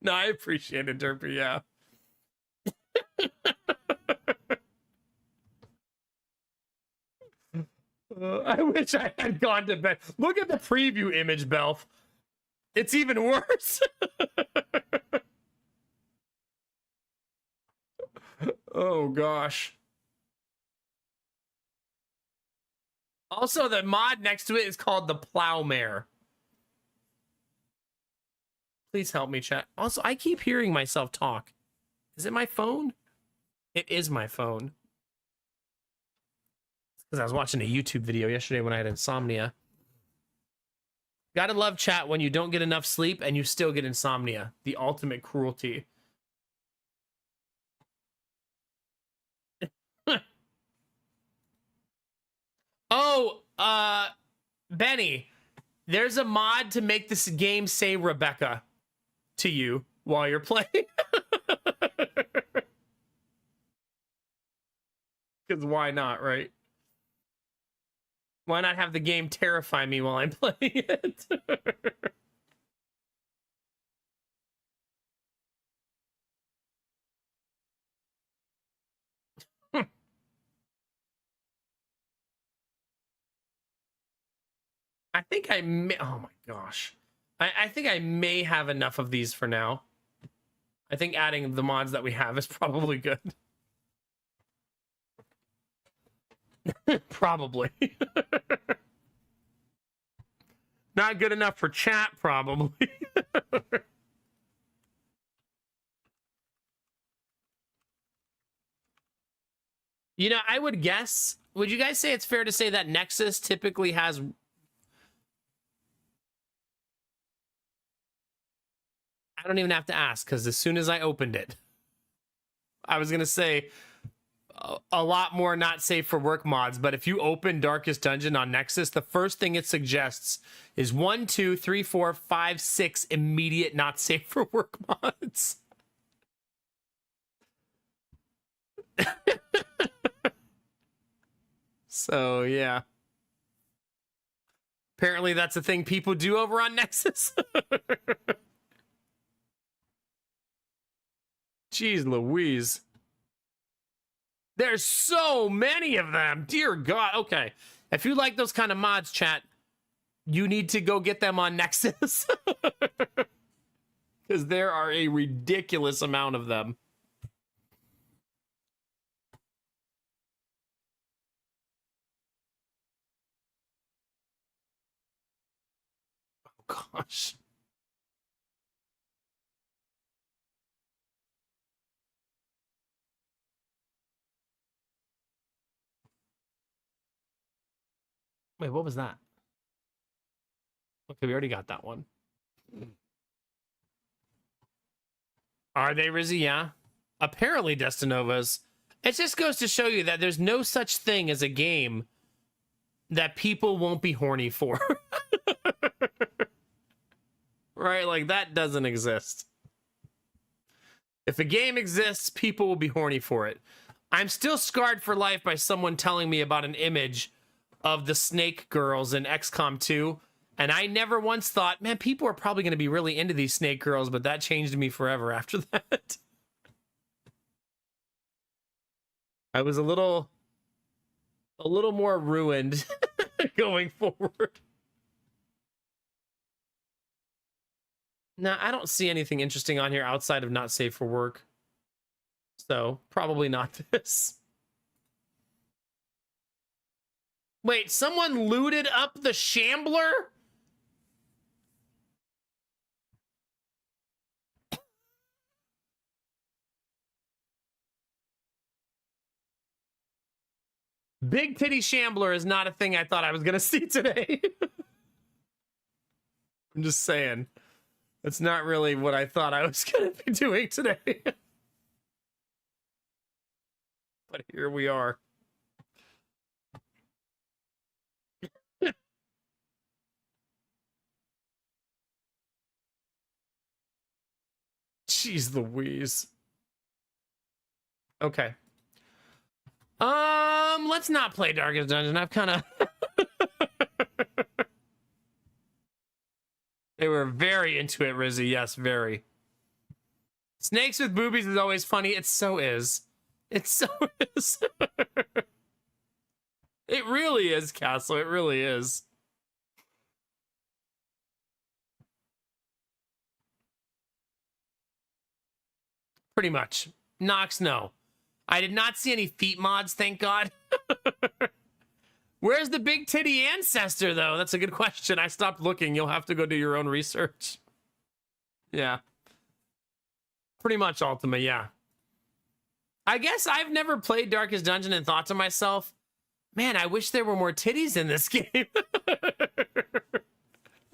No, I appreciate it, Derpy, yeah. I wish I had gone to bed. Look at the preview image, Belf. It's even worse. Oh, gosh. Also, the mod next to it is called the Plowmare. Please help me, chat. Also, I keep hearing myself talk. Is it my phone? It is my phone. Because I was watching a YouTube video yesterday when I had insomnia. Gotta love chat when you don't get enough sleep and you still get insomnia. The ultimate cruelty. Oh, Benny, there's a mod to make this game say Rebecca to you while you're playing. Because why not, right? Why not have the game terrify me while I'm playing it? I think I may, oh my gosh. I think I may have enough of these for now. I think adding the mods that we have is probably good. Probably. Not good enough for chat, probably. You know, I would guess, would you guys say it's fair to say that Nexus typically has... I don't even have to ask, because as soon as I opened it, I was going to say a lot more not safe for work mods, but if you open Darkest Dungeon on Nexus, the first thing it suggests is 1, 2, 3, 4, 5, 6 immediate not safe for work mods. So, yeah. Apparently that's a thing people do over on Nexus. Jeez Louise. There's so many of them. Dear God. Okay. If you like those kind of mods, chat, you need to go get them on Nexus. Because there are a ridiculous amount of them. Oh, gosh. Wait, what was that? Okay, we already got that one. Are they, Rizzy? Yeah. Apparently, Destinovas. It just goes to show you that there's no such thing as a game that people won't be horny for. Right? Like, that doesn't exist. If a game exists, people will be horny for it. I'm still scarred for life by someone telling me about an image of the Snake Girls in XCOM 2, and I never once thought, man, people are probably going to be really into these Snake Girls, but that changed me forever after that. I was a little more ruined going forward. Now, I don't see anything interesting on here outside of not safe for work. So, probably not this. Wait, someone looted up the Shambler? Big Titty Shambler is not a thing I thought I was going to see today. I'm just saying. That's not really what I thought I was going to be doing today. But here we are. Jeez Louise. Okay. Let's not play Darkest Dungeon. I've kind of... They were very into it, Rizzy. Yes, very. Snakes with boobies is always funny. It so is. It so is. It really is, Castle. It really is. Pretty much. Nox, no. I did not see any feet mods, thank God. Where's the big titty ancestor, though? That's a good question. I stopped looking. You'll have to go do your own research. Yeah. Pretty much, Ultima, yeah. I guess I've never played Darkest Dungeon and thought to myself, man, I wish there were more titties in this game.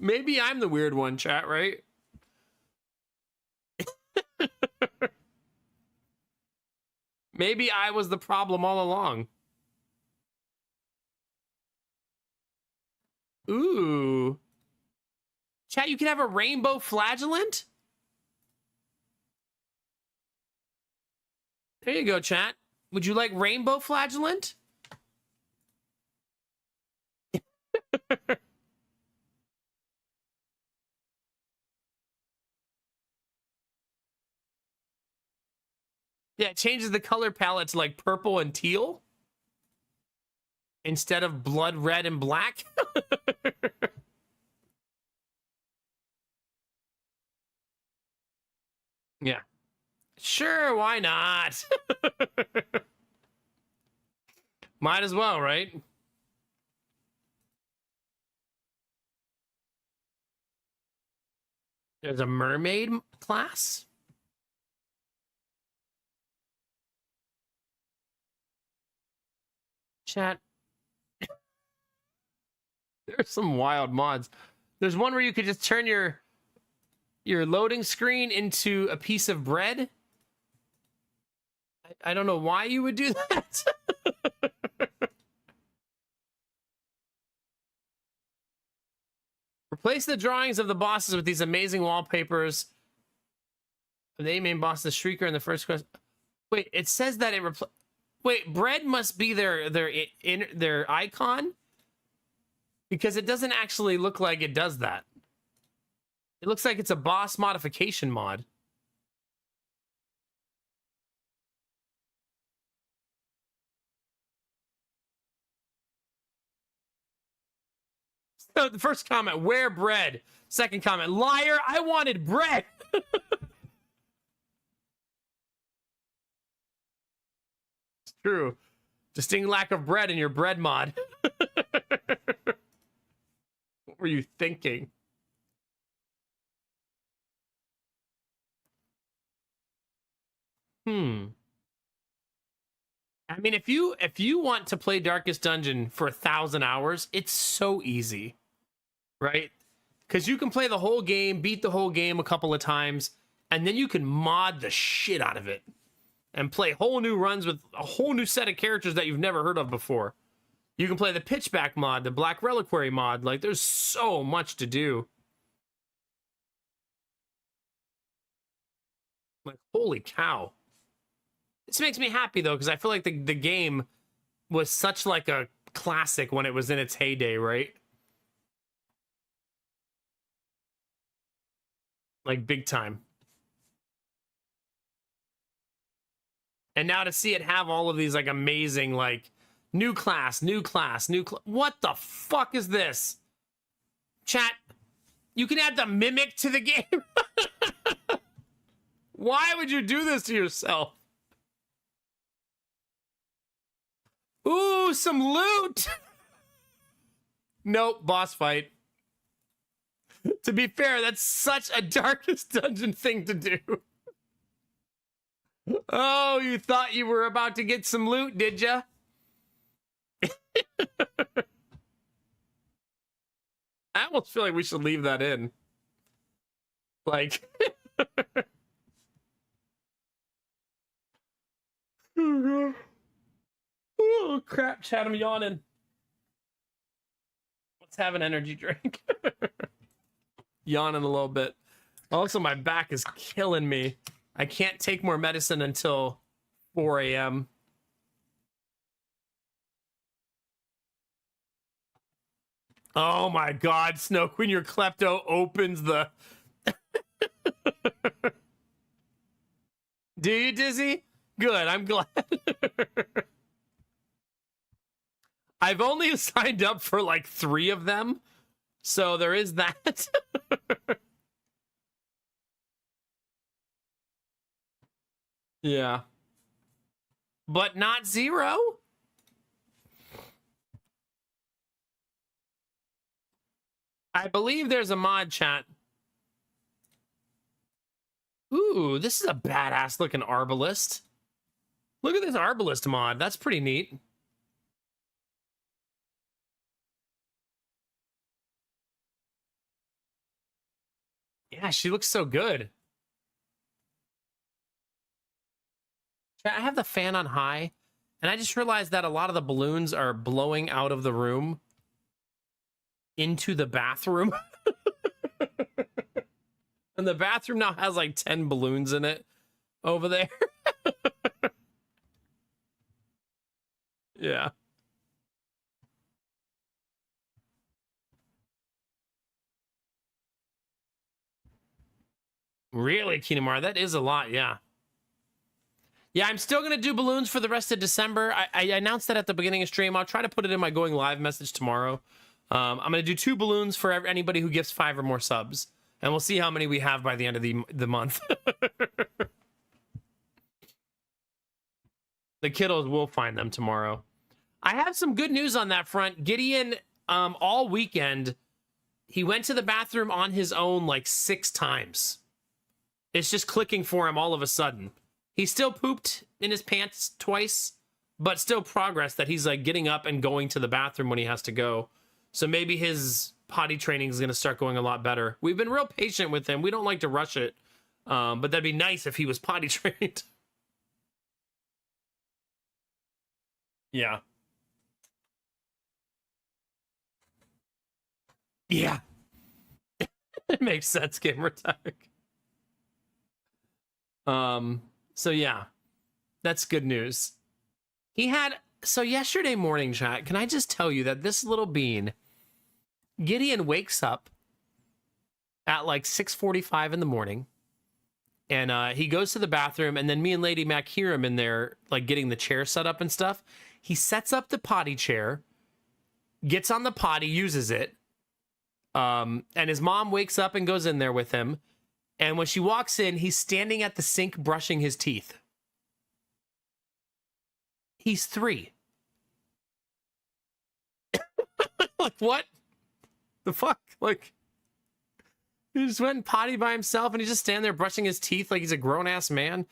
Maybe I'm the weird one, chat, right? Maybe I was the problem all along. Ooh. Chat, you can have a rainbow flagellant? There you go, chat. Would you like rainbow flagellant? Yeah, it changes the color palette to like purple and teal instead of blood red and black. Sure, why not? Might as well, right? There's a mermaid class? Chat. There's some wild mods. There's one where you could just turn your loading screen into a piece of bread. I don't know why you would do that. Replace the drawings of the bosses with these amazing wallpapers. The main boss, the Shrieker, in the first quest. Wait, it says that it Wait, bread must be their icon? Because it doesn't actually look like it does that. It looks like it's a boss modification mod. So the first comment, where bread? Second comment, liar, I wanted bread. It's true. Distinct lack of bread in your bread mod. What were you thinking? I mean, if you want to play Darkest Dungeon for 1,000 hours, it's so easy, right? Because you can play the whole game, beat the whole game a couple of times, and then you can mod the shit out of it and play whole new runs with a whole new set of characters that you've never heard of before. You can play the Pitchback mod, the Black Reliquary mod. Like, there's so much to do. Like, holy cow. This makes me happy, though, because I feel like the game was such, like, a classic when it was in its heyday, right? Like, big time. And now to see it have all of these, like, amazing, like, new class. What the fuck is this? Chat, you can add the Mimic to the game? Why would you do this to yourself? Ooh, some loot! Nope, boss fight. To be fair, that's such a Darkest Dungeon thing to do. Oh, you thought you were about to get some loot, did ya? I almost feel like we should leave that in. Like... Oh, crap, chat, I'm yawning. Let's have an energy drink. Yawning a little bit. Also, my back is killing me. I can't take more medicine until 4 a.m. Oh my god, Snow Queen, your klepto opens the... Do you, Dizzy? Good, I'm glad. I've only signed up for like 3 of them, so there is that. Yeah. But not 0? I believe there's a mod, chat. Ooh, this is a badass looking Arbalist. Look at this Arbalist mod. That's pretty neat. Yeah, she looks so good. I have the fan on high, and I just realized that a lot of the balloons are blowing out of the room into the bathroom. And the bathroom now has like 10 balloons in it over there. Yeah. Really, Kinamar? That is a lot, yeah. Yeah, I'm still going to do balloons for the rest of December. I announced that at the beginning of stream. I'll try to put it in my going live message tomorrow. I'm going to do 2 balloons for anybody who gifts 5 or more subs. And we'll see how many we have by the end of the month. The kiddos will find them tomorrow. I have some good news on that front. Gideon, all weekend, he went to the bathroom on his own like 6 times. It's just clicking for him all of a sudden. He still pooped in his pants twice, but still progress that he's like getting up and going to the bathroom when he has to go. So maybe his potty training is going to start going a lot better. We've been real patient with him. We don't like to rush it. But that'd be nice if he was potty trained. Yeah. Yeah. It makes sense, Gamer Tech. So yeah. That's good news. He had so yesterday morning, chat, can I just tell you that this little bean, Gideon wakes up at like 6:45 in the morning, and he goes to the bathroom, and then me and Lady Mac hear him in there like getting the chair set up and stuff. He sets up the potty chair, gets on the potty, uses it, and his mom wakes up and goes in there with him, and when she walks in, he's standing at the sink brushing his teeth. He's 3. Like, what the fuck? Like, he just went and potty by himself, and he's just standing there brushing his teeth like he's a grown-ass man.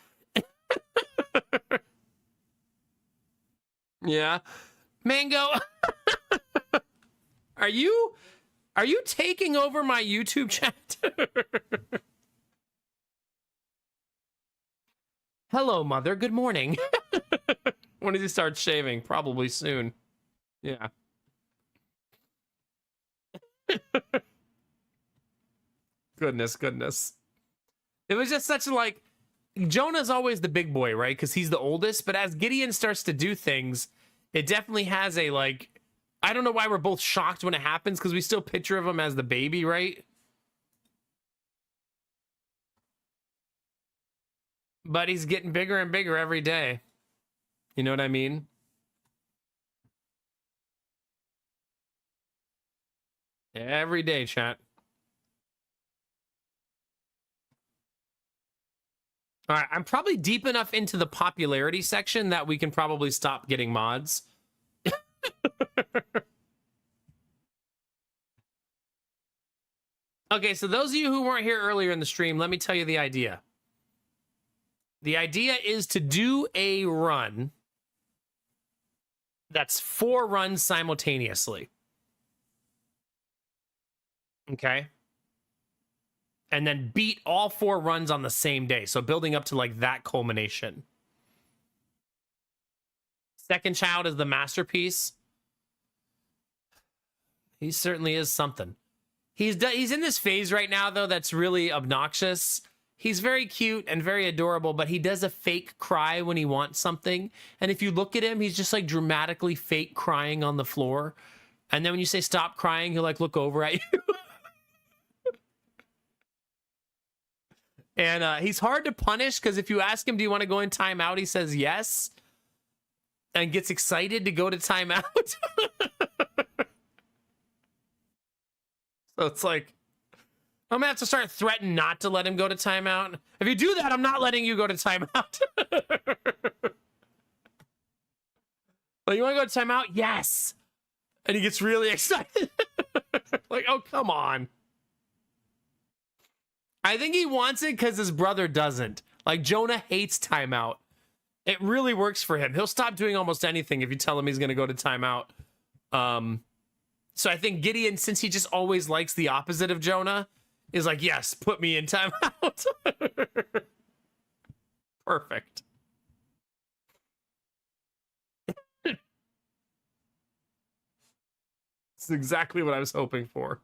Yeah. Mango, are you taking over my YouTube chat? Hello, mother. Good morning. When does he start shaving? Probably soon. Yeah. Goodness. It was just such a, like, Jonah's always the big boy, right? Because he's the oldest. But as Gideon starts to do things, it definitely has a, like, I don't know why we're both shocked when it happens, because we still picture of him as the baby, right? But he's getting bigger and bigger every day. You know what I mean? Every day, chat. All right, I'm probably deep enough into the popularity section that we can probably stop getting mods. Okay, so those of you who weren't here earlier in the stream, let me tell you the idea. The idea is to do a run that's 4 runs simultaneously. Okay? And then beat all 4 runs on the same day. So building up to like that culmination. Second child is the masterpiece. He certainly is something. He's in this phase right now, though, that's really obnoxious. He's very cute and very adorable, but he does a fake cry when he wants something. And if you look at him, he's just like dramatically fake crying on the floor. And then when you say stop crying, he'll like look over at you. And he's hard to punish because if you ask him, do you want to go in timeout? He says yes. And gets excited to go to timeout. So it's like, I'm gonna have to start threatening not to let him go to timeout. If you do that, I'm not letting you go to timeout. Like, you want to go to timeout? Yes. And he gets really excited. Like, oh, come on. I think he wants it because his brother doesn't. Like, Jonah hates timeout. It really works for him. He'll stop doing almost anything if you tell him he's going to go to timeout. So I think Gideon, since he just always likes the opposite of Jonah, is like, yes, put me in timeout. Perfect. It's exactly what I was hoping for.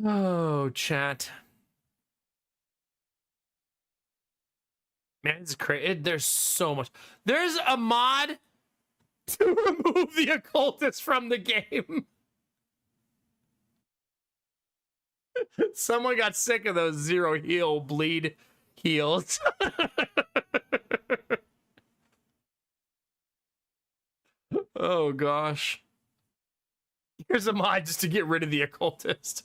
Oh, chat. Man, it's crazy. There's so much. There's a mod to remove the occultist from the game. Someone got sick of those 0 heal bleed heals. Oh gosh. Here's a mod just to get rid of the occultist.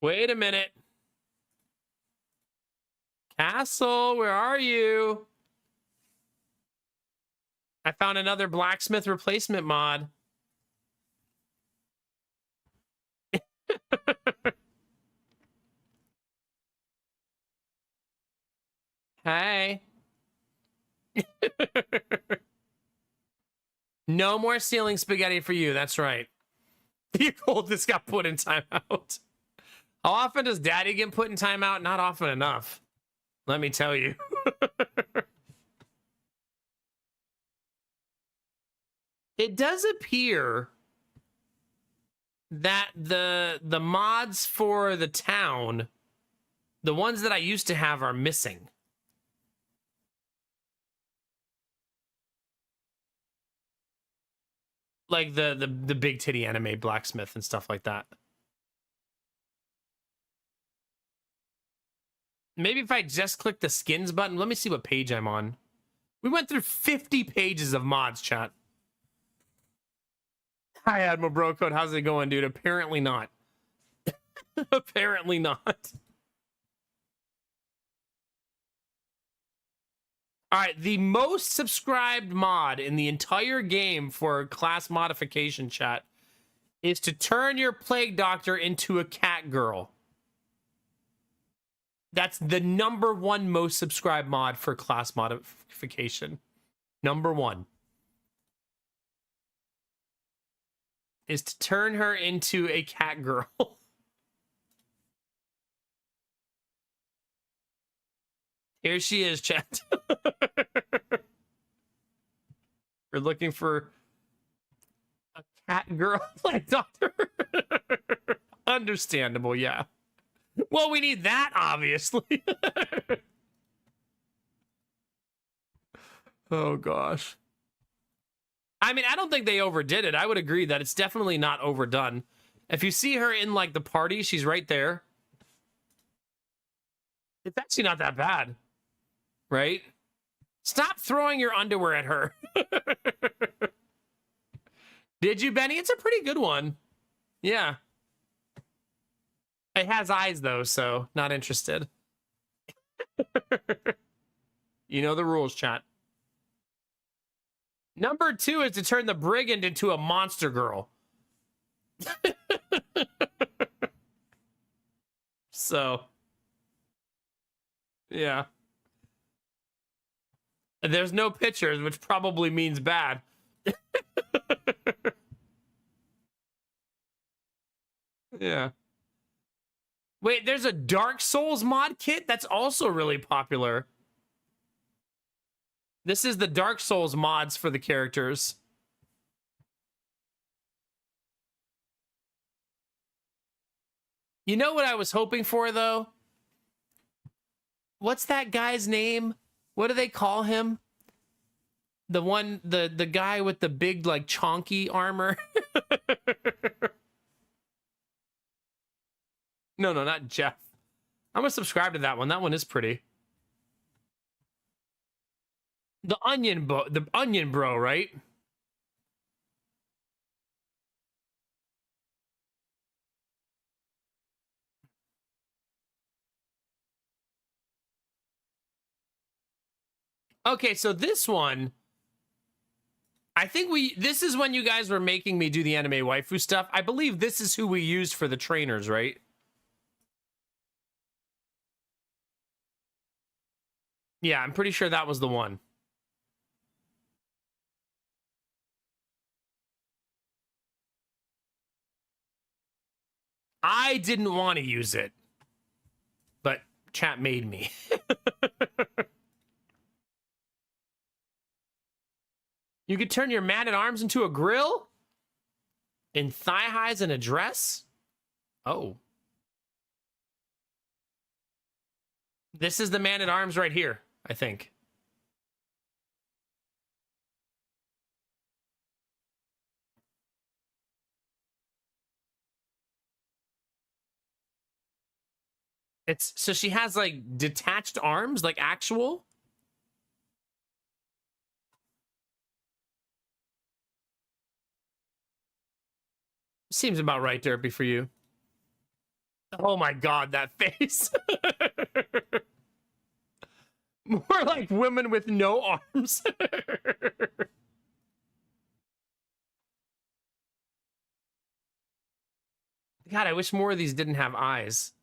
Wait a minute. Castle, where are you? I found another blacksmith replacement mod. Hey. No more ceiling spaghetti for you. That's right. The oldest got put in timeout. How often does daddy get put in timeout? Not often enough. Let me tell you. It does appear that the mods for the town, the ones that I used to have, are missing. Like the big titty anime blacksmith and stuff like that. Maybe if I just click the skins button, let me see what page I'm on. We went through 50 pages of mods, chat. Hi, Admiral Bro Code. How's it going, dude? Apparently not. Apparently not. All right, the most subscribed mod in the entire game for class modification, chat, is to turn your plague doctor into a cat girl. That's the #1 most subscribed mod for class modification. #1 is to turn her into a cat girl. Here she is, chat. We're looking for a cat girl like doctor. Understandable, yeah. Well, we need that, obviously. Oh, gosh. I mean, I don't think they overdid it. I would agree that it's definitely not overdone. If you see her in, like, the party, she's right there. It's actually not that bad. Right? Stop throwing your underwear at her. Did you, Benny? It's a pretty good one. Yeah. It has eyes, though, so not interested. You know the rules, chat. #2 is to turn the brigand into a monster girl. So, yeah. There's no pictures, which probably means bad. Yeah. Wait, there's a Dark Souls mod kit that's also really popular. This is the Dark Souls mods for the characters. You know what I was hoping for, though? What's that guy's name? What do they call him? The one, the guy with the big, like, chonky armor. No, not Jeff. I'm gonna subscribe to that one. That one is pretty. The onion bro, right? Okay, so this one, I think this is when you guys were making me do the anime waifu stuff. I believe this is who we used for the trainers, right? Yeah, I'm pretty sure that was the one. I didn't want to use it, but chat made me. You could turn your man-at-arms into a grill? In thigh highs and a dress? Oh. This is the man-at-arms right here, I think. So she has like detached arms, like actual. Seems about right, Derpy, for you. Oh my god, that face. More like women with no arms. God, I wish more of these didn't have eyes.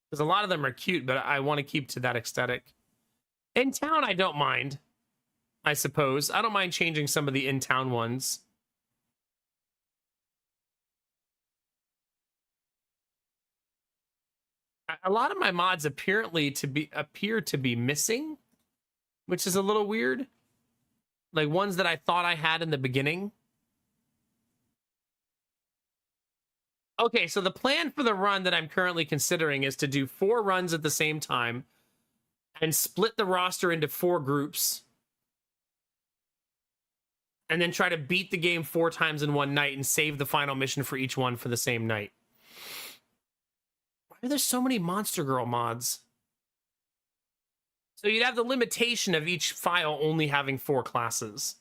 Because a lot of them are cute, but I want to keep to that aesthetic. In town, I don't mind. I suppose. I don't mind changing some of the in-town ones. A lot of my mods appear to be missing, which is a little weird. Like ones that I thought I had in the beginning. Okay, so the plan for the run that I'm currently considering is to do 4 runs at the same time and split the roster into 4 groups. And then try to beat the game 4 times in one night and save the final mission for each one for the same night. Why are there so many Monster Girl mods? So you'd have the limitation of each file only having 4 classes.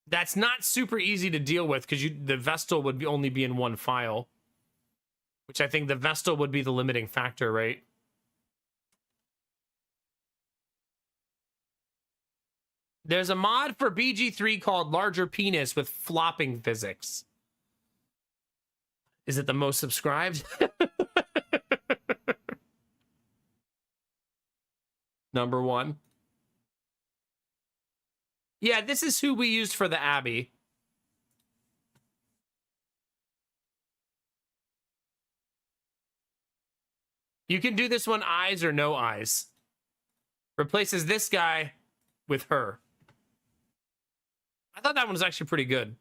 That's not super easy to deal with because the Vestal would only be in one file. Which I think the Vestal would be the limiting factor, right? There's a mod for BG3 called Larger Penis with flopping physics. Is it the most subscribed? Number 1. Yeah, this is who we used for the Abbey. You can do this one eyes or no eyes. Replaces this guy with her. I thought that one was actually pretty good.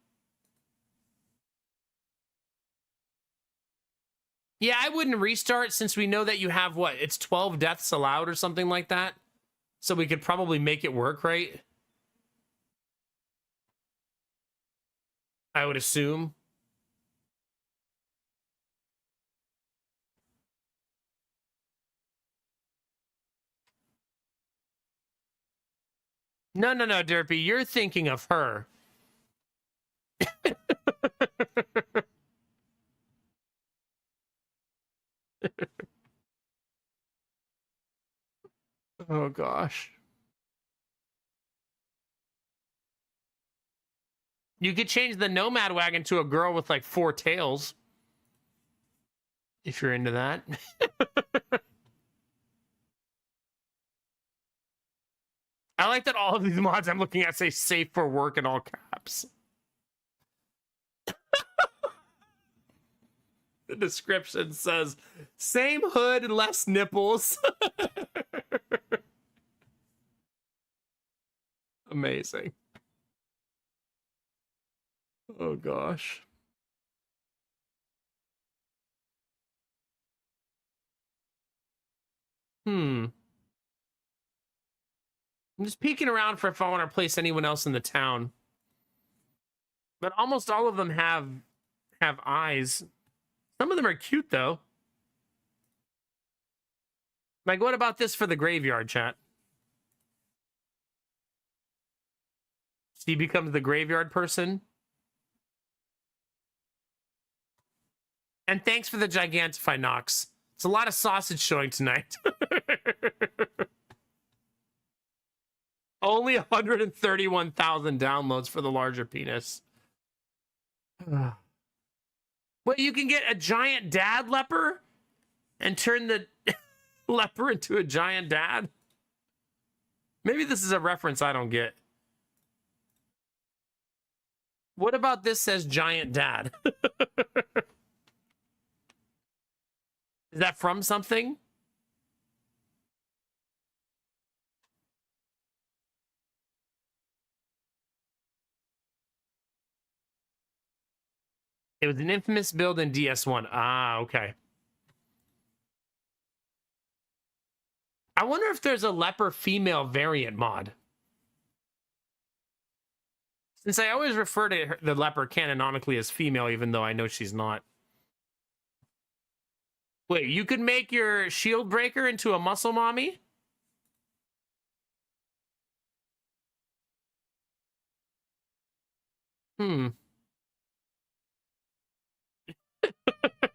Yeah, I wouldn't restart since we know that you have, what, it's 12 deaths allowed or something like that. So we could probably make it work, right? I would assume. No, Derpy, you're thinking of her. Oh, gosh. You could change the Nomad Wagon to a girl with like 4 tails. If you're into that. I like that all of these mods I'm looking at say safe for work in all caps. The description says, same hood, less nipples. Amazing. Oh, gosh. I'm just peeking around for if I want to replace anyone else in the town. But almost all of them have eyes. Some of them are cute, though. Like, what about this for the graveyard, chat? She becomes the graveyard person. And thanks for the Gigantify, Nox. It's a lot of sausage showing tonight. Only 131,000 downloads for the larger penis. Well, you can get a giant dad leper and turn the leper into a giant dad. Maybe this is a reference I don't get. What about this says giant dad? Is that from something? It was an infamous build in DS1. Ah, okay. I wonder if there's a leper female variant mod. Since I always refer to the leper canonically as female, even though I know she's not. Wait, you could make your shield breaker into a muscle mommy? Hmm.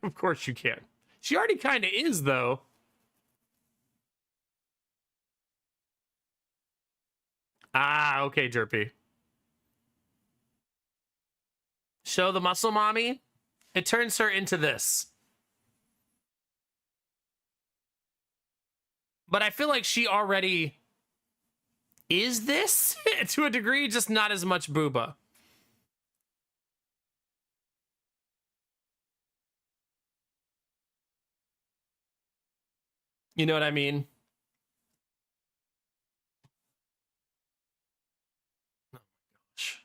Of course you can. She already kind of is, though. Ah, okay, Derpy. Show the muscle mommy. It turns her into this. But I feel like she already is this to a degree, just not as much booba. You know what I mean? Oh my gosh.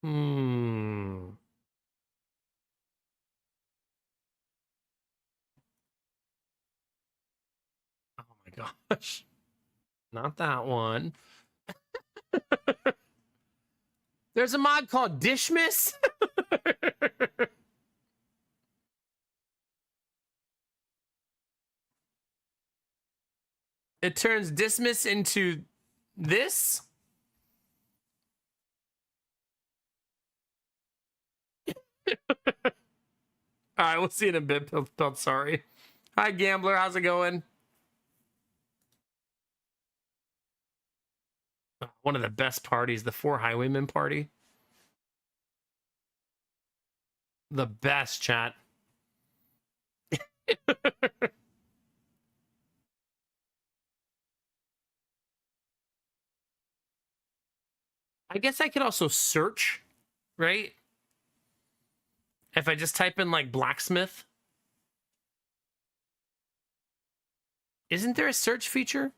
Hmm. Oh my gosh. Not that one. There's a mod called Dishmiss. It turns Dismiss into this. All right, we'll see you in a bit, Pelt. Sorry. Hi, Gambler. How's it going? One of the best parties, the Four Highwaymen party. The best, chat. I guess I could also search, right? If I just type in like blacksmith. Isn't there a search feature?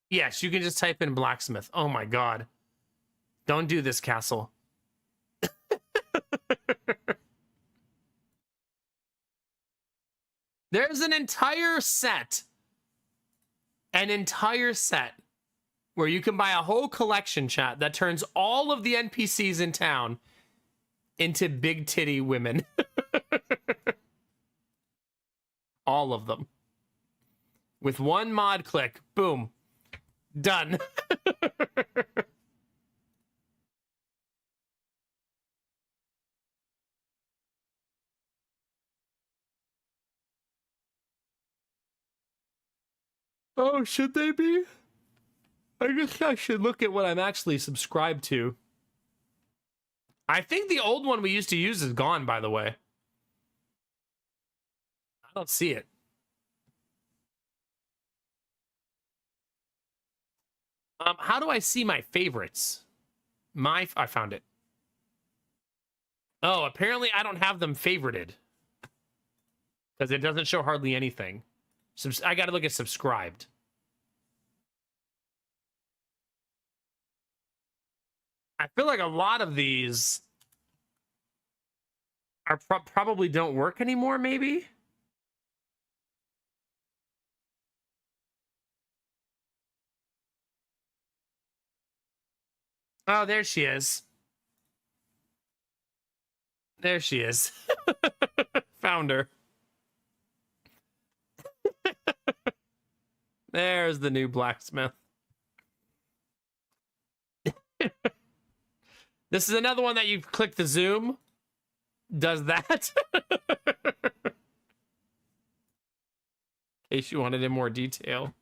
Yes, you can just type in blacksmith. Oh my god. Don't do this, Castle. There's an entire set where you can buy a whole collection, chat, that turns all of the NPCs in town into big titty women. All of them. With one mod click. Boom. Done. Oh, should they be? I guess I should look at what I'm actually subscribed to. I think the old one we used to use is gone, by the way. I don't see it. How do I see my favorites? I found it. Oh, apparently I don't have them favorited. Because it doesn't show hardly anything. I gotta look at subscribed. I feel like a lot of these are probably don't work anymore, maybe? Oh, there she is. There she is. Found her. There's the new blacksmith. This is another one that you click the zoom. Does that. In case you wanted in more detail.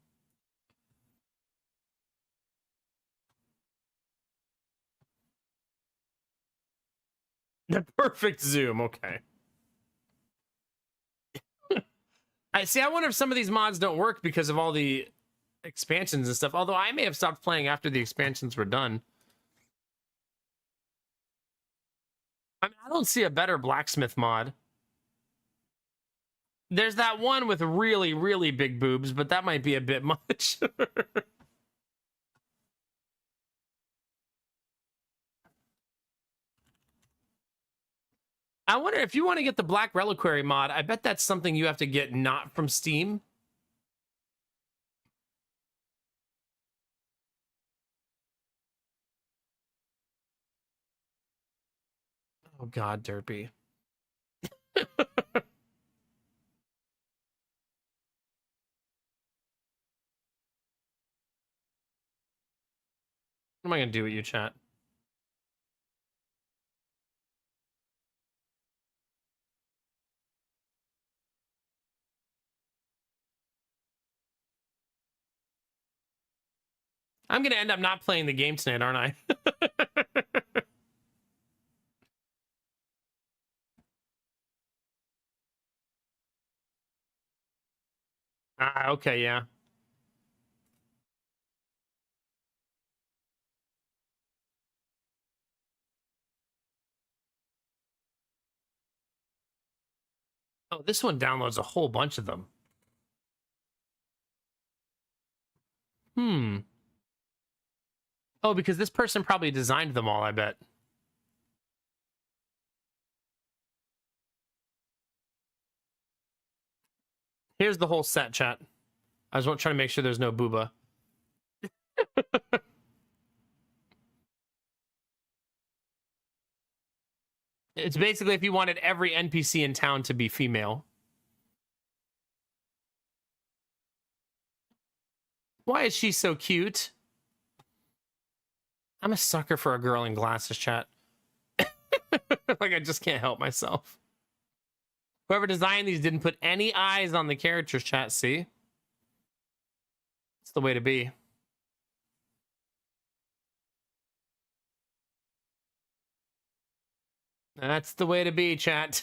The perfect zoom, okay. I wonder if some of these mods don't work because of all the expansions and stuff. Although I may have stopped playing after the expansions were done. I mean, I don't see a better blacksmith mod. There's that one with really, really big boobs, but that might be a bit much. I wonder if you want to get the Black Reliquary mod, I bet that's something you have to get not from Steam. Oh God, Derpy. What am I gonna do with you, chat? I'm gonna end up not playing the game tonight, aren't I? Ah, okay, yeah. Oh, this one downloads a whole bunch of them. Hmm. Oh, because this person probably designed them all, I bet. Here's the whole set, chat. I was trying to make sure there's no booba. It's basically if you wanted every NPC in town to be female. Why is she so cute? I'm a sucker for a girl in glasses, chat. Like, I just can't help myself. Whoever designed these didn't put any eyes on the characters, chat. See? It's the way to be. That's the way to be, chat.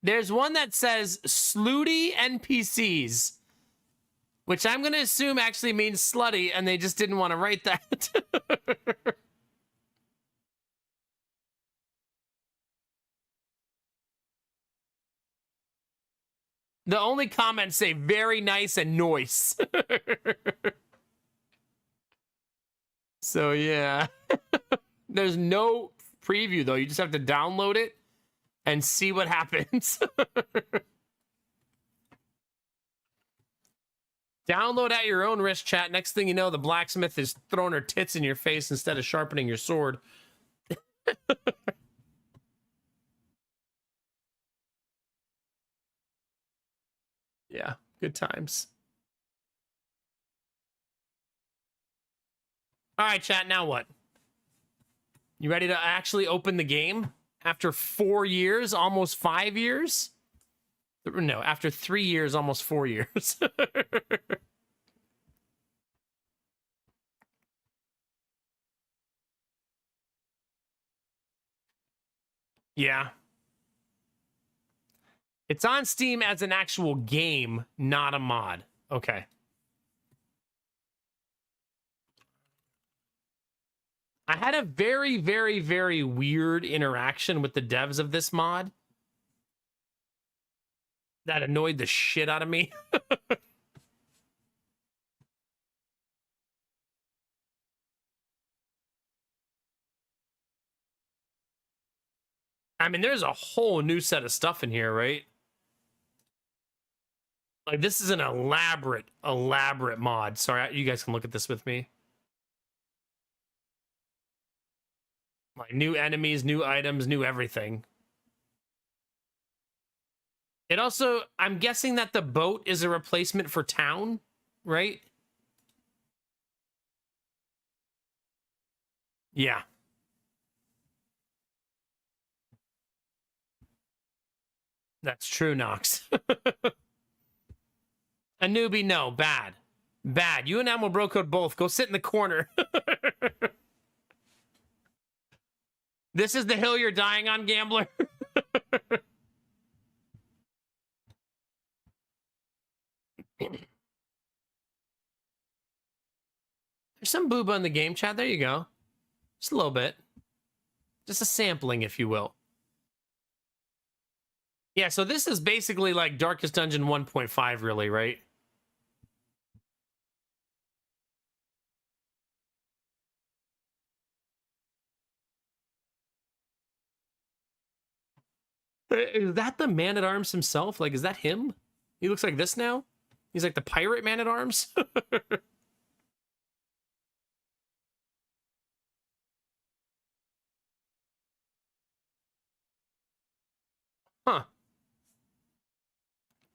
There's one that says slutty NPCs, which I'm going to assume actually means slutty, and they just didn't want to write that. The only comments say very nice and noise. So, yeah. There's no preview, though. You just have to download it and see what happens. Download at your own risk, chat. Next thing you know, the blacksmith is throwing her tits in your face instead of sharpening your sword. Yeah, good times. All right, chat, now what? You ready to actually open the game after 4 years, almost 5 years? No, after 3 years, almost 4 years. Yeah. It's on Steam as an actual game, not a mod. Okay. I had a very, very, very weird interaction with the devs of this mod that annoyed the shit out of me. I mean, there's a whole new set of stuff in here, right? Like, this is an elaborate mod. Sorry, you guys can look at this with me. Like, new enemies, new items, new everything. It also, I'm guessing that the boat is a replacement for town, right? Yeah. That's true, Nox. A newbie, no. Bad. Bad. You and Animal Bro Code both. Go sit in the corner. This is the hill you're dying on, gambler. There's some booba in the game chat. There you go. Just a little bit. Just a sampling, if you will. Yeah, so this is basically like Darkest Dungeon 1.5, really, right? Is that the man-at-arms himself? Like, is that him? He looks like this now? He's like the pirate man-at-arms? Huh.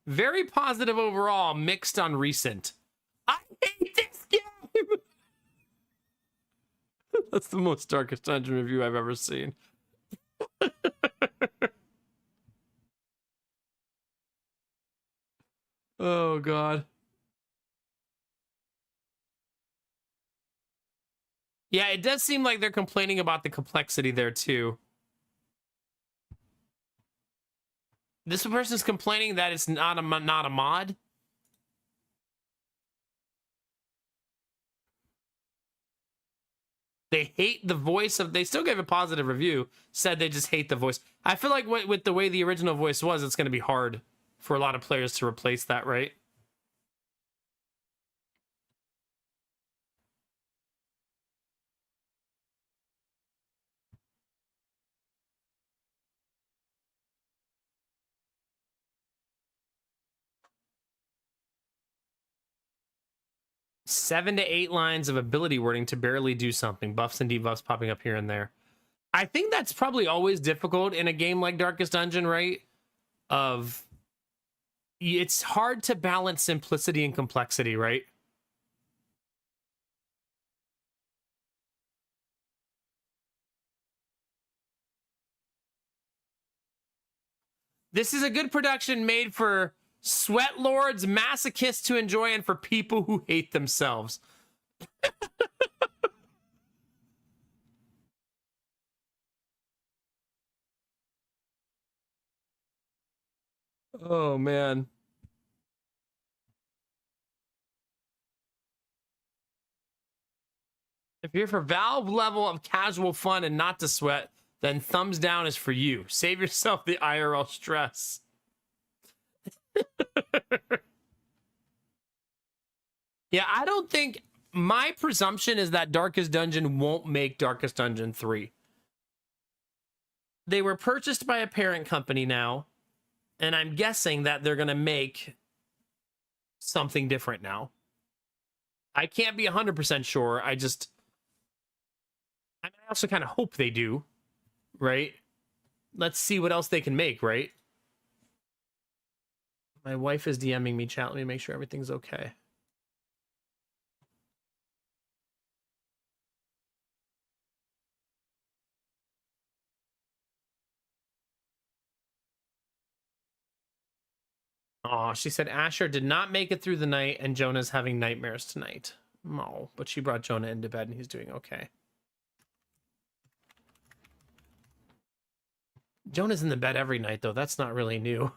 Very positive overall, mixed on recent. I hate this game! That's the most Darkest Dungeon review I've ever seen. Oh, God. Yeah, it does seem like they're complaining about the complexity there, too. This person's complaining that it's not a mod. They hate the voice of. They still gave a positive review. Said they just hate the voice. I feel like with the way the original voice was, it's going to be hard for a lot of players to replace that, right? Seven to 8 lines of ability wording to barely do something. Buffs and debuffs popping up here and there. I think that's probably always difficult in a game like Darkest Dungeon, right? It's hard to balance simplicity and complexity, right? This is a good production made for sweat lords, masochists to enjoy, and for people who hate themselves. Oh, man. If you're for Valve level of casual fun and not to sweat, then thumbs down is for you. Save yourself the IRL stress. Yeah, I don't think... My presumption is that Darkest Dungeon won't make Darkest Dungeon 3. They were purchased by a parent company now, and I'm guessing that they're going to make something different now. I can't be 100% sure. I also kind of hope they do, right? Let's see what else they can make, right? My wife is DMing me, chat. Let me make sure everything's okay. Oh, she said Asher did not make it through the night and Jonah's having nightmares tonight. Oh, but she brought Jonah into bed and he's doing okay. Jonah's in the bed every night, though. That's not really new.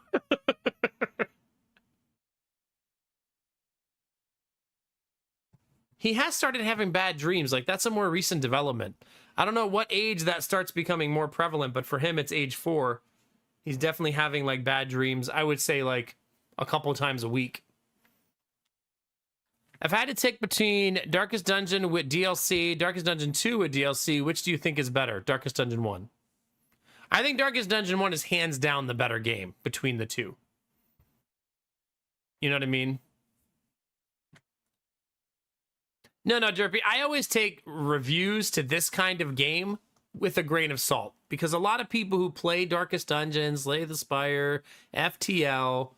He has started having bad dreams. Like, that's a more recent development. I don't know what age that starts becoming more prevalent, but for him, it's age 4. He's definitely having, like, bad dreams. I would say, like, a couple times a week. If I had to take between Darkest Dungeon with DLC, Darkest Dungeon 2 with DLC, which do you think is better? Darkest Dungeon 1. I think Darkest Dungeon 1 is hands down the better game between the two. You know what I mean? No, Derpy. I always take reviews to this kind of game with a grain of salt. Because a lot of people who play Darkest Dungeon, Slay the Spire, FTL...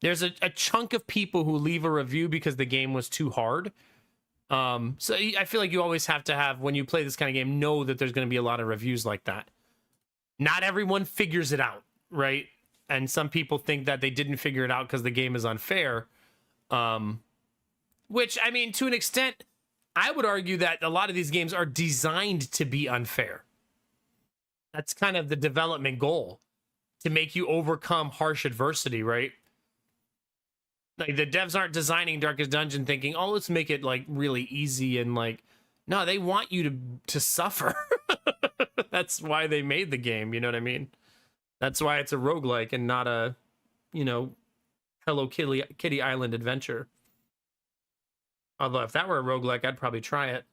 There's a chunk of people who leave a review because the game was too hard. So I feel like you always have to have, when you play this kind of game, know that there's going to be a lot of reviews like that. Not everyone figures it out, right? And some people think that they didn't figure it out because the game is unfair. Which, I mean, to an extent, I would argue that a lot of these games are designed to be unfair. That's kind of the development goal, to make you overcome harsh adversity, right? Like, the devs aren't designing Darkest Dungeon thinking, oh, let's make it, like, really easy and, like... No, they want you to suffer. That's why they made the game, you know what I mean? That's why it's a roguelike and not a, you know, Hello Kitty Island adventure. Although, if that were a roguelike, I'd probably try it.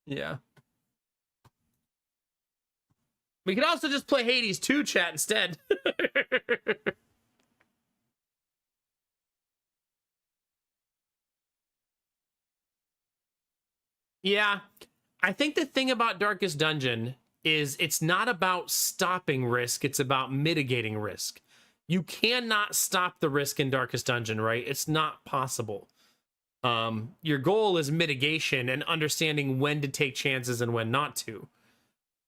Yeah. We could also just play Hades 2 chat instead. Yeah. I think the thing about Darkest Dungeon is it's not about stopping risk, it's about mitigating risk. You cannot stop the risk in Darkest Dungeon, right? It's not possible. Your goal is mitigation and understanding when to take chances and when not to.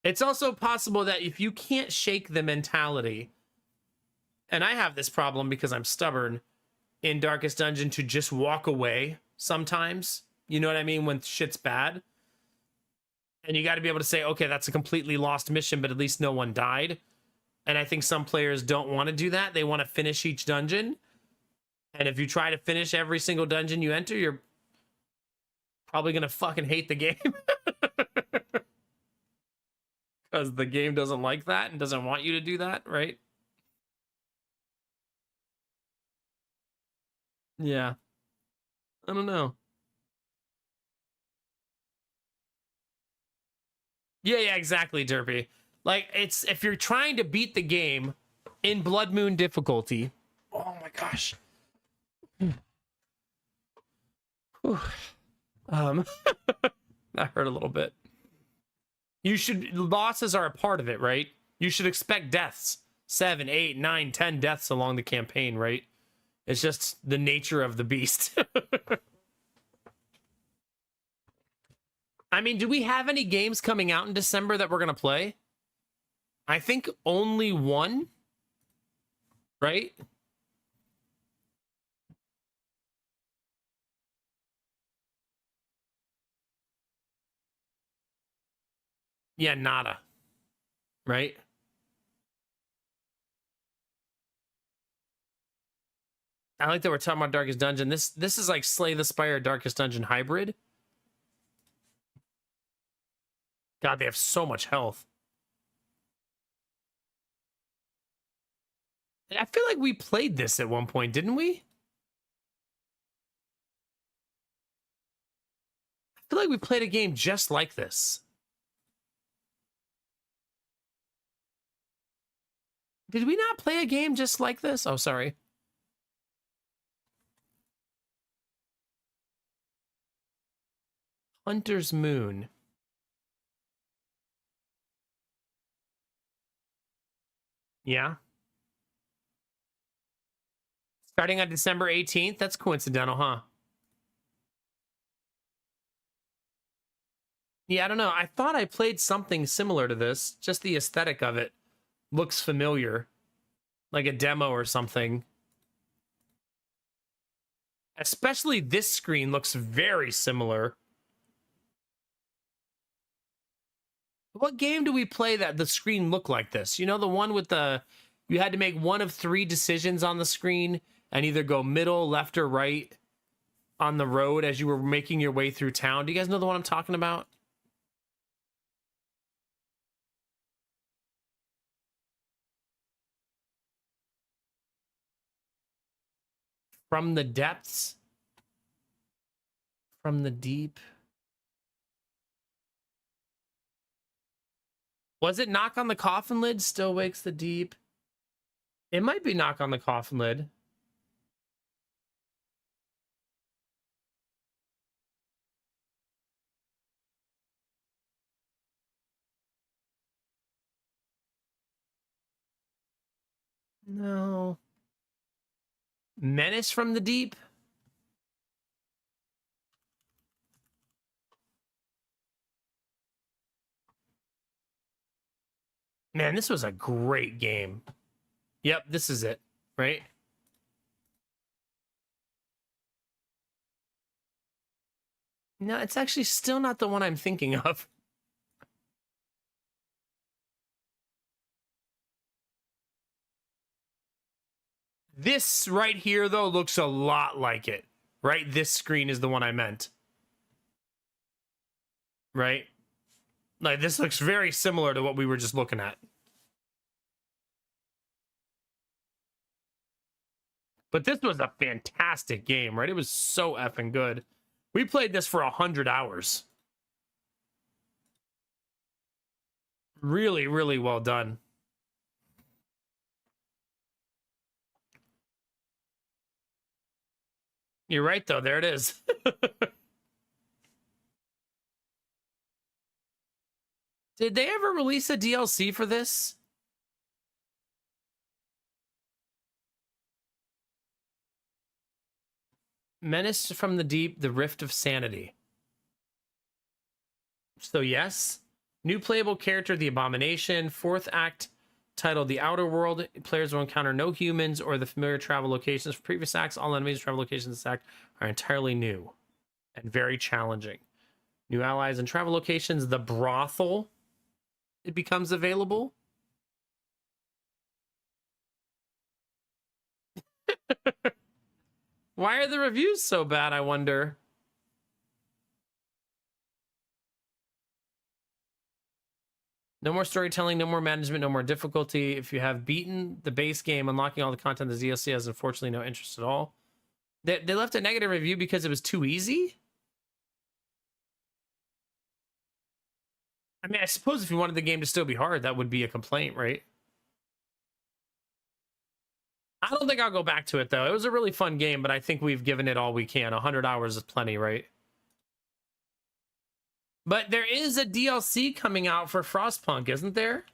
It's also possible that if you can't shake the mentality, and I have this problem because I'm stubborn in Darkest Dungeon, to just walk away sometimes. You know what I mean? When shit's bad. And you got to be able to say, okay, that's a completely lost mission, but at least no one died. And I think some players don't want to do that. They want to finish each dungeon. And if you try to finish every single dungeon you enter, you're probably going to fucking hate the game. Because the game doesn't like that and doesn't want you to do that, right? Yeah. I don't know. Yeah, exactly, Derpy. Like, it's if you're trying to beat the game in Blood Moon difficulty. Oh my gosh. Whew. That hurt a little bit. You should, losses are a part of it, right? You should expect deaths. 7, 8, 9, 10 deaths along the campaign, right? It's just the nature of the beast. I mean, do we have any games coming out in December that we're going to play? I think only one, right? Yeah, nada. Right? I like that we're talking about Darkest Dungeon. This is like Slay the Spire Darkest Dungeon hybrid. God, they have so much health. I feel like we played this at one point, didn't we? I feel like we played a game just like this. Did we not play a game just like this? Oh, sorry. Hunter's Moon. Yeah. Starting on December 18th? That's coincidental, huh? Yeah, I don't know. I thought I played something similar to this. Just the aesthetic of it looks familiar. Like a demo or something. Especially this screen looks very similar. What game do we play that the screen looked like this? You know, the one with the, you had to make one of 3 decisions on the screen and either go middle, left, or right on the road as you were making your way through town. Do you guys know the one I'm talking about? From the depths? From the deep? Was it Knock on the Coffin Lid? Still wakes the deep? It might be Knock on the Coffin Lid. No. Menace from the Deep? Man, this was a great game. Yep, this is it, right? No, it's actually still not the one I'm thinking of. This right here, though, looks a lot like it, right? This screen is the one I meant, right? Like, this looks very similar to what we were just looking at. But this was a fantastic game, right? It was so effing good. We played this for 100 hours. Really, really well done. You're right, though. There it is. Did they ever release a DLC for this? Menace from the Deep, The Rift of Sanity. So yes. New playable character, The Abomination. Fourth act titled The Outer World. Players will encounter no humans or the familiar travel locations. For previous acts, all enemies and travel locations in this act are entirely new and very challenging. New allies and travel locations. The Brothel. It becomes available. Why are the reviews so bad, I wonder? No more storytelling, no more management, no more difficulty. If you have beaten the base game, unlocking all the content of the DLC has unfortunately no interest at all. They left a negative review because it was too easy? I mean, I suppose if you wanted the game to still be hard, that would be a complaint, right? I don't think I'll go back to it, though. It was a really fun game, but I think we've given it all we can. 100 hours is plenty, right? But there is a DLC coming out for Frostpunk, isn't there?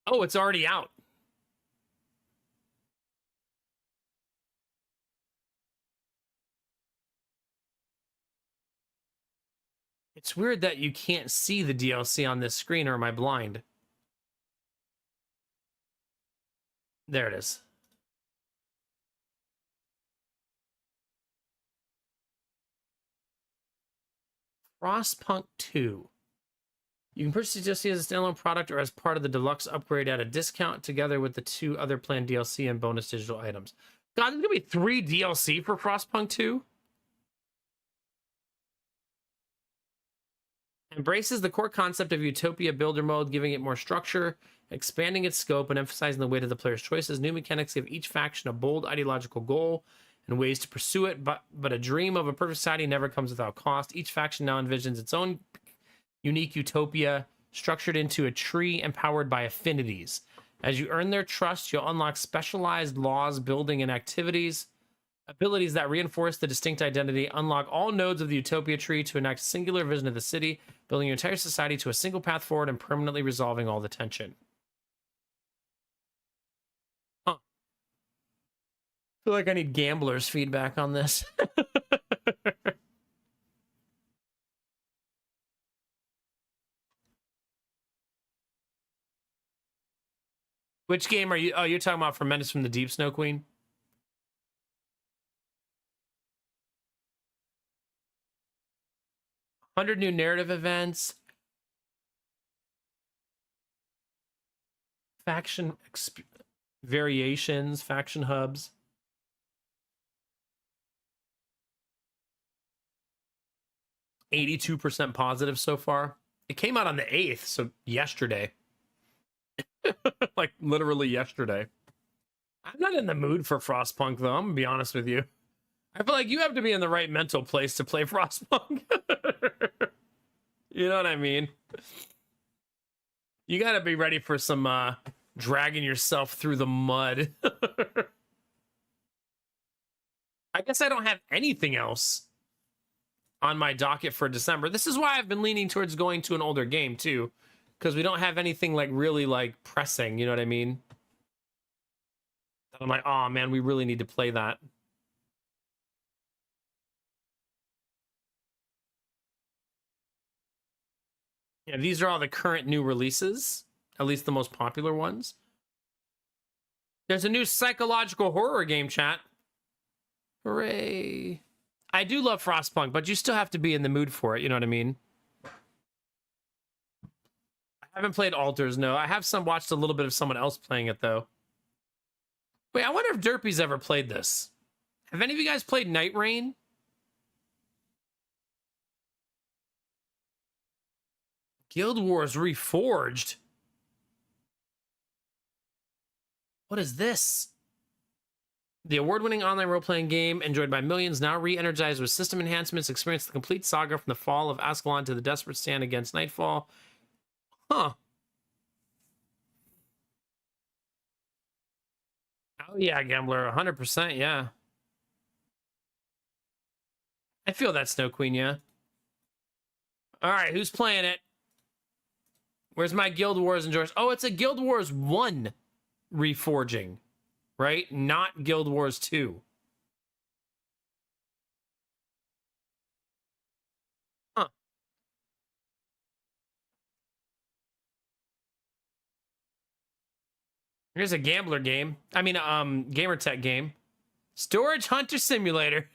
Oh, it's already out. It's weird that you can't see the DLC on this screen, or am I blind? There it is. Frostpunk 2. You can purchase the DLC as a standalone product or as part of the deluxe upgrade at a discount, together with the 2 other planned DLC and bonus digital items. God, there's gonna be 3 DLC for Frostpunk 2. Embraces the core concept of Utopia Builder Mode, giving it more structure, expanding its scope, and emphasizing the weight of the player's choices. New mechanics give each faction a bold ideological goal and ways to pursue it, but a dream of a perfect society never comes without cost. Each faction now envisions its own unique utopia, structured into a tree and powered by affinities. As you earn their trust, you'll unlock specialized laws, building, and abilities that reinforce the distinct identity. Unlock all nodes of the Utopia tree to enact a singular vision of the city, building your entire society to a single path forward and permanently resolving all the tension. Huh. I feel like I need gamblers' feedback on this. Which game are you? Oh, you're talking about for Menace from the Deep, Snow Queen? Hundred new narrative events, faction variations, faction hubs. 82% positive so far. It came out on the 8th, so yesterday. Like literally yesterday. I'm not in the mood for Frostpunk though, I'm gonna be honest with you. I feel like you have to be in the right mental place to play Frostpunk. You know what I mean? You gotta be ready for some dragging yourself through the mud. I guess I don't have anything else on my docket for December. This is why I've been leaning towards going to an older game too, because we don't have anything like really like pressing, you know what I mean? I'm like, oh man, we really need to play that. Yeah, these are all the current new releases, at least the most popular ones. There's a new psychological horror game, chat. Hooray. I do love Frostpunk, but you still have to be in the mood for it, you know what I mean? I haven't played Alters, no. I have watched a little bit of someone else playing it, though. Wait, I wonder if Derpy's ever played this. Have any of you guys played Night Rain? Guild Wars Reforged? What is this? The award-winning online role-playing game, enjoyed by millions, now re-energized with system enhancements. Experience the complete saga from the fall of Ascalon to the desperate stand against Nightfall. Huh. Oh yeah, Gambler, 100%, yeah. feel that, Snow Queen, yeah. All right, who's playing it? Where's my Guild Wars and George? Oh, it's a Guild Wars 1 reforging, right? Not Guild Wars 2. Huh. Here's a gambler game. I mean, gamertech game. Storage Hunter Simulator.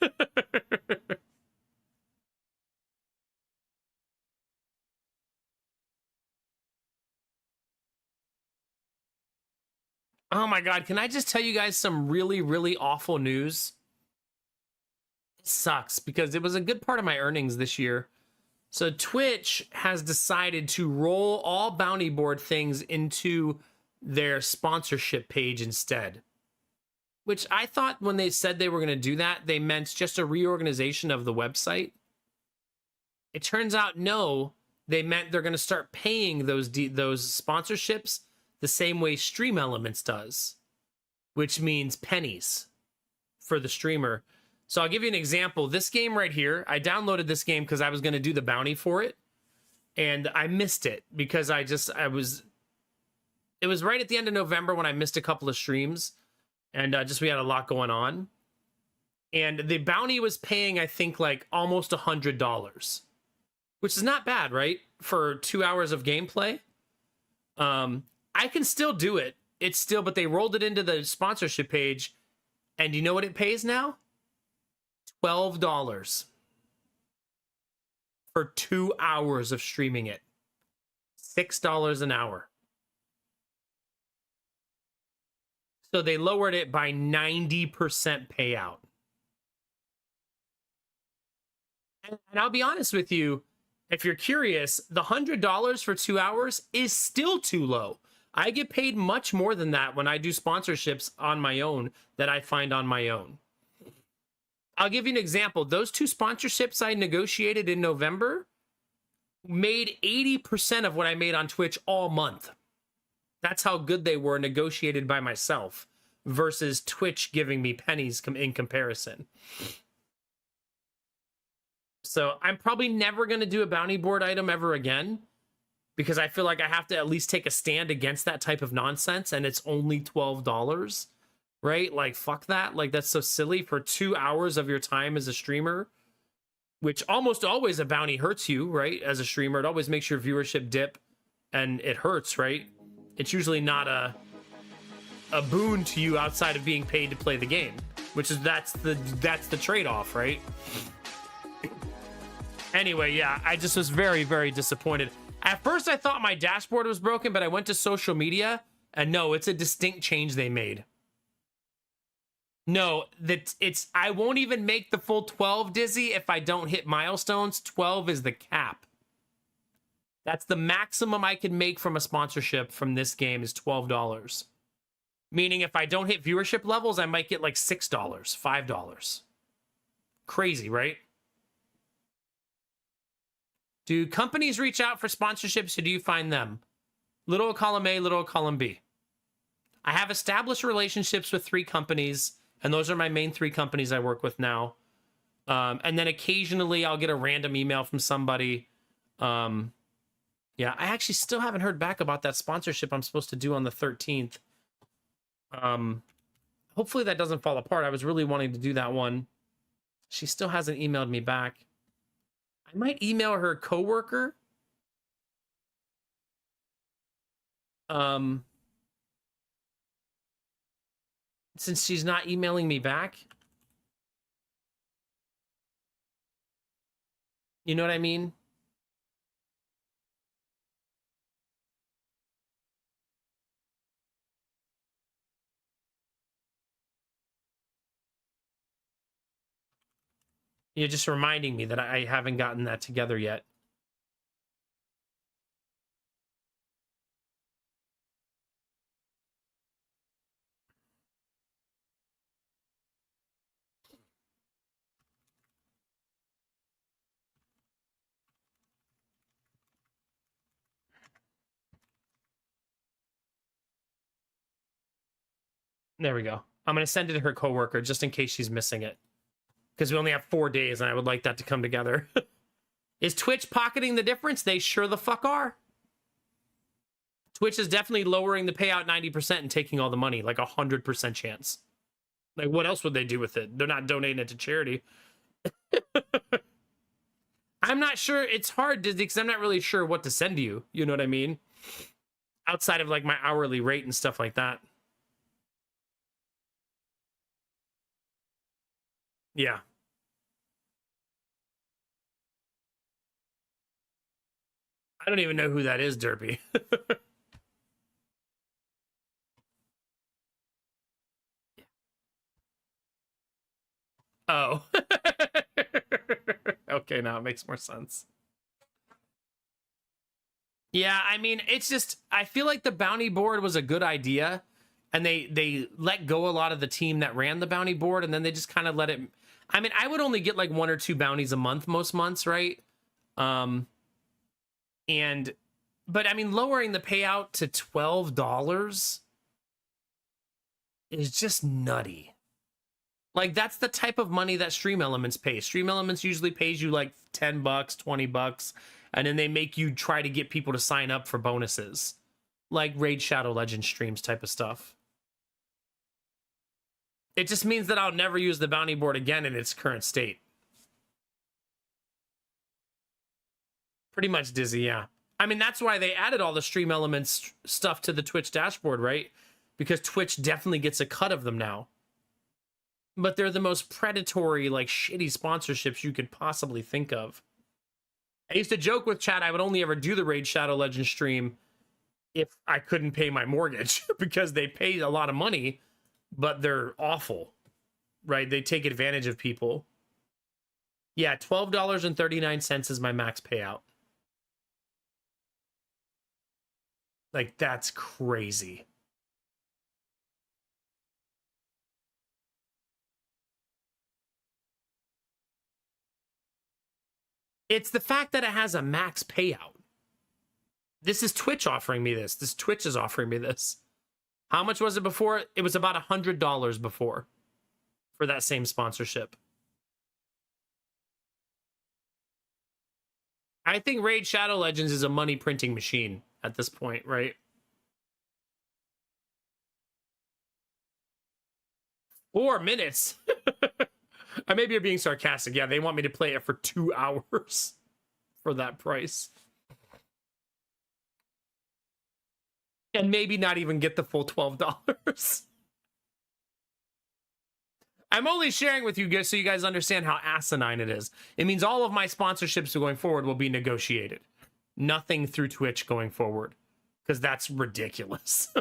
Oh my God, can I just tell you guys some really, really awful news? It sucks because it was a good part of my earnings this year. So Twitch has decided to roll all bounty board things into their sponsorship page instead. Which I thought when they said they were going to do that, they meant just a reorganization of the website. It turns out no, they meant they're going to start paying those sponsorships the same way Stream Elements does, which means pennies for the streamer. So I'll give you an example. This game right here, I downloaded this game because I was going to do the bounty for it, and I missed it because it was right at the end of November when I missed a couple of streams, and we had a lot going on. And the bounty was paying, I think, like almost $100, which is not bad, right? For 2 hours of gameplay. I can still do it. But they rolled it into the sponsorship page, and you know what it pays now? $12 for 2 hours of streaming it. $6 an hour. So they lowered it by 90% payout. And I'll be honest with you, if you're curious, the $100 for 2 hours is still too low. I get paid much more than that when I do sponsorships on my own that I find on my own. I'll give you an example. Those 2 sponsorships I negotiated in November made 80% of what I made on Twitch all month. That's how good they were negotiated by myself versus Twitch giving me pennies in comparison. So I'm probably never going to do a bounty board item ever again because I feel like I have to at least take a stand against that type of nonsense, and it's only $12, right? Like, fuck that. Like, that's so silly for 2 hours of your time as a streamer, which almost always a bounty hurts you, right? As a streamer, it always makes your viewership dip, and it hurts, right? It's usually not a boon to you outside of being paid to play the game, which is that's the trade-off, right? Anyway, yeah, I just was very, very disappointed. At first, I thought my dashboard was broken, but I went to social media, and no, it's a distinct change they made. No, I won't even make the full 12, Dizzy, if I don't hit milestones. 12 is the cap. That's the maximum I can make from a sponsorship from this game is $12. Meaning if I don't hit viewership levels, I might get like $6, $5. Crazy, right? Do companies reach out for sponsorships, or do you find them? Little column A, little column B. I have established relationships with 3 companies, and those are my main 3 companies I work with now. And then occasionally I'll get a random email from somebody. Yeah, I actually still haven't heard back about that sponsorship I'm supposed to do on the 13th. Hopefully that doesn't fall apart. I was really wanting to do that one. She still hasn't emailed me back. I might email her coworker. Since she's not emailing me back. You know what I mean? You're just reminding me that I haven't gotten that together yet. There we go. I'm going to send it to her coworker just in case she's missing it. because we only have 4 days, and I would like that to come together. Is Twitch pocketing the difference? They sure the fuck are. Twitch is definitely lowering the payout 90% and taking all the money, like 100% chance. Like, what else would they do with it? They're not donating it to charity. I'm not sure. It's hard, Disney, because I'm not really sure what to send to you. You know what I mean? Outside of like my hourly rate and stuff like that. Yeah. I don't even know who that is, Derpy. Oh. Okay, now it makes more sense. Yeah, I mean, it's just, I feel like the bounty board was a good idea, and they let go a lot of the team that ran the bounty board, and then they just kind of let it. I mean, I would only get like 1 or 2 bounties a month most months, right? But I mean, lowering the payout to $12 is just nutty. Like, that's the type of money that Stream Elements pays. Stream Elements usually pays you like $10, $20, and then they make you try to get people to sign up for bonuses, like Raid Shadow Legends streams type of stuff. It just means that I'll never use the bounty board again in its current state. Pretty much, Dizzy, yeah. I mean, that's why they added all the Stream Elements stuff to the Twitch dashboard, right? Because Twitch definitely gets a cut of them now. But they're the most predatory, like, shitty sponsorships you could possibly think of. I used to joke with chat I would only ever do the Raid Shadow Legends stream if I couldn't pay my mortgage, because they pay a lot of money, but they're awful, right? They take advantage of people. Yeah, $12.39 is my max payout. Like, that's crazy. It's the fact that it has a max payout. This is Twitch offering me this. This Twitch is offering me this. How much was it before? It was about $100 before for that same sponsorship. I think Raid Shadow Legends is a money printing machine at this point, right? 4 minutes. Maybe you're being sarcastic. Yeah, they want me to play it for 2 hours for that price. And maybe not even get the full $12. I'm only sharing with you guys so you guys understand how asinine it is. It means all of my sponsorships going forward will be negotiated. Nothing through Twitch going forward, because that's ridiculous.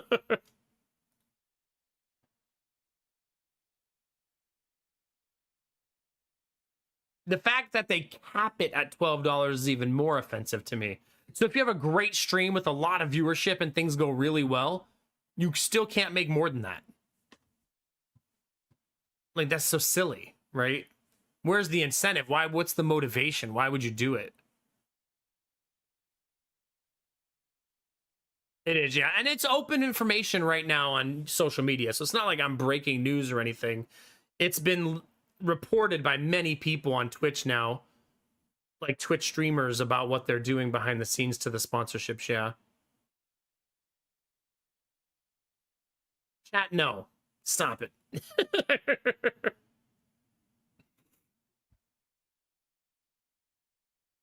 The fact that they cap it at $12 is even more offensive to me. So if you have a great stream with a lot of viewership and things go really well, you still can't make more than that. Like, that's so silly, right? Where's the incentive? What's the motivation? Why would you do it? It is, yeah. And it's open information right now on social media. So it's not like I'm breaking news or anything. It's been reported by many people on Twitch now, like Twitch streamers, about what they're doing behind the scenes to the sponsorships. Yeah. Chat, no. Stop it.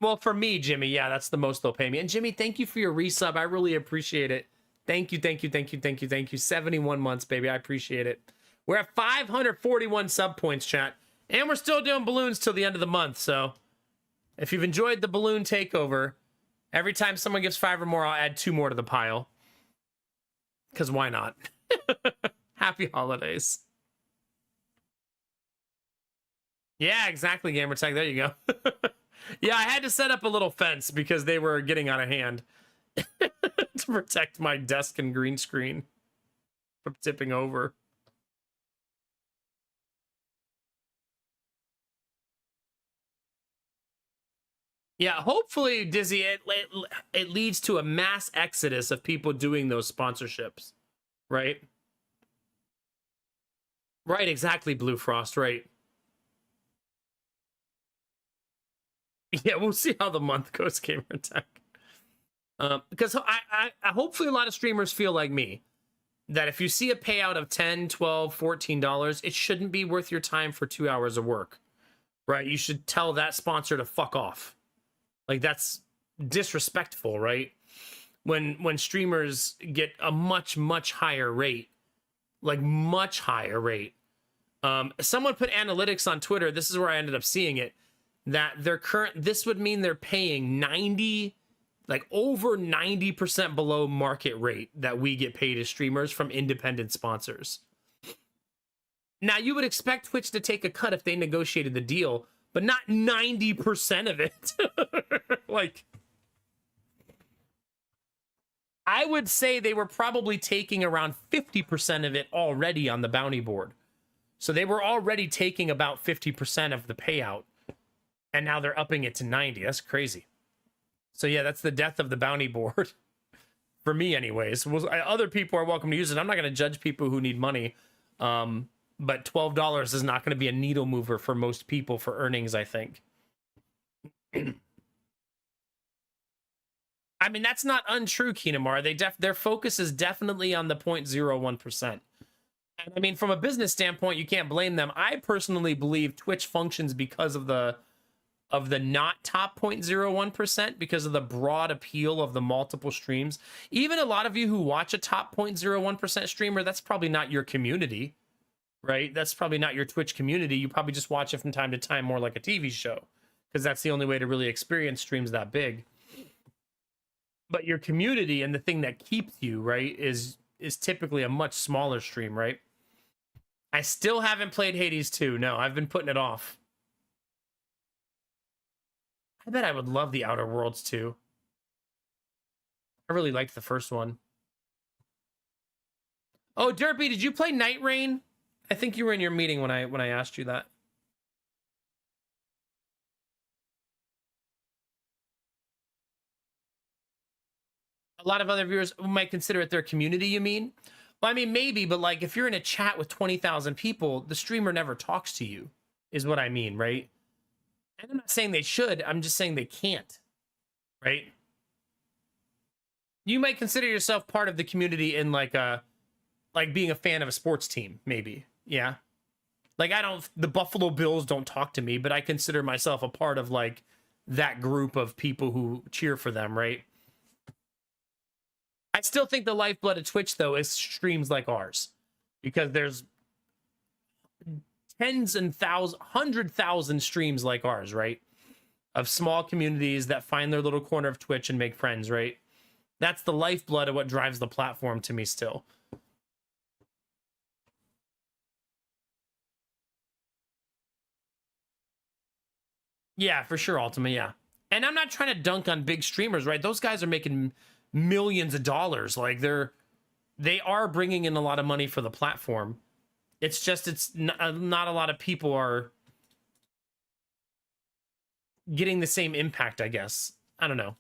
Well, for me, Jimmy, yeah, that's the most they'll pay me. And Jimmy, thank you for your resub. I really appreciate it. Thank you, thank you, thank you, thank you, thank you. 71 months, baby. I appreciate it. We're at 541 sub points, chat. And we're still doing balloons till the end of the month. So if you've enjoyed the balloon takeover, every time someone gives 5 or more, I'll add 2 more to the pile. Because why not? Happy holidays. Yeah, exactly, Gamertag. There you go. Yeah, I had to set up a little fence because they were getting out of hand to protect my desk and green screen from tipping over. Yeah, hopefully, Dizzy, it leads to a mass exodus of people doing those sponsorships, right? Right, exactly, Blue Frost, right. Yeah, we'll see how the month goes, Gamer Tech. Because I hopefully a lot of streamers feel like me, that if you see a payout of 10, 12, $14, it shouldn't be worth your time for 2 hours of work, right? You should tell that sponsor to fuck off. Like, that's disrespectful, right? When streamers get a much higher rate, like much higher rate. Someone put analytics on Twitter. This is where I ended up seeing it. That this would mean they're paying 90, like over 90% below market rate that we get paid as streamers from independent sponsors. Now, you would expect Twitch to take a cut if they negotiated the deal, but not 90% of it. Like, I would say they were probably taking around 50% of it already on the bounty board. So they were already taking about 50% of the payout, and now they're upping it to 90. That's crazy. So yeah, that's the death of the bounty board. For me anyways. Other people are welcome to use it. I'm not going to judge people who need money. But $12 is not going to be a needle mover for most people for earnings, I think. I mean, that's not untrue, Kinamar. Their focus is definitely on the 0.01%. And I mean, from a business standpoint, you can't blame them. I personally believe Twitch functions because of the not top 0.01%, because of the broad appeal of the multiple streams. Even a lot of you who watch a top 0.01% streamer, that's probably not your community, right? That's probably not your Twitch community. You probably just watch it from time to time, more like a TV show, because that's the only way to really experience streams that big. But your community and the thing that keeps you, right, is typically a much smaller stream, right? I still haven't played Hades 2. No, I've been putting it off. I bet I would love the Outer Worlds 2. I really liked the first one. Oh, Derpy, did you play Night Rain? I think you were in your meeting when I asked you that. A lot of other viewers might consider it their community, you mean? Well, I mean, maybe, but like if you're in a chat with 20,000 people, the streamer never talks to you, is what I mean, right? And I'm not saying they should, I'm just saying they can't, right? You might consider yourself part of the community in like being a fan of a sports team, maybe. Yeah. Like the Buffalo Bills don't talk to me, but I consider myself a part of like that group of people who cheer for them, right? I still think the lifeblood of Twitch, though, is streams like ours, because there's tens and 100,000 streams like ours, right? Of small communities that find their little corner of Twitch and make friends, right? That's the lifeblood of what drives the platform to me still. Yeah, for sure, Ultima, yeah. And I'm not trying to dunk on big streamers, right? Those guys are making millions of dollars. Like they are bringing in a lot of money for the platform. It's just not a lot of people are getting the same impact, I guess. I don't know.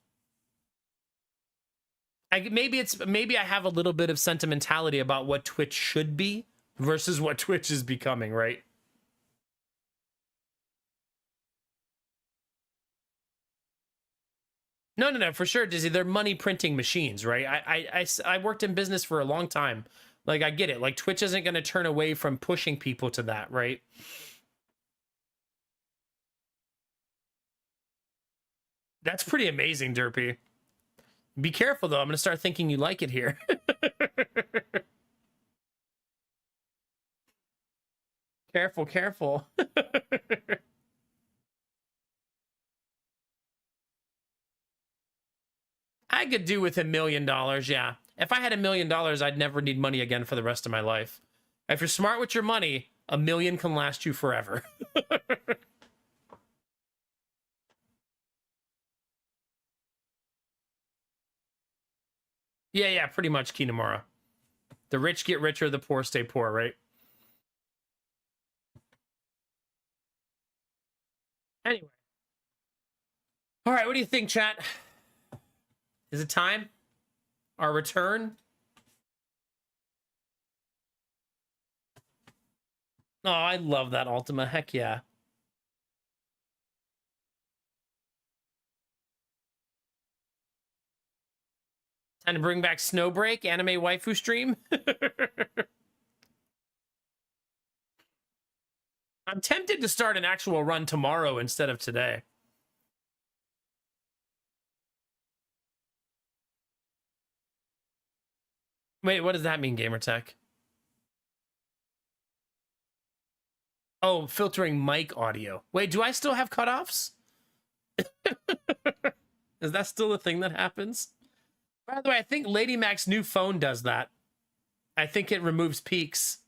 Maybe I have a little bit of sentimentality about what Twitch should be versus what Twitch is becoming, right? No, for sure, Dizzy. They're money printing machines, right? I worked in business for a long time. Like, I get it. Like, Twitch isn't going to turn away from pushing people to that, right? That's pretty amazing, Derpy. Be careful, though. I'm going to start thinking you like it here. Careful, careful. I could do with $1 million, yeah. If I had $1 million, I'd never need money again for the rest of my life. If you're smart with your money, $1 million can last you forever. Yeah, pretty much, Kinamura. The rich get richer, the poor stay poor, right? Anyway. All right, what do you think, chat? Is it time? Our return? Oh, I love that Ultima. Heck yeah. Time to bring back Snowbreak, anime waifu stream. I'm tempted to start an actual run tomorrow instead of today. Wait, what does that mean, Gamertech? Oh, filtering mic audio. Wait, do I still have cutoffs? Is that still a thing that happens? By the way, I think Lady Mac's new phone does that. I think it removes peaks.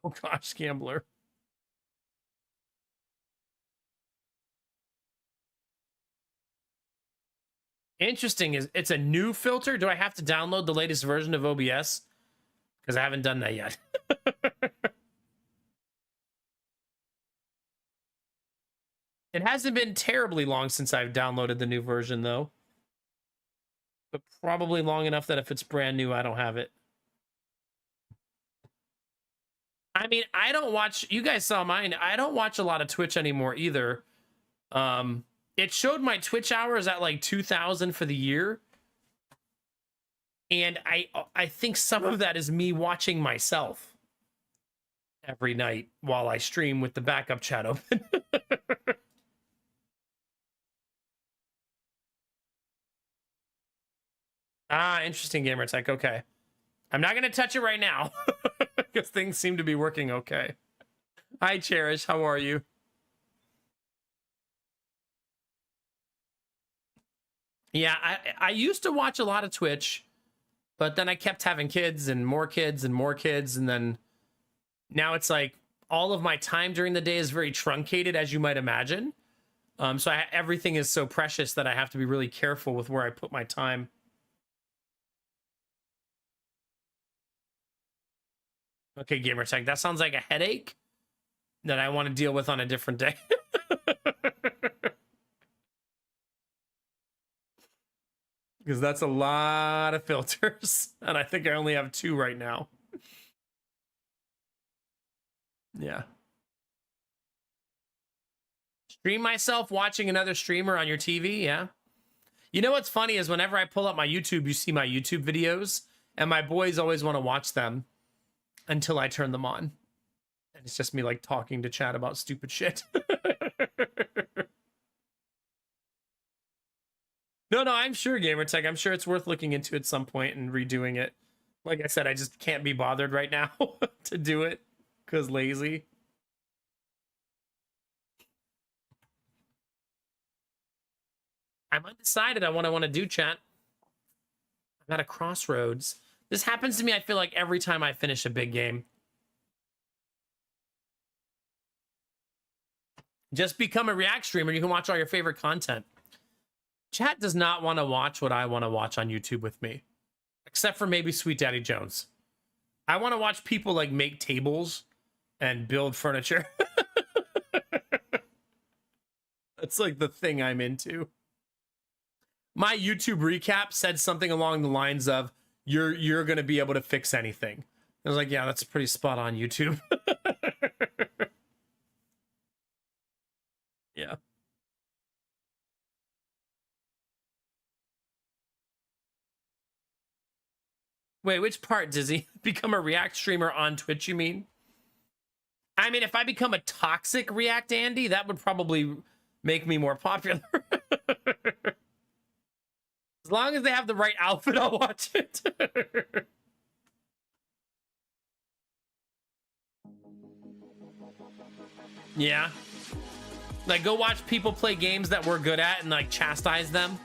Oh gosh, Gambler. Interesting. Is it's a new filter? Do I have to download the latest version of OBS? Because I haven't done that yet. It hasn't been terribly long since I've downloaded the new version, though. But probably long enough that if it's brand new, I don't have it. I mean, I don't watch... You guys saw mine. I don't watch a lot of Twitch anymore, either. It showed my Twitch hours at, like, 2,000 for the year. And I think some of that is me watching myself every night while I stream with the backup chat open. Ah, interesting, Gamertech. Okay. I'm not going to touch it right now because things seem to be working okay. Hi, Cherish. How are you? Yeah, I used to watch a lot of Twitch, but then I kept having kids and more kids and more kids. And then now it's like all of my time during the day is very truncated, as you might imagine. So everything is so precious that I have to be really careful with where I put my time. Okay, Gamertech, that sounds like a headache that I want to deal with on a different day. Because that's a lot of filters, and I think I only have 2 right now. Yeah. Stream myself watching another streamer on your TV, yeah. You know what's funny is whenever I pull up my YouTube, you see my YouTube videos, and my boys always want to watch them until I turn them on. And it's just me like talking to chat about stupid shit. No, I'm sure, Gamertech. I'm sure it's worth looking into at some point and redoing it. Like I said, I just can't be bothered right now to do it because lazy. I'm undecided on what I want to do, chat. I'm at a crossroads. This happens to me, I feel like, every time I finish a big game. Just become a React streamer. You can watch all your favorite content. Chat does not want to watch what I want to watch on YouTube with me. Except for maybe Sweet Daddy Jones. I want to watch people, like, make tables and build furniture. That's, like, the thing I'm into. My YouTube recap said something along the lines of, you're going to be able to fix anything. I was like, yeah, that's pretty spot on, YouTube. Yeah. Wait, which part, Dizzy? Become a React streamer on Twitch, you mean? I mean, if I become a toxic React Andy, that would probably make me more popular. As long as they have the right outfit, I'll watch it. Yeah. Like, go watch people play games that we're good at and, like, chastise them.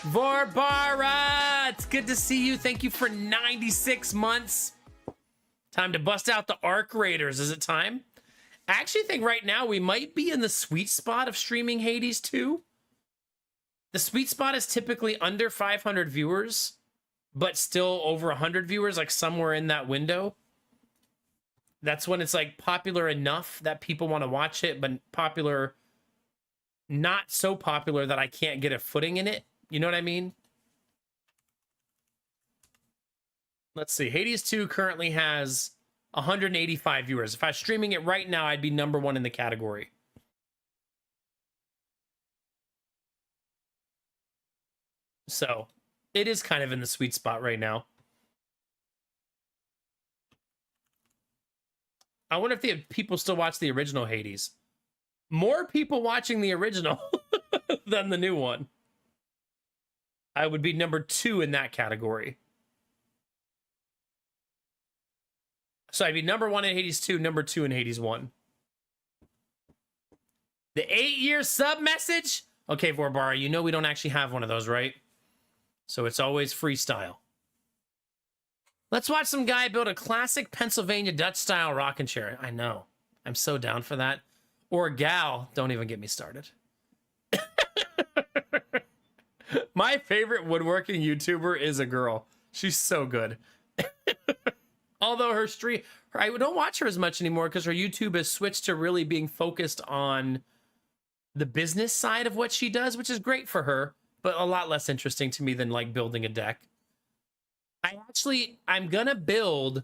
Vorbara! It's good to see you. Thank you for 96 months. Time to bust out the Arc Raiders. Is it time? I actually think right now we might be in the sweet spot of streaming Hades 2. The sweet spot is typically under 500 viewers, but still over 100 viewers, like somewhere in that window. That's when it's like popular enough that people want to watch it, but popular, not so popular that I can't get a footing in it. You know what I mean? Let's see. Hades 2 currently has 185 viewers. If I was streaming it right now, I'd be #1 in the category. So it is kind of in the sweet spot right now. I wonder if the people still watch the original Hades. More people watching the original than the new one. I would be number 2 in that category. So I'd be number 1 in Hades 2, number 2 in Hades 1. The 8-year sub message? Okay, Vorbara, you know we don't actually have one of those, right? So it's always freestyle. Let's watch some guy build a classic Pennsylvania Dutch-style rocking chair. I know. I'm so down for that. Or a gal. Don't even get me started. My favorite woodworking YouTuber is a girl. She's so good. Although her stream, I don't watch her as much anymore because her YouTube has switched to really being focused on the business side of what she does, which is great for her, but a lot less interesting to me than like building a deck. I'm gonna build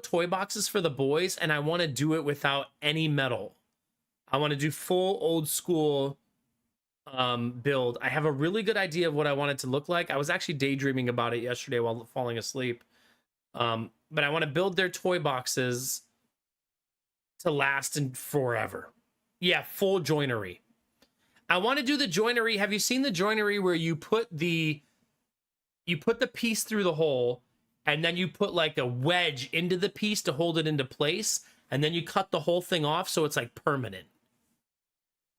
toy boxes for the boys, and I want to do it without any metal. I want to do full old school build. I have a really good idea of what I want it to look like. I was actually daydreaming about it yesterday while falling asleep. But I want to build their toy boxes to last and forever. Yeah, full joinery. I want to do the joinery. Have you seen the joinery where you put the piece through the hole, and then you put like a wedge into the piece to hold it into place, and then you cut the whole thing off so it's like permanent?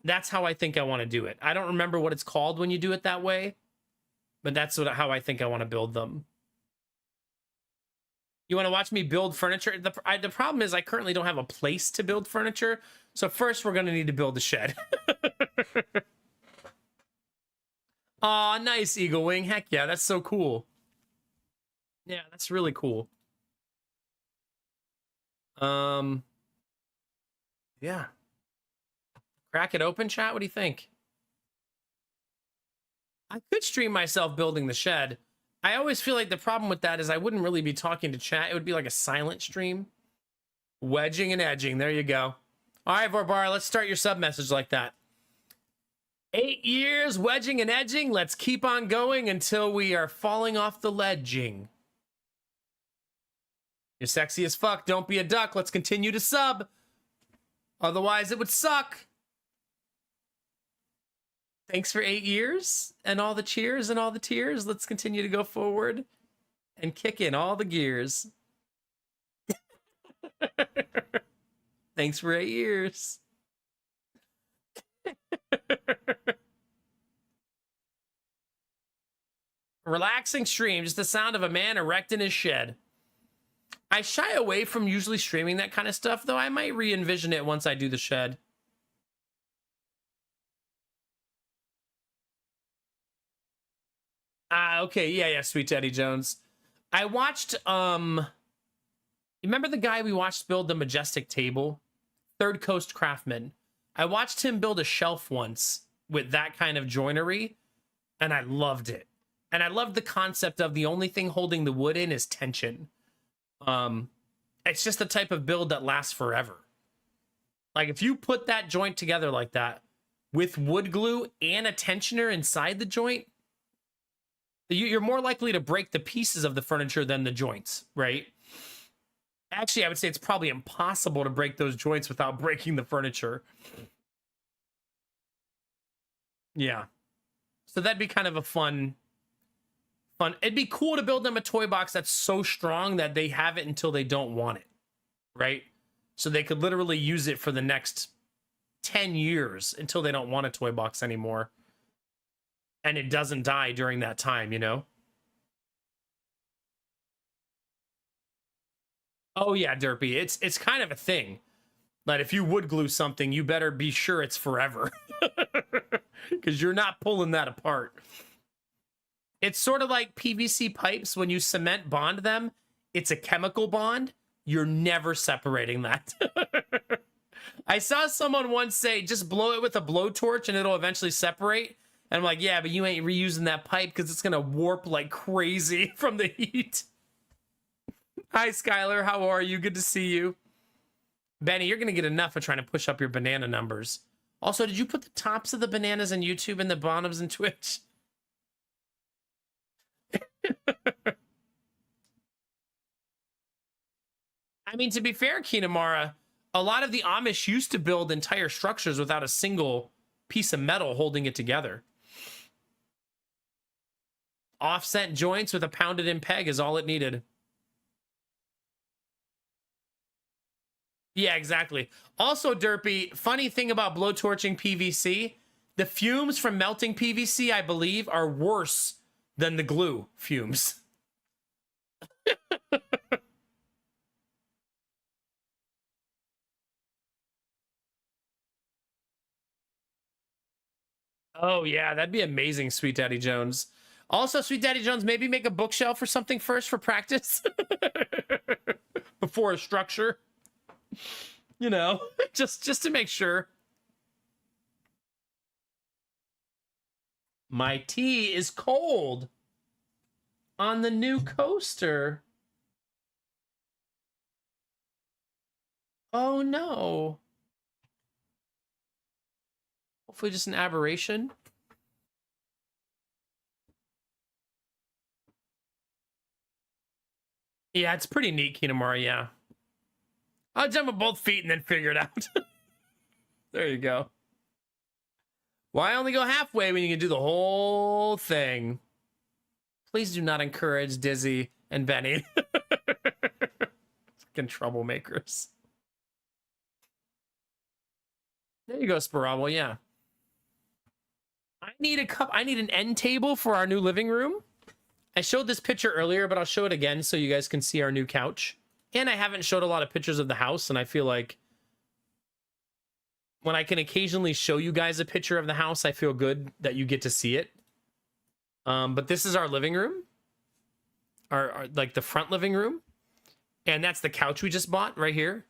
That's how I think I want to do it. I don't remember what it's called when you do it that way, but that's how I think I want to build them. You want to watch me build furniture? The problem is I currently don't have a place to build furniture. So first we're going to need to build a shed. Aw, nice, Eagle Wing. Heck yeah, that's so cool. Yeah, that's really cool. Yeah. Crack it open, chat? What do you think? I could stream myself building the shed. I always feel like the problem with that is I wouldn't really be talking to chat. It would be like a silent stream. Wedging and edging. There you go. All right, Vorbar, let's start your sub message like that. 8 years wedging and edging. Let's keep on going until we are falling off the ledging. You're sexy as fuck. Don't be a duck. Let's continue to sub. Otherwise, it would suck. Thanks for 8 years and all the cheers and all the tears. Let's continue to go forward and kick in all the gears. Thanks for 8 years. Relaxing stream, just the sound of a man erect in his shed. I shy away from usually streaming that kind of stuff, though I might re-envision it once I do the shed. Okay, yeah, Sweet Teddy Jones. I watched, you remember the guy we watched build the Majestic Table? Third Coast Craftsman. I watched him build a shelf once with that kind of joinery, and I loved it. And I loved the concept of the only thing holding the wood in is tension. It's just the type of build that lasts forever. Like, if you put that joint together like that, with wood glue and a tensioner inside the joint, you're more likely to break the pieces of the furniture than the joints, right? Actually, I would say it's probably impossible to break those joints without breaking the furniture. Yeah. So that'd be kind of a fun. It'd be cool to build them a toy box that's so strong that they have it until they don't want it, right? So they could literally use it for the next 10 years until they don't want a toy box anymore. And it doesn't die during that time, you know? Oh yeah, Derpy. It's kind of a thing. That if you wood glue something, you better be sure it's forever. Because you're not pulling that apart. It's sort of like PVC pipes. When you cement bond them, it's a chemical bond. You're never separating that. I saw someone once say, just blow it with a blowtorch and it'll eventually separate. And I'm like, yeah, but you ain't reusing that pipe because it's going to warp like crazy from the heat. Hi, Skylar. How are you? Good to see you. Benny, you're going to get enough of trying to push up your banana numbers. Also, did you put the tops of the bananas on YouTube and the bottoms in Twitch? I mean, to be fair, Kinamara, a lot of the Amish used to build entire structures without a single piece of metal holding it together. Offset joints with a pounded in peg is all it needed. Yeah, exactly. Also, Derpy, funny thing about blowtorching PVC, the fumes from melting PVC, I believe, are worse than the glue fumes. Oh, yeah, that'd be amazing, Sweet Daddy Jones. Also, Sweet Daddy Jones, maybe make a bookshelf or something first for practice before a structure. You know, just to make sure. My tea is cold on the new coaster. Oh no. Hopefully just an aberration. Yeah, it's pretty neat, Kinamara, yeah. I'll jump with both feet and then figure it out. There you go. Why only go halfway when you can do the whole thing? Please do not encourage Dizzy and Benny. Fucking troublemakers. There you go, Sparabo, yeah. I need an end table for our new living room. I showed this picture earlier, but I'll show it again so you guys can see our new couch. And I haven't showed a lot of pictures of the house, and I feel like when I can occasionally show you guys a picture of the house, I feel good that you get to see it. But this is our living room. Our like the front living room. And that's the couch we just bought right here.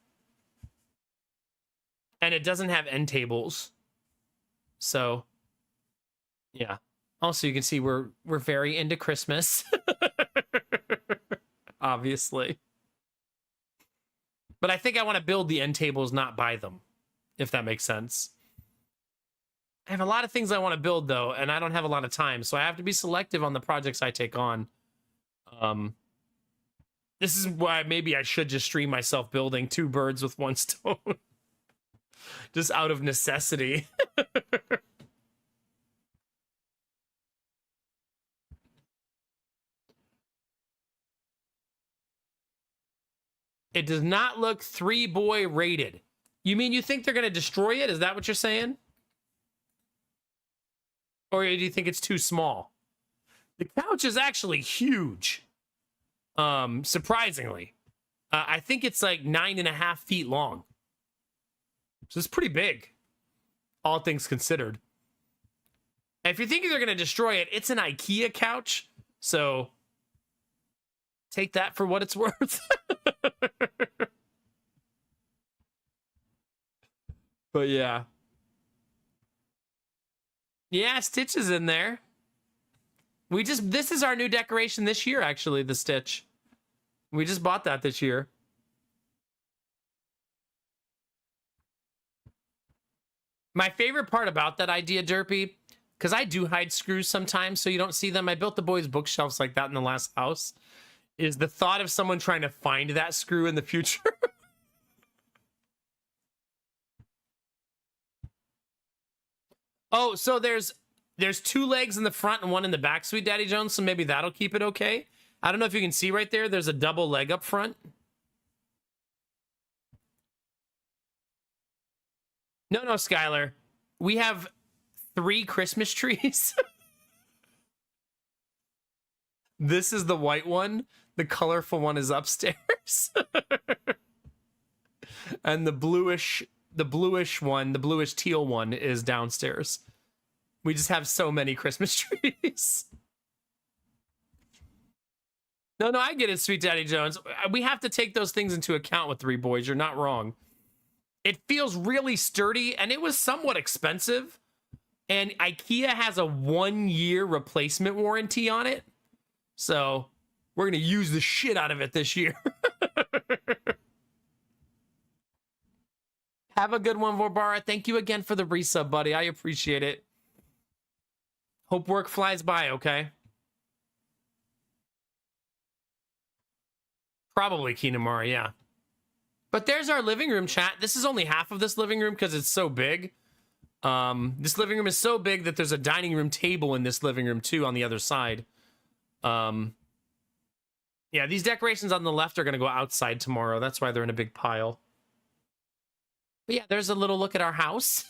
And it doesn't have end tables. So, yeah. Also, you can see we're very into Christmas. Obviously. But I think I want to build the end tables, not buy them, if that makes sense. I have a lot of things I want to build, though, and I don't have a lot of time, so I have to be selective on the projects I take on. This is why maybe I should just stream myself building 2 birds with 1 stone. Just out of necessity. It does not look 3-boy rated. You mean you think they're going to destroy it? Is that what you're saying? Or do you think it's too small? The couch is actually huge. Surprisingly. I think it's like 9.5 feet long. So it's pretty big. All things considered. And if you're thinking they're going to destroy it, it's an IKEA couch. So take that for what it's worth. But yeah. Yeah, Stitch is in there. This is our new decoration this year, actually, the Stitch. We just bought that this year. My favorite part about that idea, Derpy, because I do hide screws sometimes so you don't see them. I built the boys' bookshelves like that in the last house. Is the thought of someone trying to find that screw in the future. Oh, so there's 2 legs in the front and 1 in the back, Sweet Daddy Jones, so maybe that'll keep it okay. I don't know if you can see right there. There's a double leg up front. No, Skylar. We have 3 Christmas trees. This is the white one. The colorful one is upstairs. And the bluish one, the bluish teal one is downstairs. We just have so many Christmas trees. No, I get it, Sweet Daddy Jones. We have to take those things into account with 3 boys. You're not wrong. It feels really sturdy, and it was somewhat expensive. And IKEA has a 1-year replacement warranty on it. So we're going to use the shit out of it this year. Have a good one, Vorbara. Thank you again for the resub, buddy. I appreciate it. Hope work flies by, okay? Probably Kinamara, yeah. But there's our living room, chat. This is only half of this living room because it's so big. This living room is so big that there's a dining room table in this living room too on the other side. Yeah, these decorations on the left are going to go outside tomorrow. That's why they're in a big pile. But yeah, there's a little look at our house.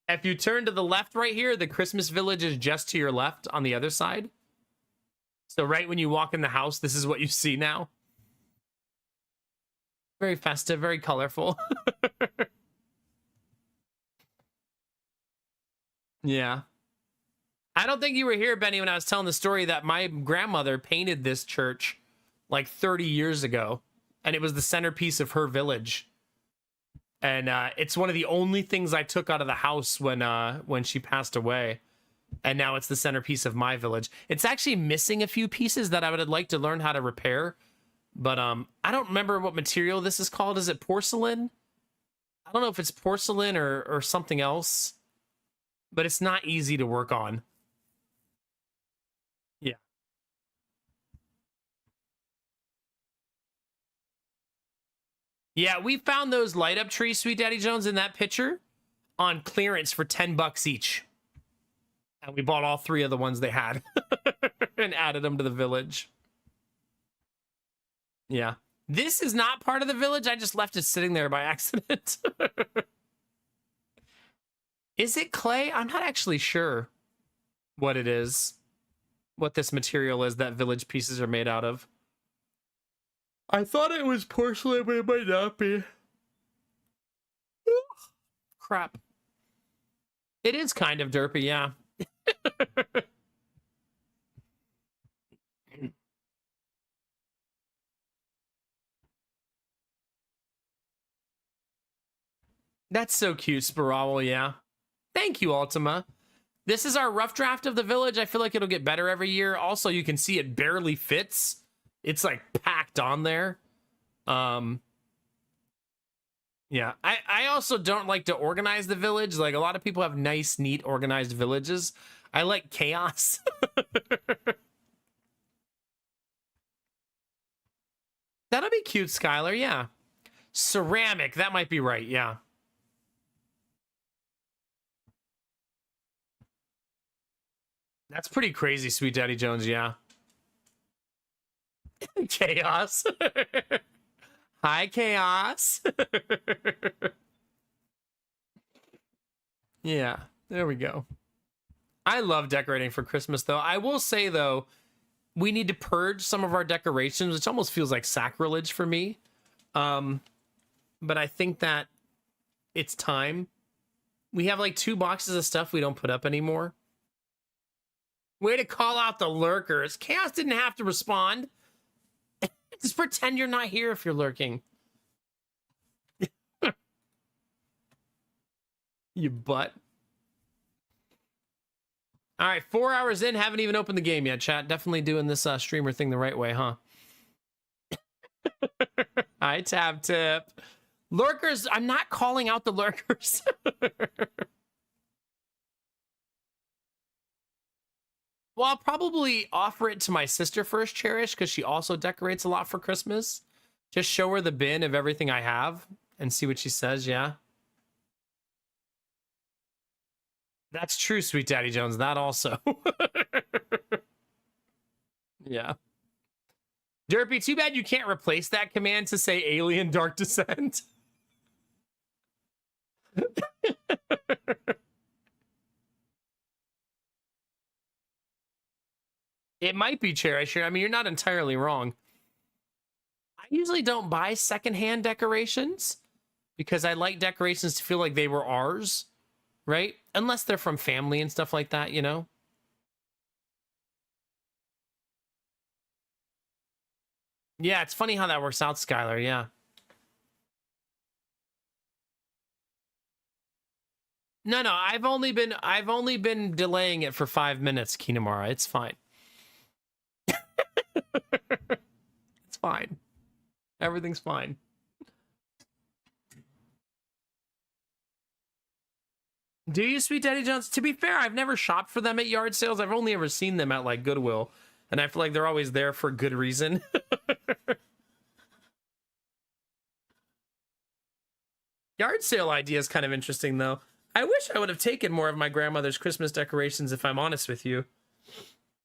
If you turn to the left right here, the Christmas village is just to your left on the other side. So right when you walk in the house, this is what you see now. Very festive, very colorful. Yeah. I don't think you were here, Benny, when I was telling the story that my grandmother painted this church like 30 years ago, and it was the centerpiece of her village. And it's one of the only things I took out of the house when she passed away. And now it's the centerpiece of my village. It's actually missing a few pieces that I would like to learn how to repair. But I don't remember what material this is called. Is it porcelain? I don't know if it's porcelain or something else. But it's not easy to work on. Yeah. Yeah, we found those light up trees, Sweet Daddy Jones, in that picture on clearance for $10 each. And we bought all 3 of the ones they had and added them to the village. Yeah. This is not part of the village. I just left it sitting there by accident. Is it clay? I'm not actually sure what it is. What this material is that village pieces are made out of. I thought it was porcelain, but it might not be. Crap. It is kind of derpy, yeah. That's so cute, Spiral, yeah. Thank you, Ultima. This is our rough draft of the village. I feel like it'll get better every year. Also, you can see it barely fits. It's like packed on there. Yeah, I also don't like to organize the village. Like, a lot of people have nice, neat, organized villages. I like chaos. That'll be cute, Skylar, yeah. Ceramic, that might be right, yeah. That's pretty crazy, Sweet Daddy Jones, yeah. Chaos. Hi, Chaos. Yeah, there we go. I love decorating for Christmas, though. I will say, though, we need to purge some of our decorations, which almost feels like sacrilege for me. But I think that it's time. We have like 2 boxes of stuff we don't put up anymore. Way to call out the lurkers. Chaos didn't have to respond. Just pretend you're not here if you're lurking. You butt. All right, 4 hours in, haven't even opened the game yet, chat. Definitely doing this streamer thing the right way, huh? Hi, Tab Tip. Lurkers, I'm not calling out the lurkers. Well, I'll probably offer it to my sister first, Cherish, because she also decorates a lot for Christmas. Just show her the bin of everything I have and see what she says, yeah. That's true, Sweet Daddy Jones. That also. Yeah. Derpy, too bad you can't replace that command to say Alien Dark Descent. It might be Cherish. I mean, you're not entirely wrong. I usually don't buy secondhand decorations because I like decorations to feel like they were ours, right? Unless they're from family and stuff like that, you know? Yeah, it's funny how that works out, Skylar, yeah. No, I've only been delaying it for 5 minutes, Kinamara. It's fine. It's fine. Everything's fine. Do you, Sweet Daddy Jones? To be fair, I've never shopped for them at yard sales. I've only ever seen them at like Goodwill, and I feel like they're always there for good reason. Yard sale idea is kind of interesting, though. I wish I would have taken more of my grandmother's Christmas decorations, if I'm honest with you.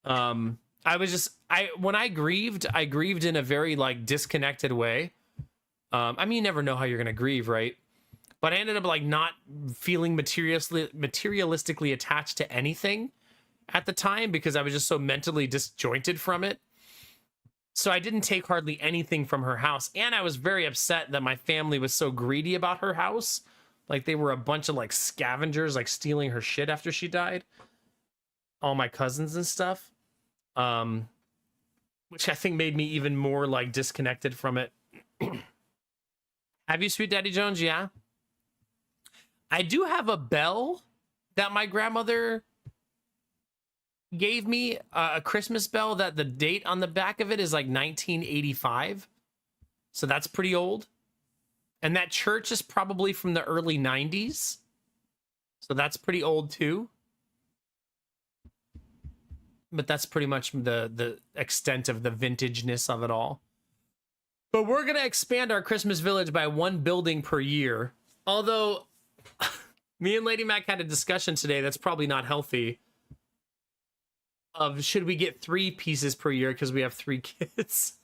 When I grieved in a very like disconnected way. I mean, you never know how you're gonna grieve, right? But I ended up like not feeling materialistically attached to anything at the time because I was just so mentally disjointed from it. So I didn't take hardly anything from her house. And I was very upset that my family was so greedy about her house. Like they were a bunch of like scavengers, like stealing her shit after she died. All my cousins and stuff. Which I think made me even more like disconnected from it. Have you, Sweet Daddy Jones? Yeah. I do have a bell that my grandmother gave me, a Christmas bell that the date on the back of it is like 1985. So that's pretty old. And that church is probably from the early 90s. So that's pretty old too. But that's pretty much the extent of the vintageness of it all. But we're going to expand our Christmas village by one building per year. Although, me and Lady Mac had a discussion today that's probably not healthy. Of should we get 3 pieces per year because we have 3 kids?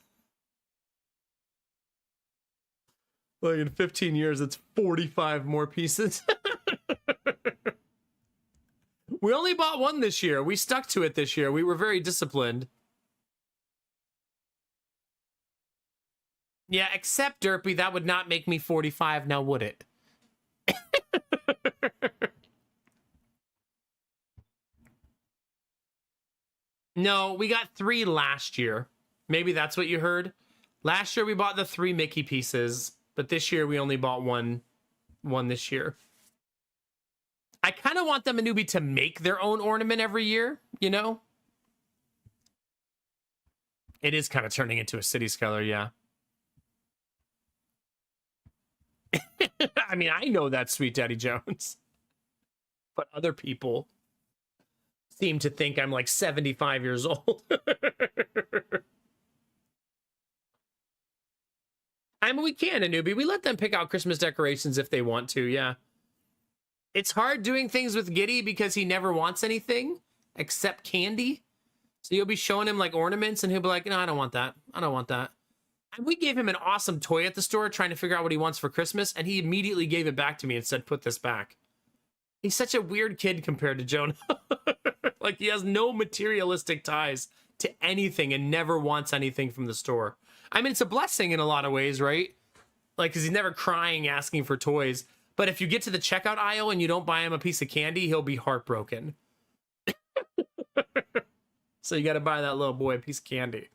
Like in 15 years, it's 45 more pieces. We only bought 1 this year. We stuck to it this year. We were very disciplined. Yeah, except Derpy, that would not make me 45 now, would it? No, we got 3 last year. Maybe that's what you heard. Last year we bought the 3 Mickey pieces, but this year we only bought one this year. I kind of want them, Anubi, to make their own ornament every year, you know? It is kind of turning into a city scaler, yeah. I mean, I know that, Sweet Daddy Jones. But other people seem to think I'm like 75 years old. I mean, we can, Anubi. We let them pick out Christmas decorations if they want to, yeah. It's hard doing things with Giddy because he never wants anything except candy. So you'll be showing him like ornaments and he'll be like, no, I don't want that. I don't want that. And we gave him an awesome toy at the store trying to figure out what he wants for Christmas. And he immediately gave it back to me and said, put this back. He's such a weird kid compared to Jonah. Like he has no materialistic ties to anything and never wants anything from the store. I mean, it's a blessing in a lot of ways, right? Like, because he's never crying asking for toys. But if you get to the checkout aisle and you don't buy him a piece of candy, he'll be heartbroken. So you got to buy that little boy a piece of candy.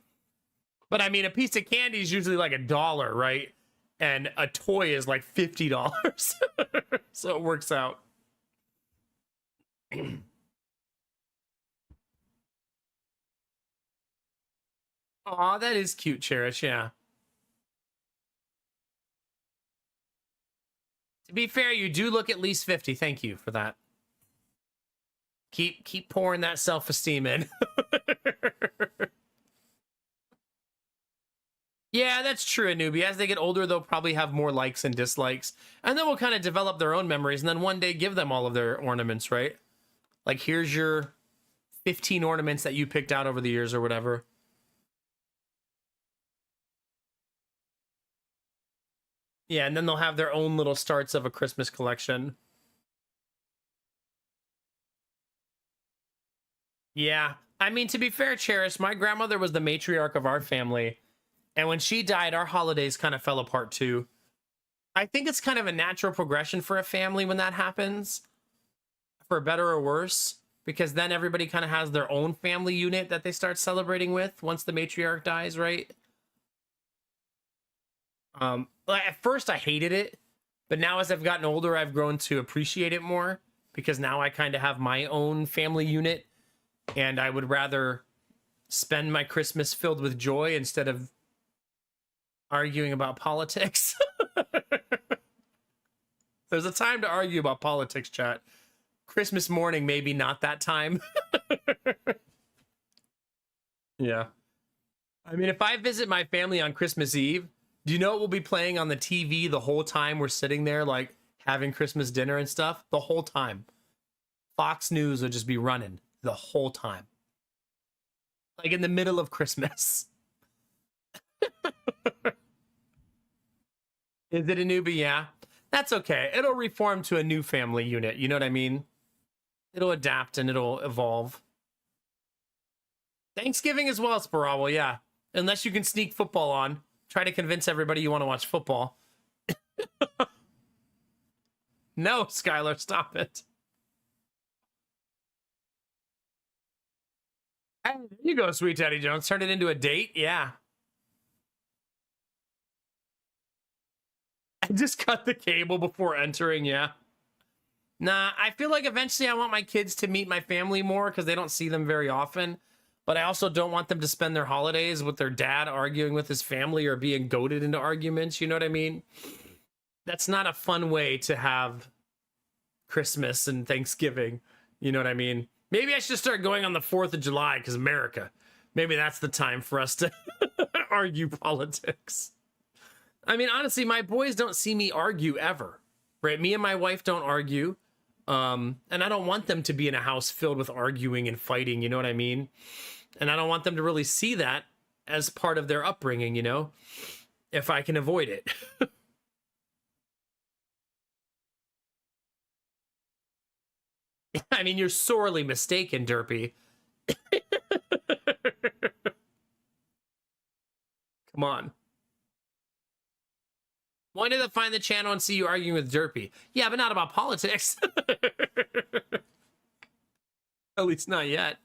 But I mean, a piece of candy is usually like $1, right? And a toy is like $50. So it works out. Aw, that is cute, Cherish, yeah. To be fair, you do look at least 50. Thank you for that. Keep pouring that self-esteem in. Yeah, that's true, Anubi. As they get older, they'll probably have more likes and dislikes. And then we'll kind of develop their own memories and then one day give them all of their ornaments, right? Like, here's your 15 ornaments that you picked out over the years or whatever. Yeah, and then they'll have their own little starts of a Christmas collection. Yeah. I mean, to be fair, Cherish, my grandmother was the matriarch of our family. And when she died, our holidays kind of fell apart too. I think it's kind of a natural progression for a family when that happens, for better or worse, because then everybody kind of has their own family unit that they start celebrating with once the matriarch dies, right? Like at first I hated it, but now as I've gotten older, I've grown to appreciate it more because now I kind of have my own family unit and I would rather spend my Christmas filled with joy instead of arguing about politics. There's a time to argue about politics, chat. Christmas morning, maybe not that time. Yeah. I mean, if I visit my family on Christmas Eve, do you know what will be playing on the TV the whole time we're sitting there, like having Christmas dinner and stuff the whole time. Fox News would just be running the whole time. Like in the middle of Christmas. Is it a newbie? Yeah. That's okay. It'll reform to a new family unit. You know what I mean? It'll adapt and it'll evolve. Thanksgiving as well, Spirawl. Yeah. Unless you can sneak football on. Try to convince everybody you want to watch football. No, Skylar, stop it. Hey, there you go, sweet Teddy Jones. Turn it into a date? Yeah. I just cut the cable before entering, yeah. Nah, I feel like eventually I want my kids to meet my family more because they don't see them very often. But I also don't want them to spend their holidays with their dad arguing with his family or being goaded into arguments. You know what I mean? That's not a fun way to have Christmas and Thanksgiving. You know what I mean? Maybe I should start going on the 4th of July because America. Maybe that's the time for us to argue politics. I mean, honestly, my boys don't see me argue ever. Right? Me and my wife don't argue. And I don't want them to be in a house filled with arguing and fighting, you know what I mean? And I don't want them to really see that as part of their upbringing, you know, if I can avoid it. I mean, you're sorely mistaken, Derpy. Come on. Why did I find the channel and see you arguing with Derpy? Yeah, but not about politics. At least not yet.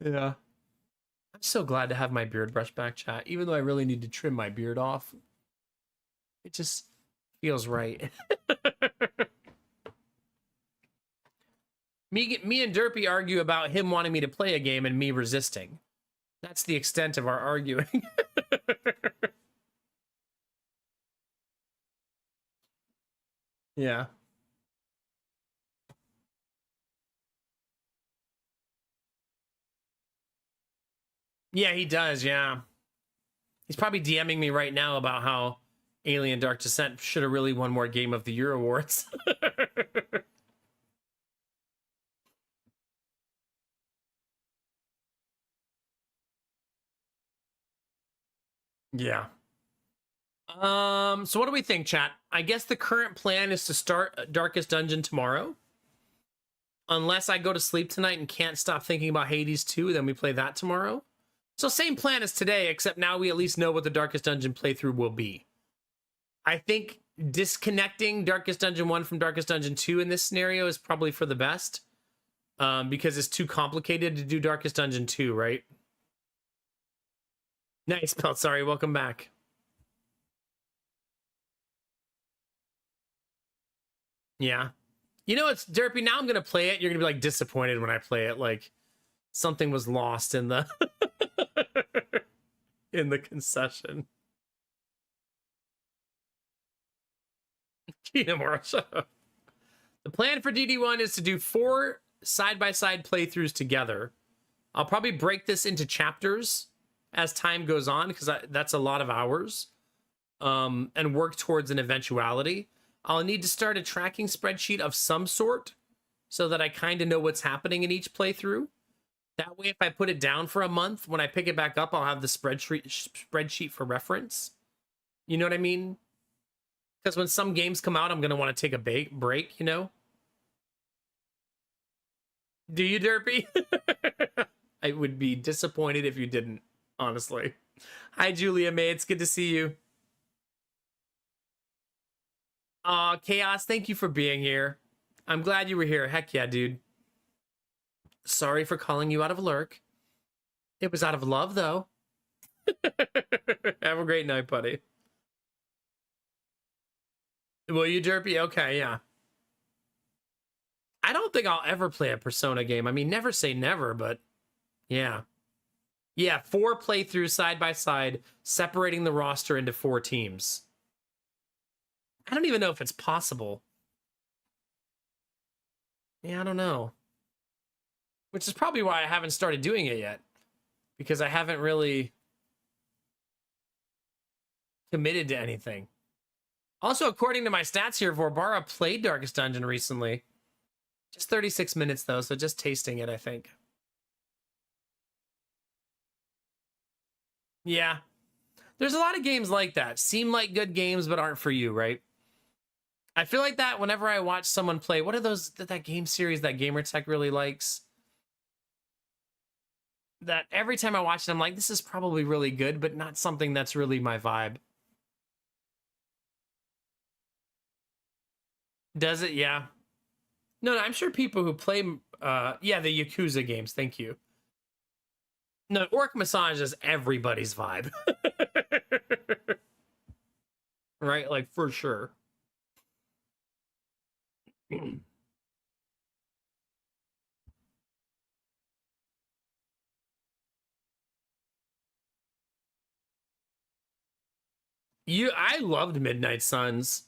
Yeah. I'm so glad to have my beard brushed back, chat. Even though I really need to trim my beard off. It just feels right. Me and Derpy argue about him wanting me to play a game and me resisting. That's the extent of our arguing. Yeah. Yeah, he does, yeah. He's probably DMing me right now about how Alien Dark Descent should have really won more Game of the Year awards. Yeah. So what do we think, chat? I guess the current plan is to start Darkest Dungeon tomorrow. Unless I go to sleep tonight and can't stop thinking about Hades 2, then we play that tomorrow. So same plan as today, except now we at least know what the Darkest Dungeon playthrough will be. I think disconnecting Darkest Dungeon 1 from Darkest Dungeon 2 in this scenario is probably for the best. Because it's too complicated to do Darkest Dungeon 2, right? Nice, Pelt. Sorry, welcome back. Yeah. You know, it's Derpy. Now I'm going to play it. You're going to be like disappointed when I play it. Like something was lost in the in the concession. Kingdom Hearts. The plan for DD1 is to do 4 side-by-side playthroughs together. I'll probably break this into chapters as time goes on because that's a lot of hours. And work towards an eventuality. I'll need to start a tracking spreadsheet of some sort so that I kind of know what's happening in each playthrough. That way, if I put it down for a month, when I pick it back up, I'll have the spreadsheet for reference. You know what I mean? Because when some games come out, I'm going to want to take a break, you know? Do you, Derpy? I would be disappointed if you didn't, honestly. Hi, Julia May. It's good to see you. Chaos, thank you for being here. I'm glad you were here. Heck yeah, dude. Sorry for calling you out of lurk. It was out of love, though. Have a great night, buddy. Will you, Derpy? Okay, yeah. I don't think I'll ever play a Persona game. I mean, never say never, but yeah. Yeah, 4 playthroughs side by side, separating the roster into 4 teams. I don't even know if it's possible. Yeah, I don't know. Which is probably why I haven't started doing it yet. Because I haven't really committed to anything. Also, according to my stats here, Vorbara played Darkest Dungeon recently. Just 36 minutes, though, so just tasting it, I think. Yeah. There's a lot of games like that. Seem like good games, but aren't for you, right? I feel like that whenever I watch someone play, what are those, that game series that Gamertech really likes? That every time I watch it, I'm like, this is probably really good, but not something that's really my vibe. Does it? Yeah. No, I'm sure people who play, yeah, the Yakuza games. Thank you. No, Orc Massage is everybody's vibe. Right? Like, for sure. I loved Midnight Suns.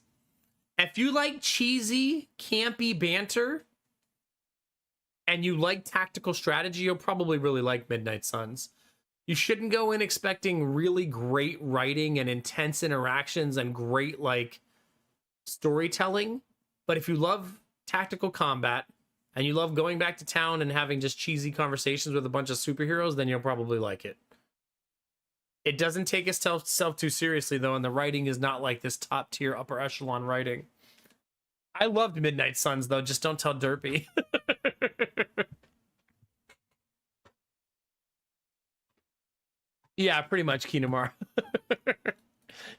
If you like cheesy, campy banter and you like tactical strategy, you'll probably really like Midnight Suns. You shouldn't go in expecting really great writing and intense interactions and great like storytelling. But if you love tactical combat and you love going back to town and having just cheesy conversations with a bunch of superheroes, then you'll probably like it. It doesn't take itself too seriously though, and the writing is not like this top tier upper echelon writing. I loved Midnight Suns though, just don't tell Derpy. Yeah, pretty much Kinamar.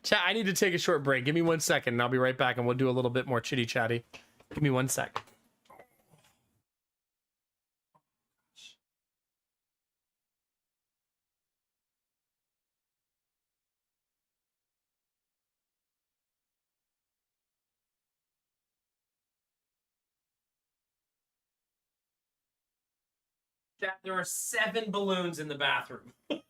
Chat, I need to take a short break. Give me 1 second and I'll be right back and we'll do a little bit more chitty chatty. Give me 1 sec. Chat, there are 7 balloons in the bathroom. 7.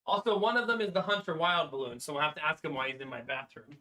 Also, one of them is the Hunter Wild balloon, so we'll have to ask him why he's in my bathroom.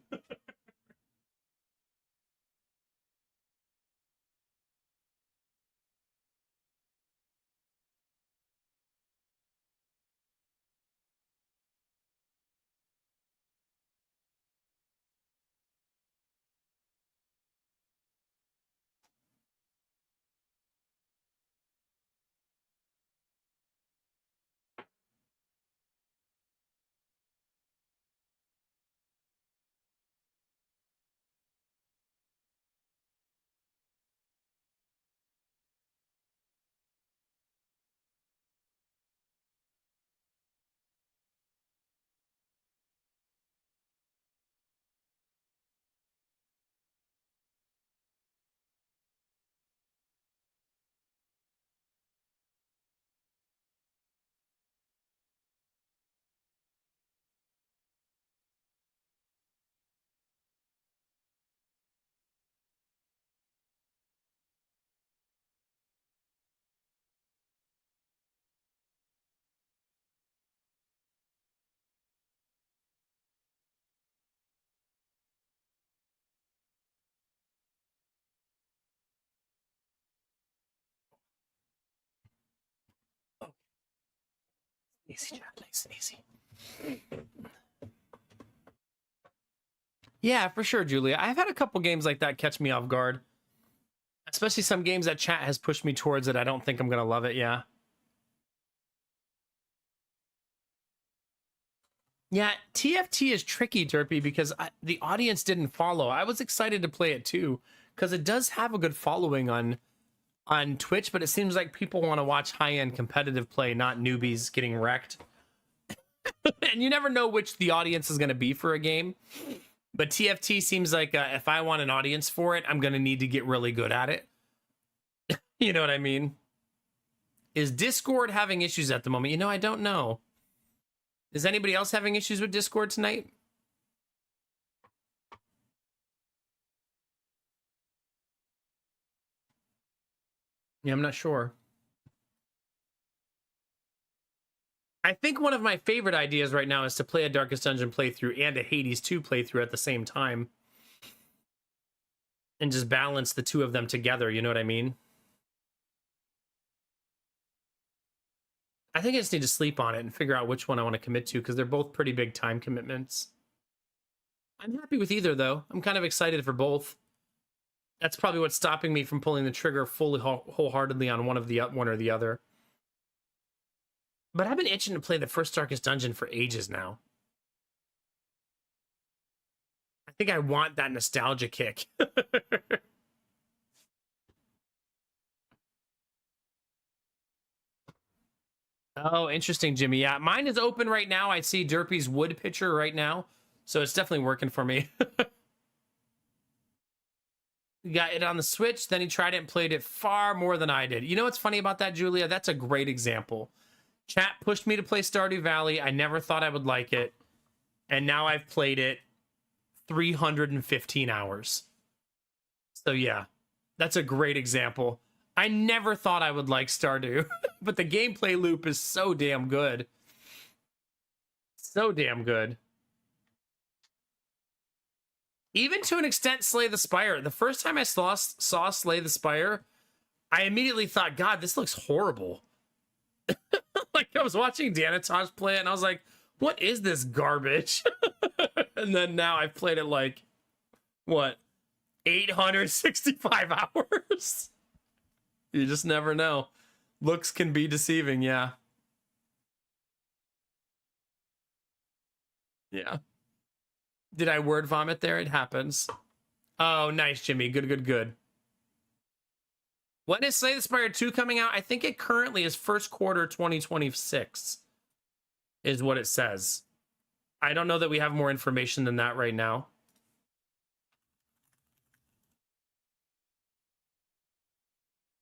Easy, chat, nice and easy. Yeah, for sure, Julia. I've had a couple games like that catch me off guard. Especially some games that chat has pushed me towards it. I don't think I'm going to love it, yeah. Yeah, TFT is tricky, Derpy, because the audience didn't follow. I was excited to play it too, because it does have a good following on Twitch, but it seems like people want to watch high-end competitive play, not newbies getting wrecked. And you never know which the audience is going to be for a game. But TFT seems like if I want an audience for it, I'm going to need to get really good at it. You know what I mean? Is Discord having issues at the moment? You know, I don't know. Is anybody else having issues with Discord tonight? Yeah, I'm not sure. I think one of my favorite ideas right now is to play a Darkest Dungeon playthrough and a Hades 2 playthrough at the same time. And just balance the two of them together, you know what I mean? I think I just need to sleep on it and figure out which one I want to commit to, because they're both pretty big time commitments. I'm happy with either, though. I'm kind of excited for both. That's probably what's stopping me from pulling the trigger fully wholeheartedly on one or the other. But I've been itching to play the first Darkest Dungeon for ages now. I think I want that nostalgia kick. Oh, interesting, Jimmy. Yeah, mine is open right now. I see Derpy's wood picture right now, so it's definitely working for me. He got it on the Switch, then he tried it and played it far more than I did. You know what's funny about that, Julia? That's a great example. Chat pushed me to play Stardew Valley. I never thought I would like it, and now I've played it 315 hours. So yeah, that's a great example. I never thought I would like Stardew, but the gameplay loop is so damn good. So damn good. Even to an extent, Slay the Spire. The first time I saw Slay the Spire, I immediately thought, God, this looks horrible. Like, I was watching Danatage play it, and I was like, what is this garbage? And then now I've played it like, what, 865 hours? You just never know. Looks can be deceiving, yeah. Yeah. Did I word vomit there? It happens. Oh, nice, Jimmy. Good, good, good. When is Slay the Spire 2 coming out? I think it currently is first quarter 2026 is what it says. I don't know that we have more information than that right now.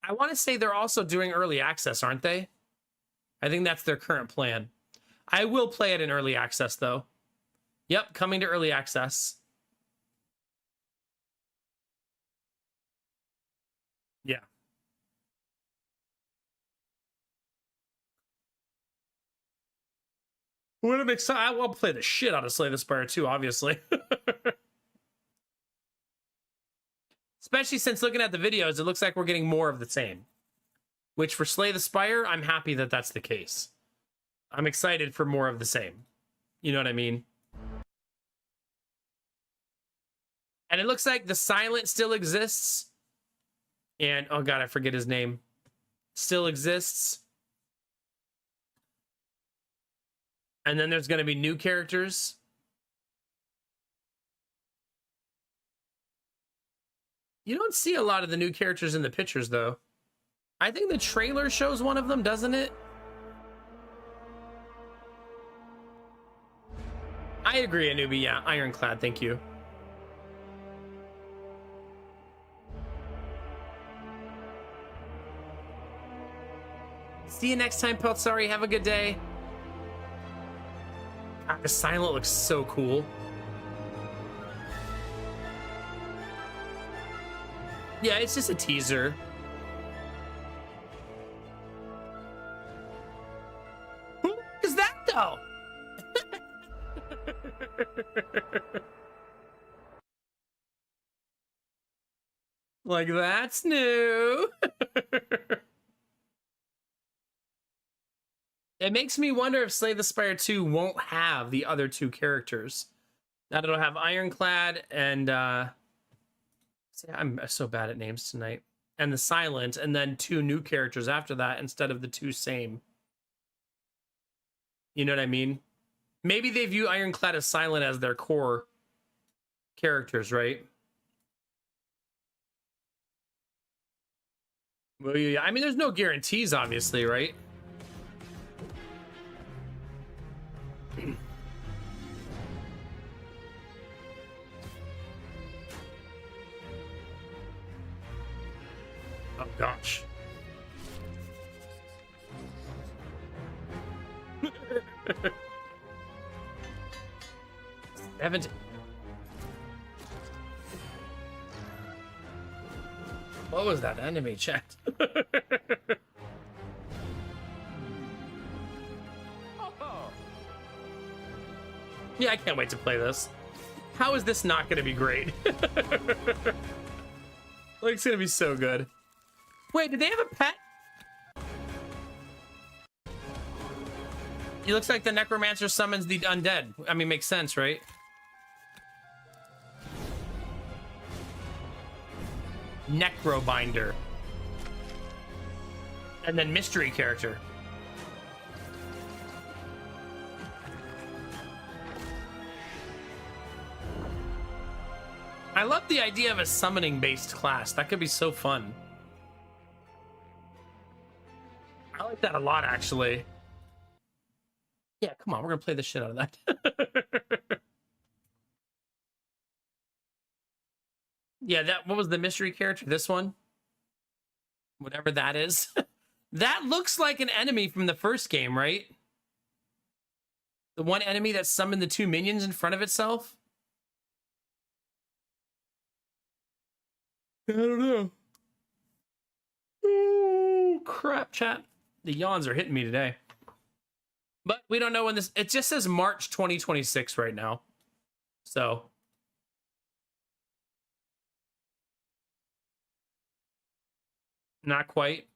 I want to say they're also doing early access, aren't they? I think that's their current plan. I will play it in early access, though. Yep, coming to early access. Yeah. What I'm excited. I will play the shit out of Slay the Spire 2, obviously. Especially since looking at the videos, it looks like we're getting more of the same. Which for Slay the Spire, I'm happy that that's the case. I'm excited for more of the same. You know what I mean? And it looks like the Silent still exists. And, oh god, I forget his name. Still exists. And then there's going to be new characters. You don't see a lot of the new characters in the pictures, though. I think the trailer shows one of them, doesn't it? I agree, Anubi. Yeah, Ironclad, thank you. See you next time, Peltzari. Have a good day. God, the Silent looks so cool. Yeah, it's just a teaser. Who is that, though? Like, that's new. It makes me wonder if Slay the Spire 2 won't have the other two characters. That it'll have Ironclad and I'm so bad at names tonight. And the Silent, and then two new characters after that instead of the two same. You know what I mean? Maybe they view Ironclad as Silent as their core characters, right? Well, yeah, I mean, there's no guarantees, obviously, right? Oh, gosh. Haven't. What was that enemy chat? Yeah, I can't wait to play this. How is this not going to be great? Like, it's going to be so good. Wait, did they have a pet? It looks like the necromancer summons the undead. I mean, makes sense, right? Necrobinder. And then mystery character. I love the idea of a summoning based class. That could be so fun. I like that a lot, actually. Yeah, come on, we're gonna play the shit out of that. Yeah, what was the mystery character? This one? Whatever that is. That looks like an enemy from the first game, right? The one enemy that summoned the two minions in front of itself? I don't know. Oh, crap, chat. The yawns are hitting me today. But we don't know when this... It just says March 2026 right now. So... Not quite.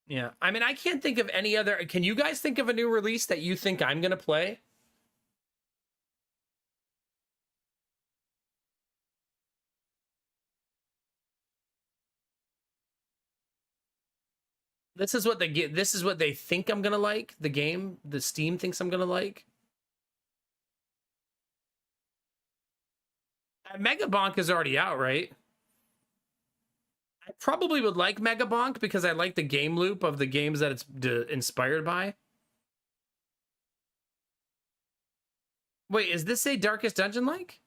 Yeah. I mean, I can't think of any other... Can you guys think of a new release that you think I'm going to play? This is what they get. This is what they think I'm gonna like. The game, the Steam thinks I'm gonna like. Megabonk is already out, right? I probably would like Megabonk because I like the game loop of the games that it's inspired by. Wait, is this a Darkest Dungeon like?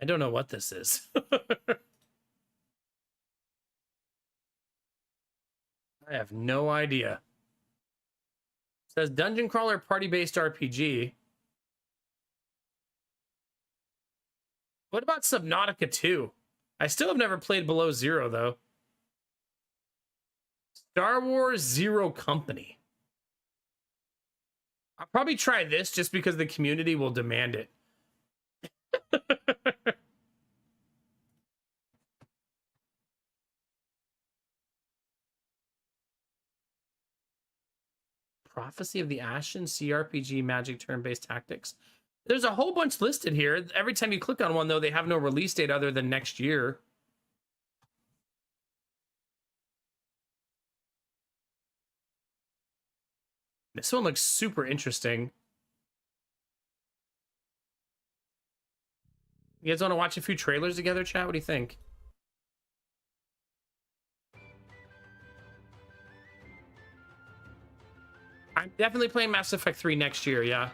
I don't know what this is. I have no idea. It says Dungeon Crawler Party-Based RPG. What about Subnautica 2? I still have never played Below Zero, though. Star Wars Zero Company. I'll probably try this just because the community will demand it. Prophecy of the Ashen, CRPG, Magic turn-based tactics. There's a whole bunch listed here. Every time you click on one, though, they have no release date other than next year. This one looks super interesting. You guys want to watch a few trailers together, chat? What do you think? I'm definitely playing Mass Effect 3 next year, yeah.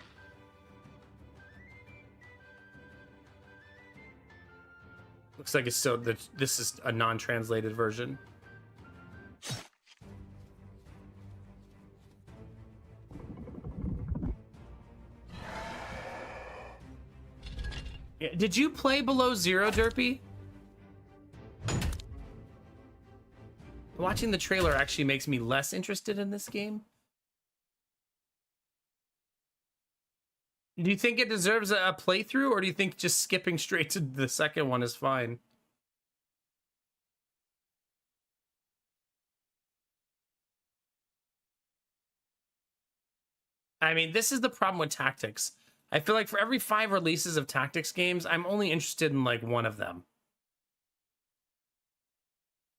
Looks like it's still... This is a non-translated version. Yeah, did you play Below Zero, Derpy? Watching the trailer actually makes me less interested in this game. Do you think it deserves a playthrough, or do you think just skipping straight to the second one is fine? I mean, this is the problem with Tactics. I feel like for every 5 releases of Tactics games, I'm only interested in, like, one of them.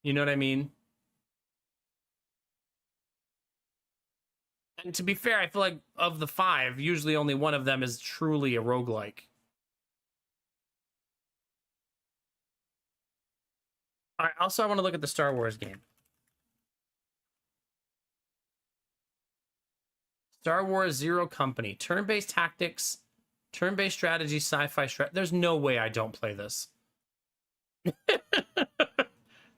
You know what I mean? And to be fair, I feel like of the 5, usually only one of them is truly a roguelike. All right, also, I want to look at the Star Wars game. Star Wars Zero Company. Turn-based tactics, turn-based strategy, sci-fi strategy. There's no way I don't play this.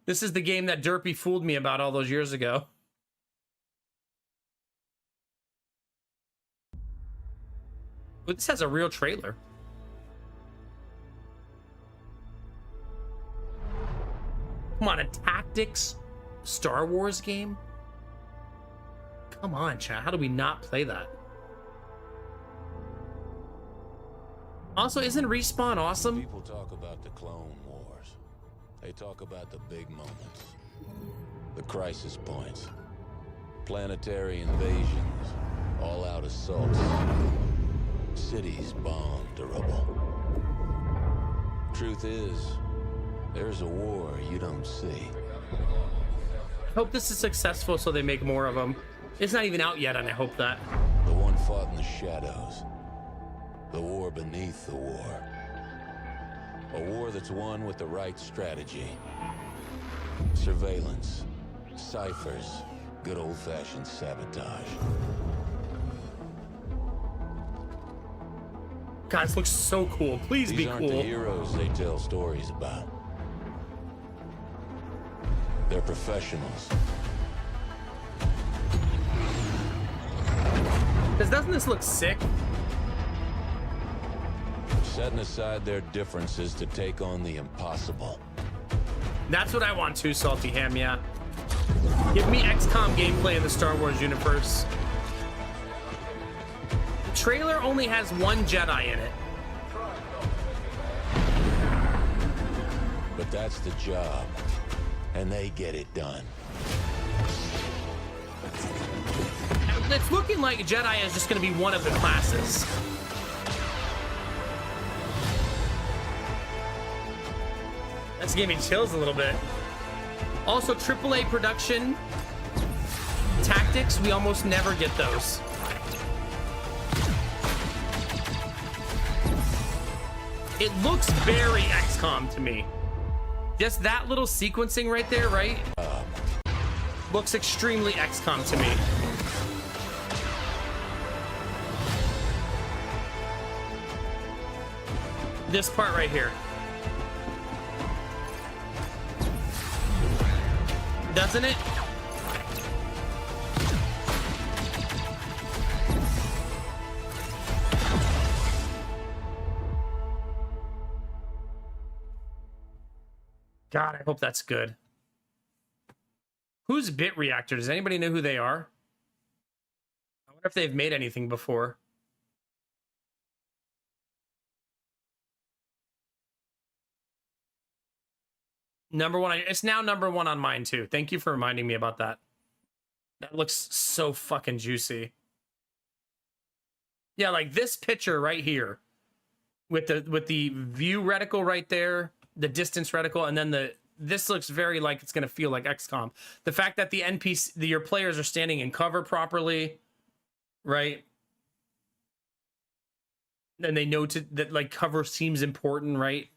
This is the game that Derpy fooled me about all those years ago. But this has a real trailer. Come on, a tactics Star Wars game? Come on, chat. How do we not play that? Also, isn't Respawn awesome? People talk about the Clone Wars. They talk about the big moments, the crisis points, planetary invasions, all-out assaults, cities bombed to rubble. Truth is, there's a war you don't see. Hope this is successful so they make more of them. It's not even out yet, and I hope that. The one fought in the shadows. The war beneath the war. A war that's won with the right strategy. Surveillance, ciphers, good old-fashioned sabotage. God, this looks so cool. Please be These aren't the cool. heroes they tell stories about. They're professionals. Because doesn't this look sick? Setting aside their differences to take on the impossible. That's what I want too, Salty Ham, yeah. Give me XCOM gameplay in the Star Wars universe. The trailer only has one Jedi in it. But that's the job. And they get it done. It's looking like Jedi is just going to be one of the classes. That's giving me chills a little bit. Also, AAA production tactics, we almost never get those. It looks very XCOM to me. Just that little sequencing right there, right? Looks extremely XCOM to me. This part right here. Doesn't it? God, I hope that's good. Who's Bit Reactor? Does anybody know who they are? I wonder if they've made anything before. Number one, it's now number one on mine too. Thank you for reminding me about that. That looks so fucking juicy. Yeah, like this picture right here with the view reticle right there, the distance reticle, and then this looks very like it's gonna feel like XCOM. The fact that the NPC, your players are standing in cover properly, right? And they know that like cover seems important, right?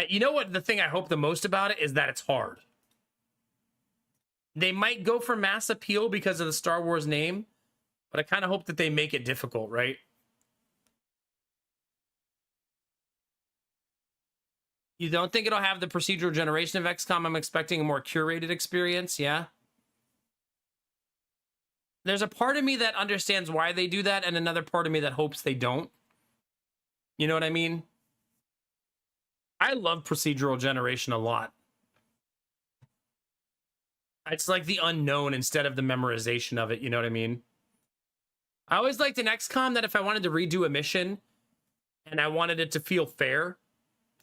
You know what? The thing I hope the most about it is that it's hard. They might go for mass appeal because of the Star Wars name, but I kind of hope that they make it difficult, right? You don't think it'll have the procedural generation of XCOM? I'm expecting a more curated experience, yeah? There's a part of me that understands why they do that, and another part of me that hopes they don't. You know what I mean? I love procedural generation a lot. It's like the unknown instead of the memorization of it, you know what I mean? I always liked in XCOM that if I wanted to redo a mission and I wanted it to feel fair,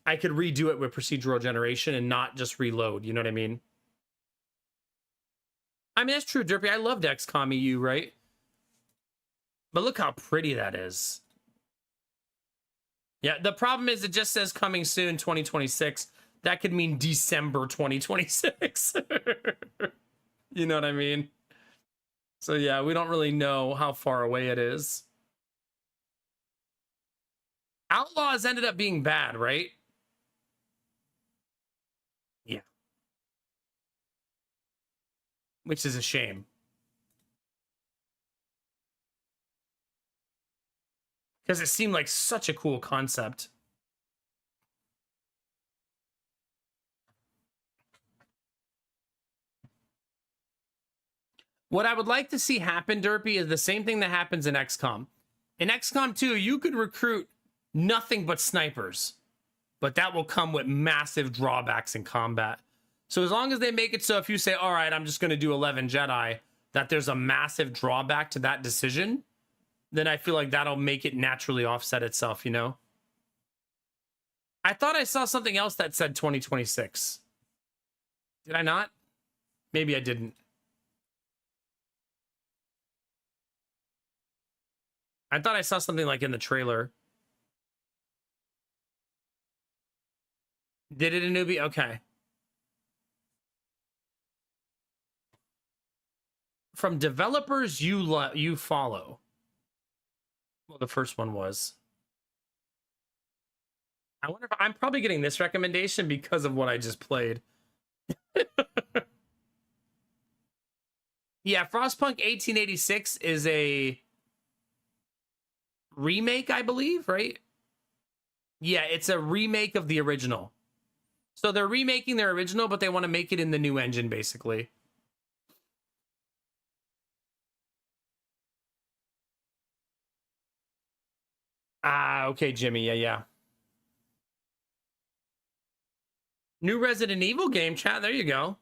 I could redo it with procedural generation and not just reload, you know what I mean? I mean, that's true, Derpy. I loved XCOM EU, right? But look how pretty that is. Yeah, the problem is it just says coming soon 2026. That could mean December 2026. You know what I mean? So yeah, we don't really know how far away it is. Outlaws ended up being bad, right? Yeah. Which is a shame. Because it seemed like such a cool concept. What I would like to see happen, Derpy, is the same thing that happens in XCOM. In XCOM 2, you could recruit nothing but snipers. but that will come with massive drawbacks in combat. So as long as they make it so if you say, all right, I'm just going to do 11 Jedi, that there's a massive drawback to that decision, then I feel like that'll make it naturally offset itself, you know? I thought I saw something else that said 2026. Did I not? Maybe I didn't. I thought I saw something like in the trailer. Did it, Anubi? Okay. From developers you follow. Well, the first one was. I wonder if I'm probably getting this recommendation because of what I just played. Yeah, Frostpunk 1886 is a remake, I believe, right? Yeah, it's a remake of the original. So they're remaking their original, but they want to make it in the new engine, basically. Ah, okay, Jimmy. Yeah. New Resident Evil game, chat. There you go.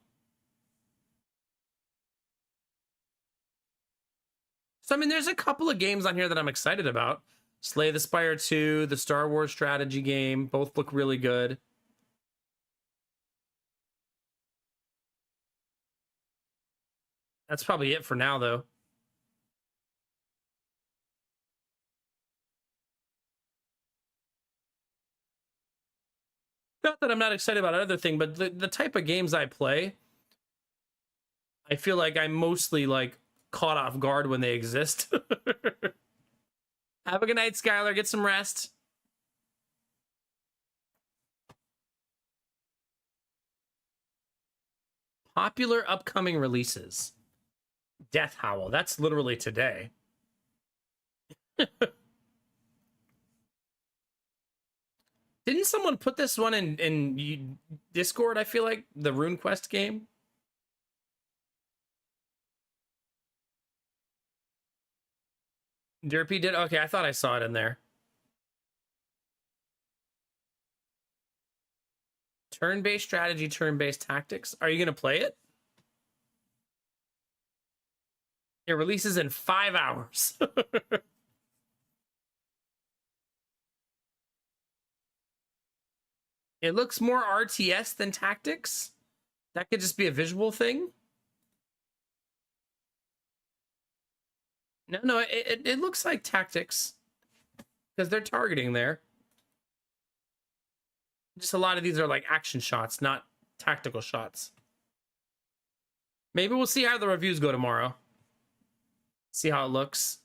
So, I mean, there's a couple of games on here that I'm excited about. Slay the Spire 2, the Star Wars strategy game. Both look really good. That's probably it for now, though. Not that I'm not excited about another thing, but the type of games I play, I feel like I'm mostly like caught off guard when they exist. Have a good night, Skylar. Get some rest. Popular upcoming releases. Death Howl. That's literally today. Didn't someone put this one in Discord, I feel like? The RuneQuest game? Derpy did? Okay, I thought I saw it in there. Turn-based strategy, turn-based tactics. Are you going to play it? It releases in 5 hours. It looks more RTS than tactics. That could just be a visual thing. No, it looks like tactics because they're targeting there. Just a lot of these are like action shots, not tactical shots. Maybe we'll see how the reviews go tomorrow. See how it looks.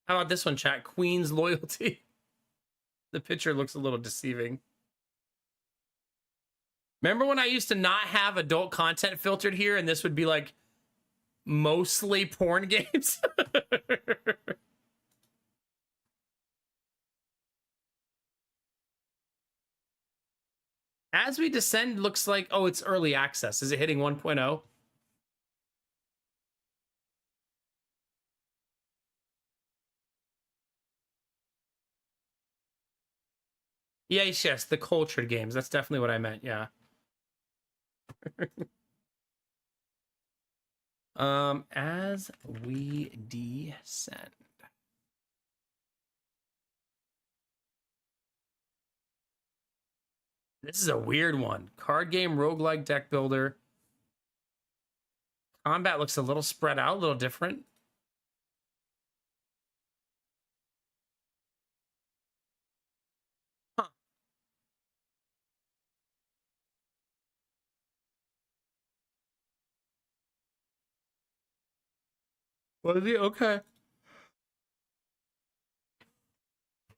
How about this one, chat? Queen's Loyalty. The picture looks a little deceiving. Remember when I used to not have adult content filtered here and this would be like mostly porn games? As We Descend looks like, oh, it's early access. Is it hitting 1.0? Yes, the cultured games. That's definitely what I meant, yeah. As We Descend. This is a weird one. Card game, roguelike deck builder. Combat looks a little spread out, a little different. Huh. Was he? Okay.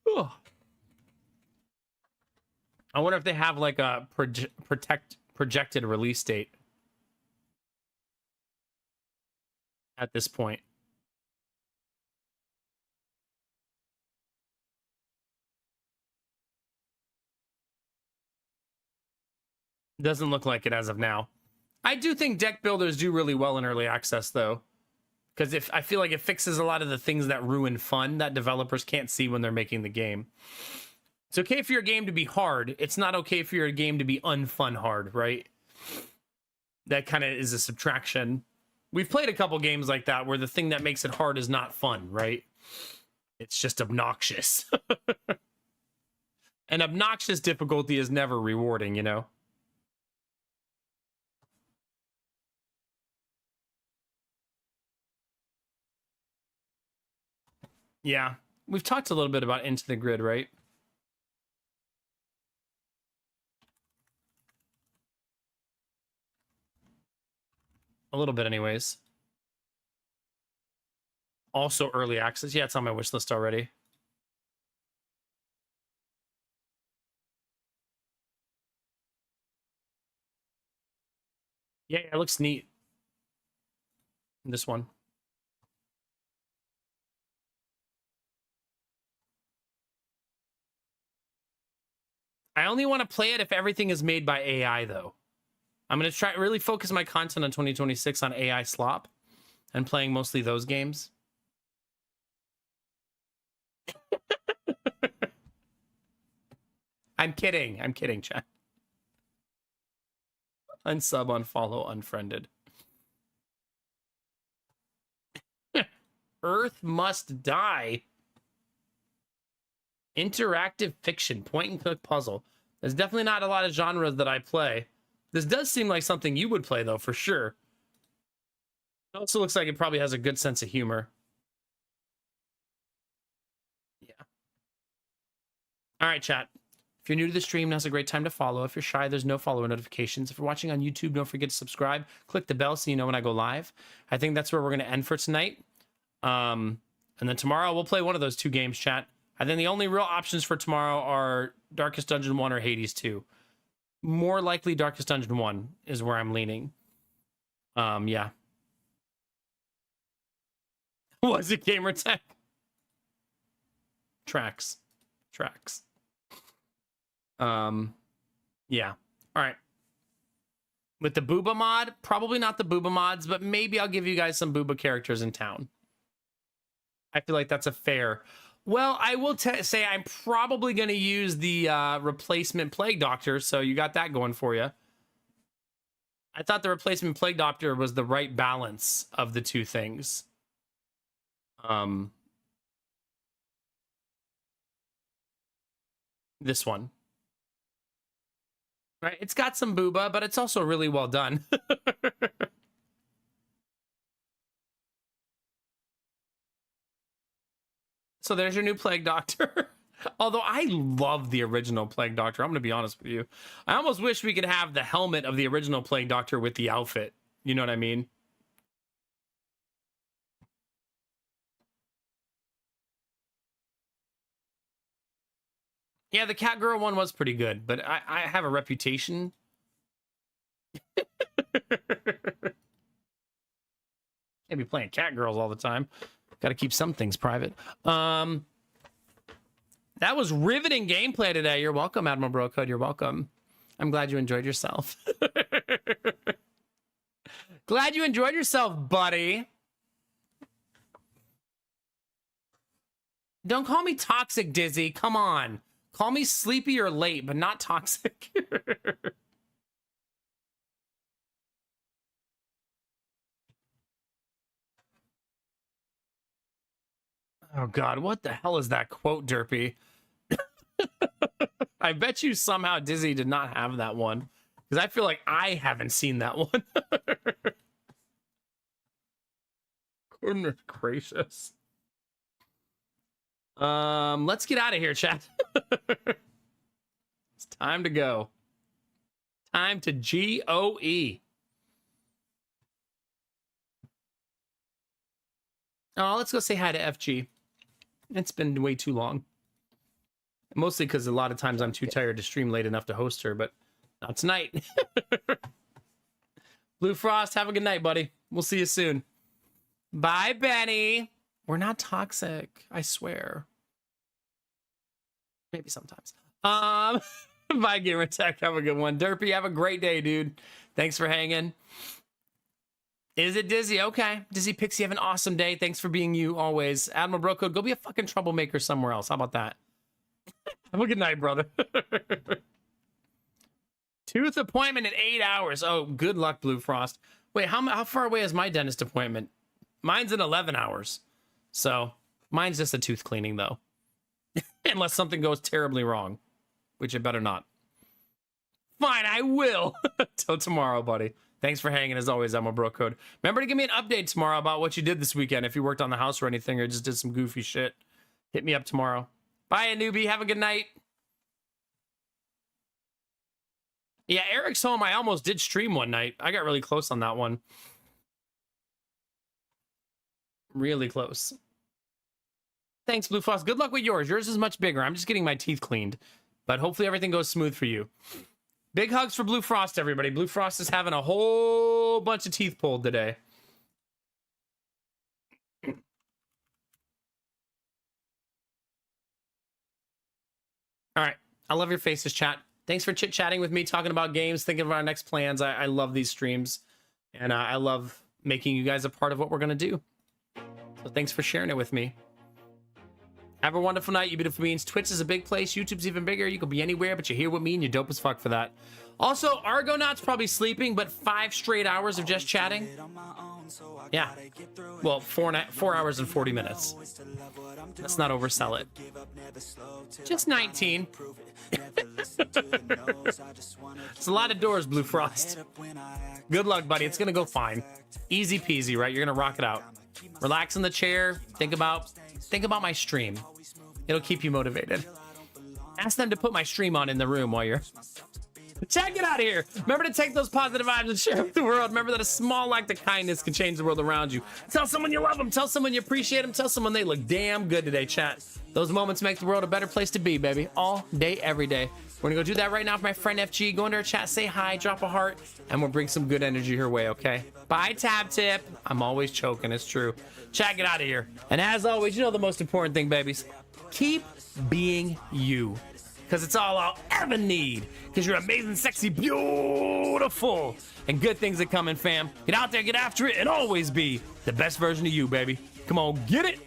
Oh. I wonder if they have like a projected release date at this point. Doesn't look like it as of now. I do think deck builders do really well in early access, though, Because if I feel like it fixes a lot of the things that ruin fun that developers can't see when they're making the game. It's okay for your game to be hard. It's not okay for your game to be unfun hard, right? That kind of is a subtraction. We've played a couple games like that where the thing that makes it hard is not fun, right? It's just obnoxious. And obnoxious difficulty is never rewarding, you know? Yeah. We've talked a little bit about Into the Grid, right? A little bit anyways. Also early access. Yeah, it's on my wish list already. Yeah, it looks neat. This one. I only want to play it if everything is made by AI, though. I'm going to try really focus my content on 2026 on AI slop and playing mostly those games. I'm kidding. I'm kidding, chat. Unsub, unfollow, unfriended. Earth Must Die. Interactive fiction, point and click puzzle. There's definitely not a lot of genres that I play. This does seem like something you would play, though, for sure. It also looks like it probably has a good sense of humor. Yeah. All right, chat. If you're new to the stream, now's a great time to follow. If you're shy, there's no follower notifications. If you're watching on YouTube, don't forget to subscribe. Click the bell so you know when I go live. I think that's where we're going to end for tonight. And then tomorrow we'll play one of those two games, chat. I think the only real options for tomorrow are Darkest Dungeon 1 or Hades 2. More likely Darkest Dungeon 1 is where I'm leaning. Yeah. Was it Gamertag? Tracks. Yeah. All right. With the Booba mod, probably not the Booba mods, but maybe I'll give you guys some Booba characters in town. I feel like that's a fair. Well, I will say I'm probably going to use the replacement Plague Doctor, so you got that going for you. I thought the replacement Plague Doctor was the right balance of the two things. This one. Right, it's got some booba, but it's also really well done. So there's your new Plague Doctor. Although I love the original Plague Doctor, I'm going to be honest with you. I almost wish we could have the helmet of the original Plague Doctor with the outfit. You know what I mean? Yeah, the Catgirl one was pretty good, but I have a reputation. Can't be playing Catgirls all the time. Got to keep some things private. That was riveting gameplay today. You're welcome, Admiral Brocode. You're welcome. I'm glad you enjoyed yourself. Glad you enjoyed yourself, buddy. Don't call me toxic, Dizzy. Come on. Call me sleepy or late, but not toxic. Oh, God. What the hell is that quote, Derpy? I bet you somehow Dizzy did not have that one. Because I feel like I haven't seen that one. Goodness gracious. Let's get out of here, chat. It's time to go. Time to GOE. Oh, let's go say hi to FG. It's been way too long. Mostly because a lot of times I'm too tired to stream late enough to host her, but not tonight. Blue Frost, have a good night, buddy. We'll see you soon. Bye, Benny. We're not toxic, I swear. Maybe sometimes. Bye, Gamertech. Have a good one. Derpy, have a great day, dude. Thanks for hanging. Is it Dizzy? Okay. Dizzy Pixie, have an awesome day. Thanks for being you always. Admiral Bro Code, go be a fucking troublemaker somewhere else. How about that? Have a good night, brother. Tooth appointment in 8 hours. Oh, good luck, Blue Frost. Wait, how far away is my dentist appointment? Mine's in 11 hours. So mine's just a tooth cleaning, though. Unless something goes terribly wrong, which it better not. Fine, I will. Till tomorrow, buddy. Thanks for hanging, as always. I'm a Bro Code. Remember to give me an update tomorrow about what you did this weekend. If you worked on the house or anything, or just did some goofy shit, hit me up tomorrow. Bye, a newbie. Have a good night. Yeah, Eric's home. I almost did stream one night. I got really close on that one. Really close. Thanks, Blue Floss. Good luck with yours. Yours is much bigger. I'm just getting my teeth cleaned. But hopefully everything goes smooth for you. Big hugs for Blue Frost, everybody. Blue Frost is having a whole bunch of teeth pulled today. All right. I love your faces, chat. Thanks for chit-chatting with me, talking about games, thinking of our next plans. I love these streams. And I love making you guys a part of what we're going to do. So thanks for sharing it with me. Have a wonderful night, you beautiful beings. Twitch is a big place. YouTube's even bigger. You can be anywhere, but you're here with me, and you're dope as fuck for that. Also, Argonaut's probably sleeping, but 5 straight hours of just chatting. Yeah. Well, 4 hours and 40 minutes. Let's not oversell it. Just 19. It's a lot of doors, Blue Frost. Good luck, buddy. It's going to go fine. Easy peasy, right? You're going to rock it out. Relax in the chair. Think about my stream. It'll keep you motivated. Ask them to put my stream on in the room while you're... Chat, get out of here. Remember to take those positive vibes and share them with the world. Remember that a small act of kindness can change the world around you. Tell someone you love them. Tell someone you appreciate them. Tell someone they look damn good today, chat. Those moments make the world a better place to be, baby. All day, every day. We're gonna go do that right now with my friend FG. Go into our chat, say hi, drop a heart, and we'll bring some good energy her way, okay? Bye, Tab Tip. I'm always choking, it's true. Chat, get out of here. And as always, you know the most important thing, babies. Keep being you. Because it's all I'll ever need. Because you're amazing, sexy, beautiful, and good things are coming, fam. Get out there, get after it, and always be the best version of you, baby. Come on, get it.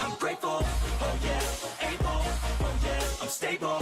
I'm grateful, oh yeah, able, oh yeah, I'm stable.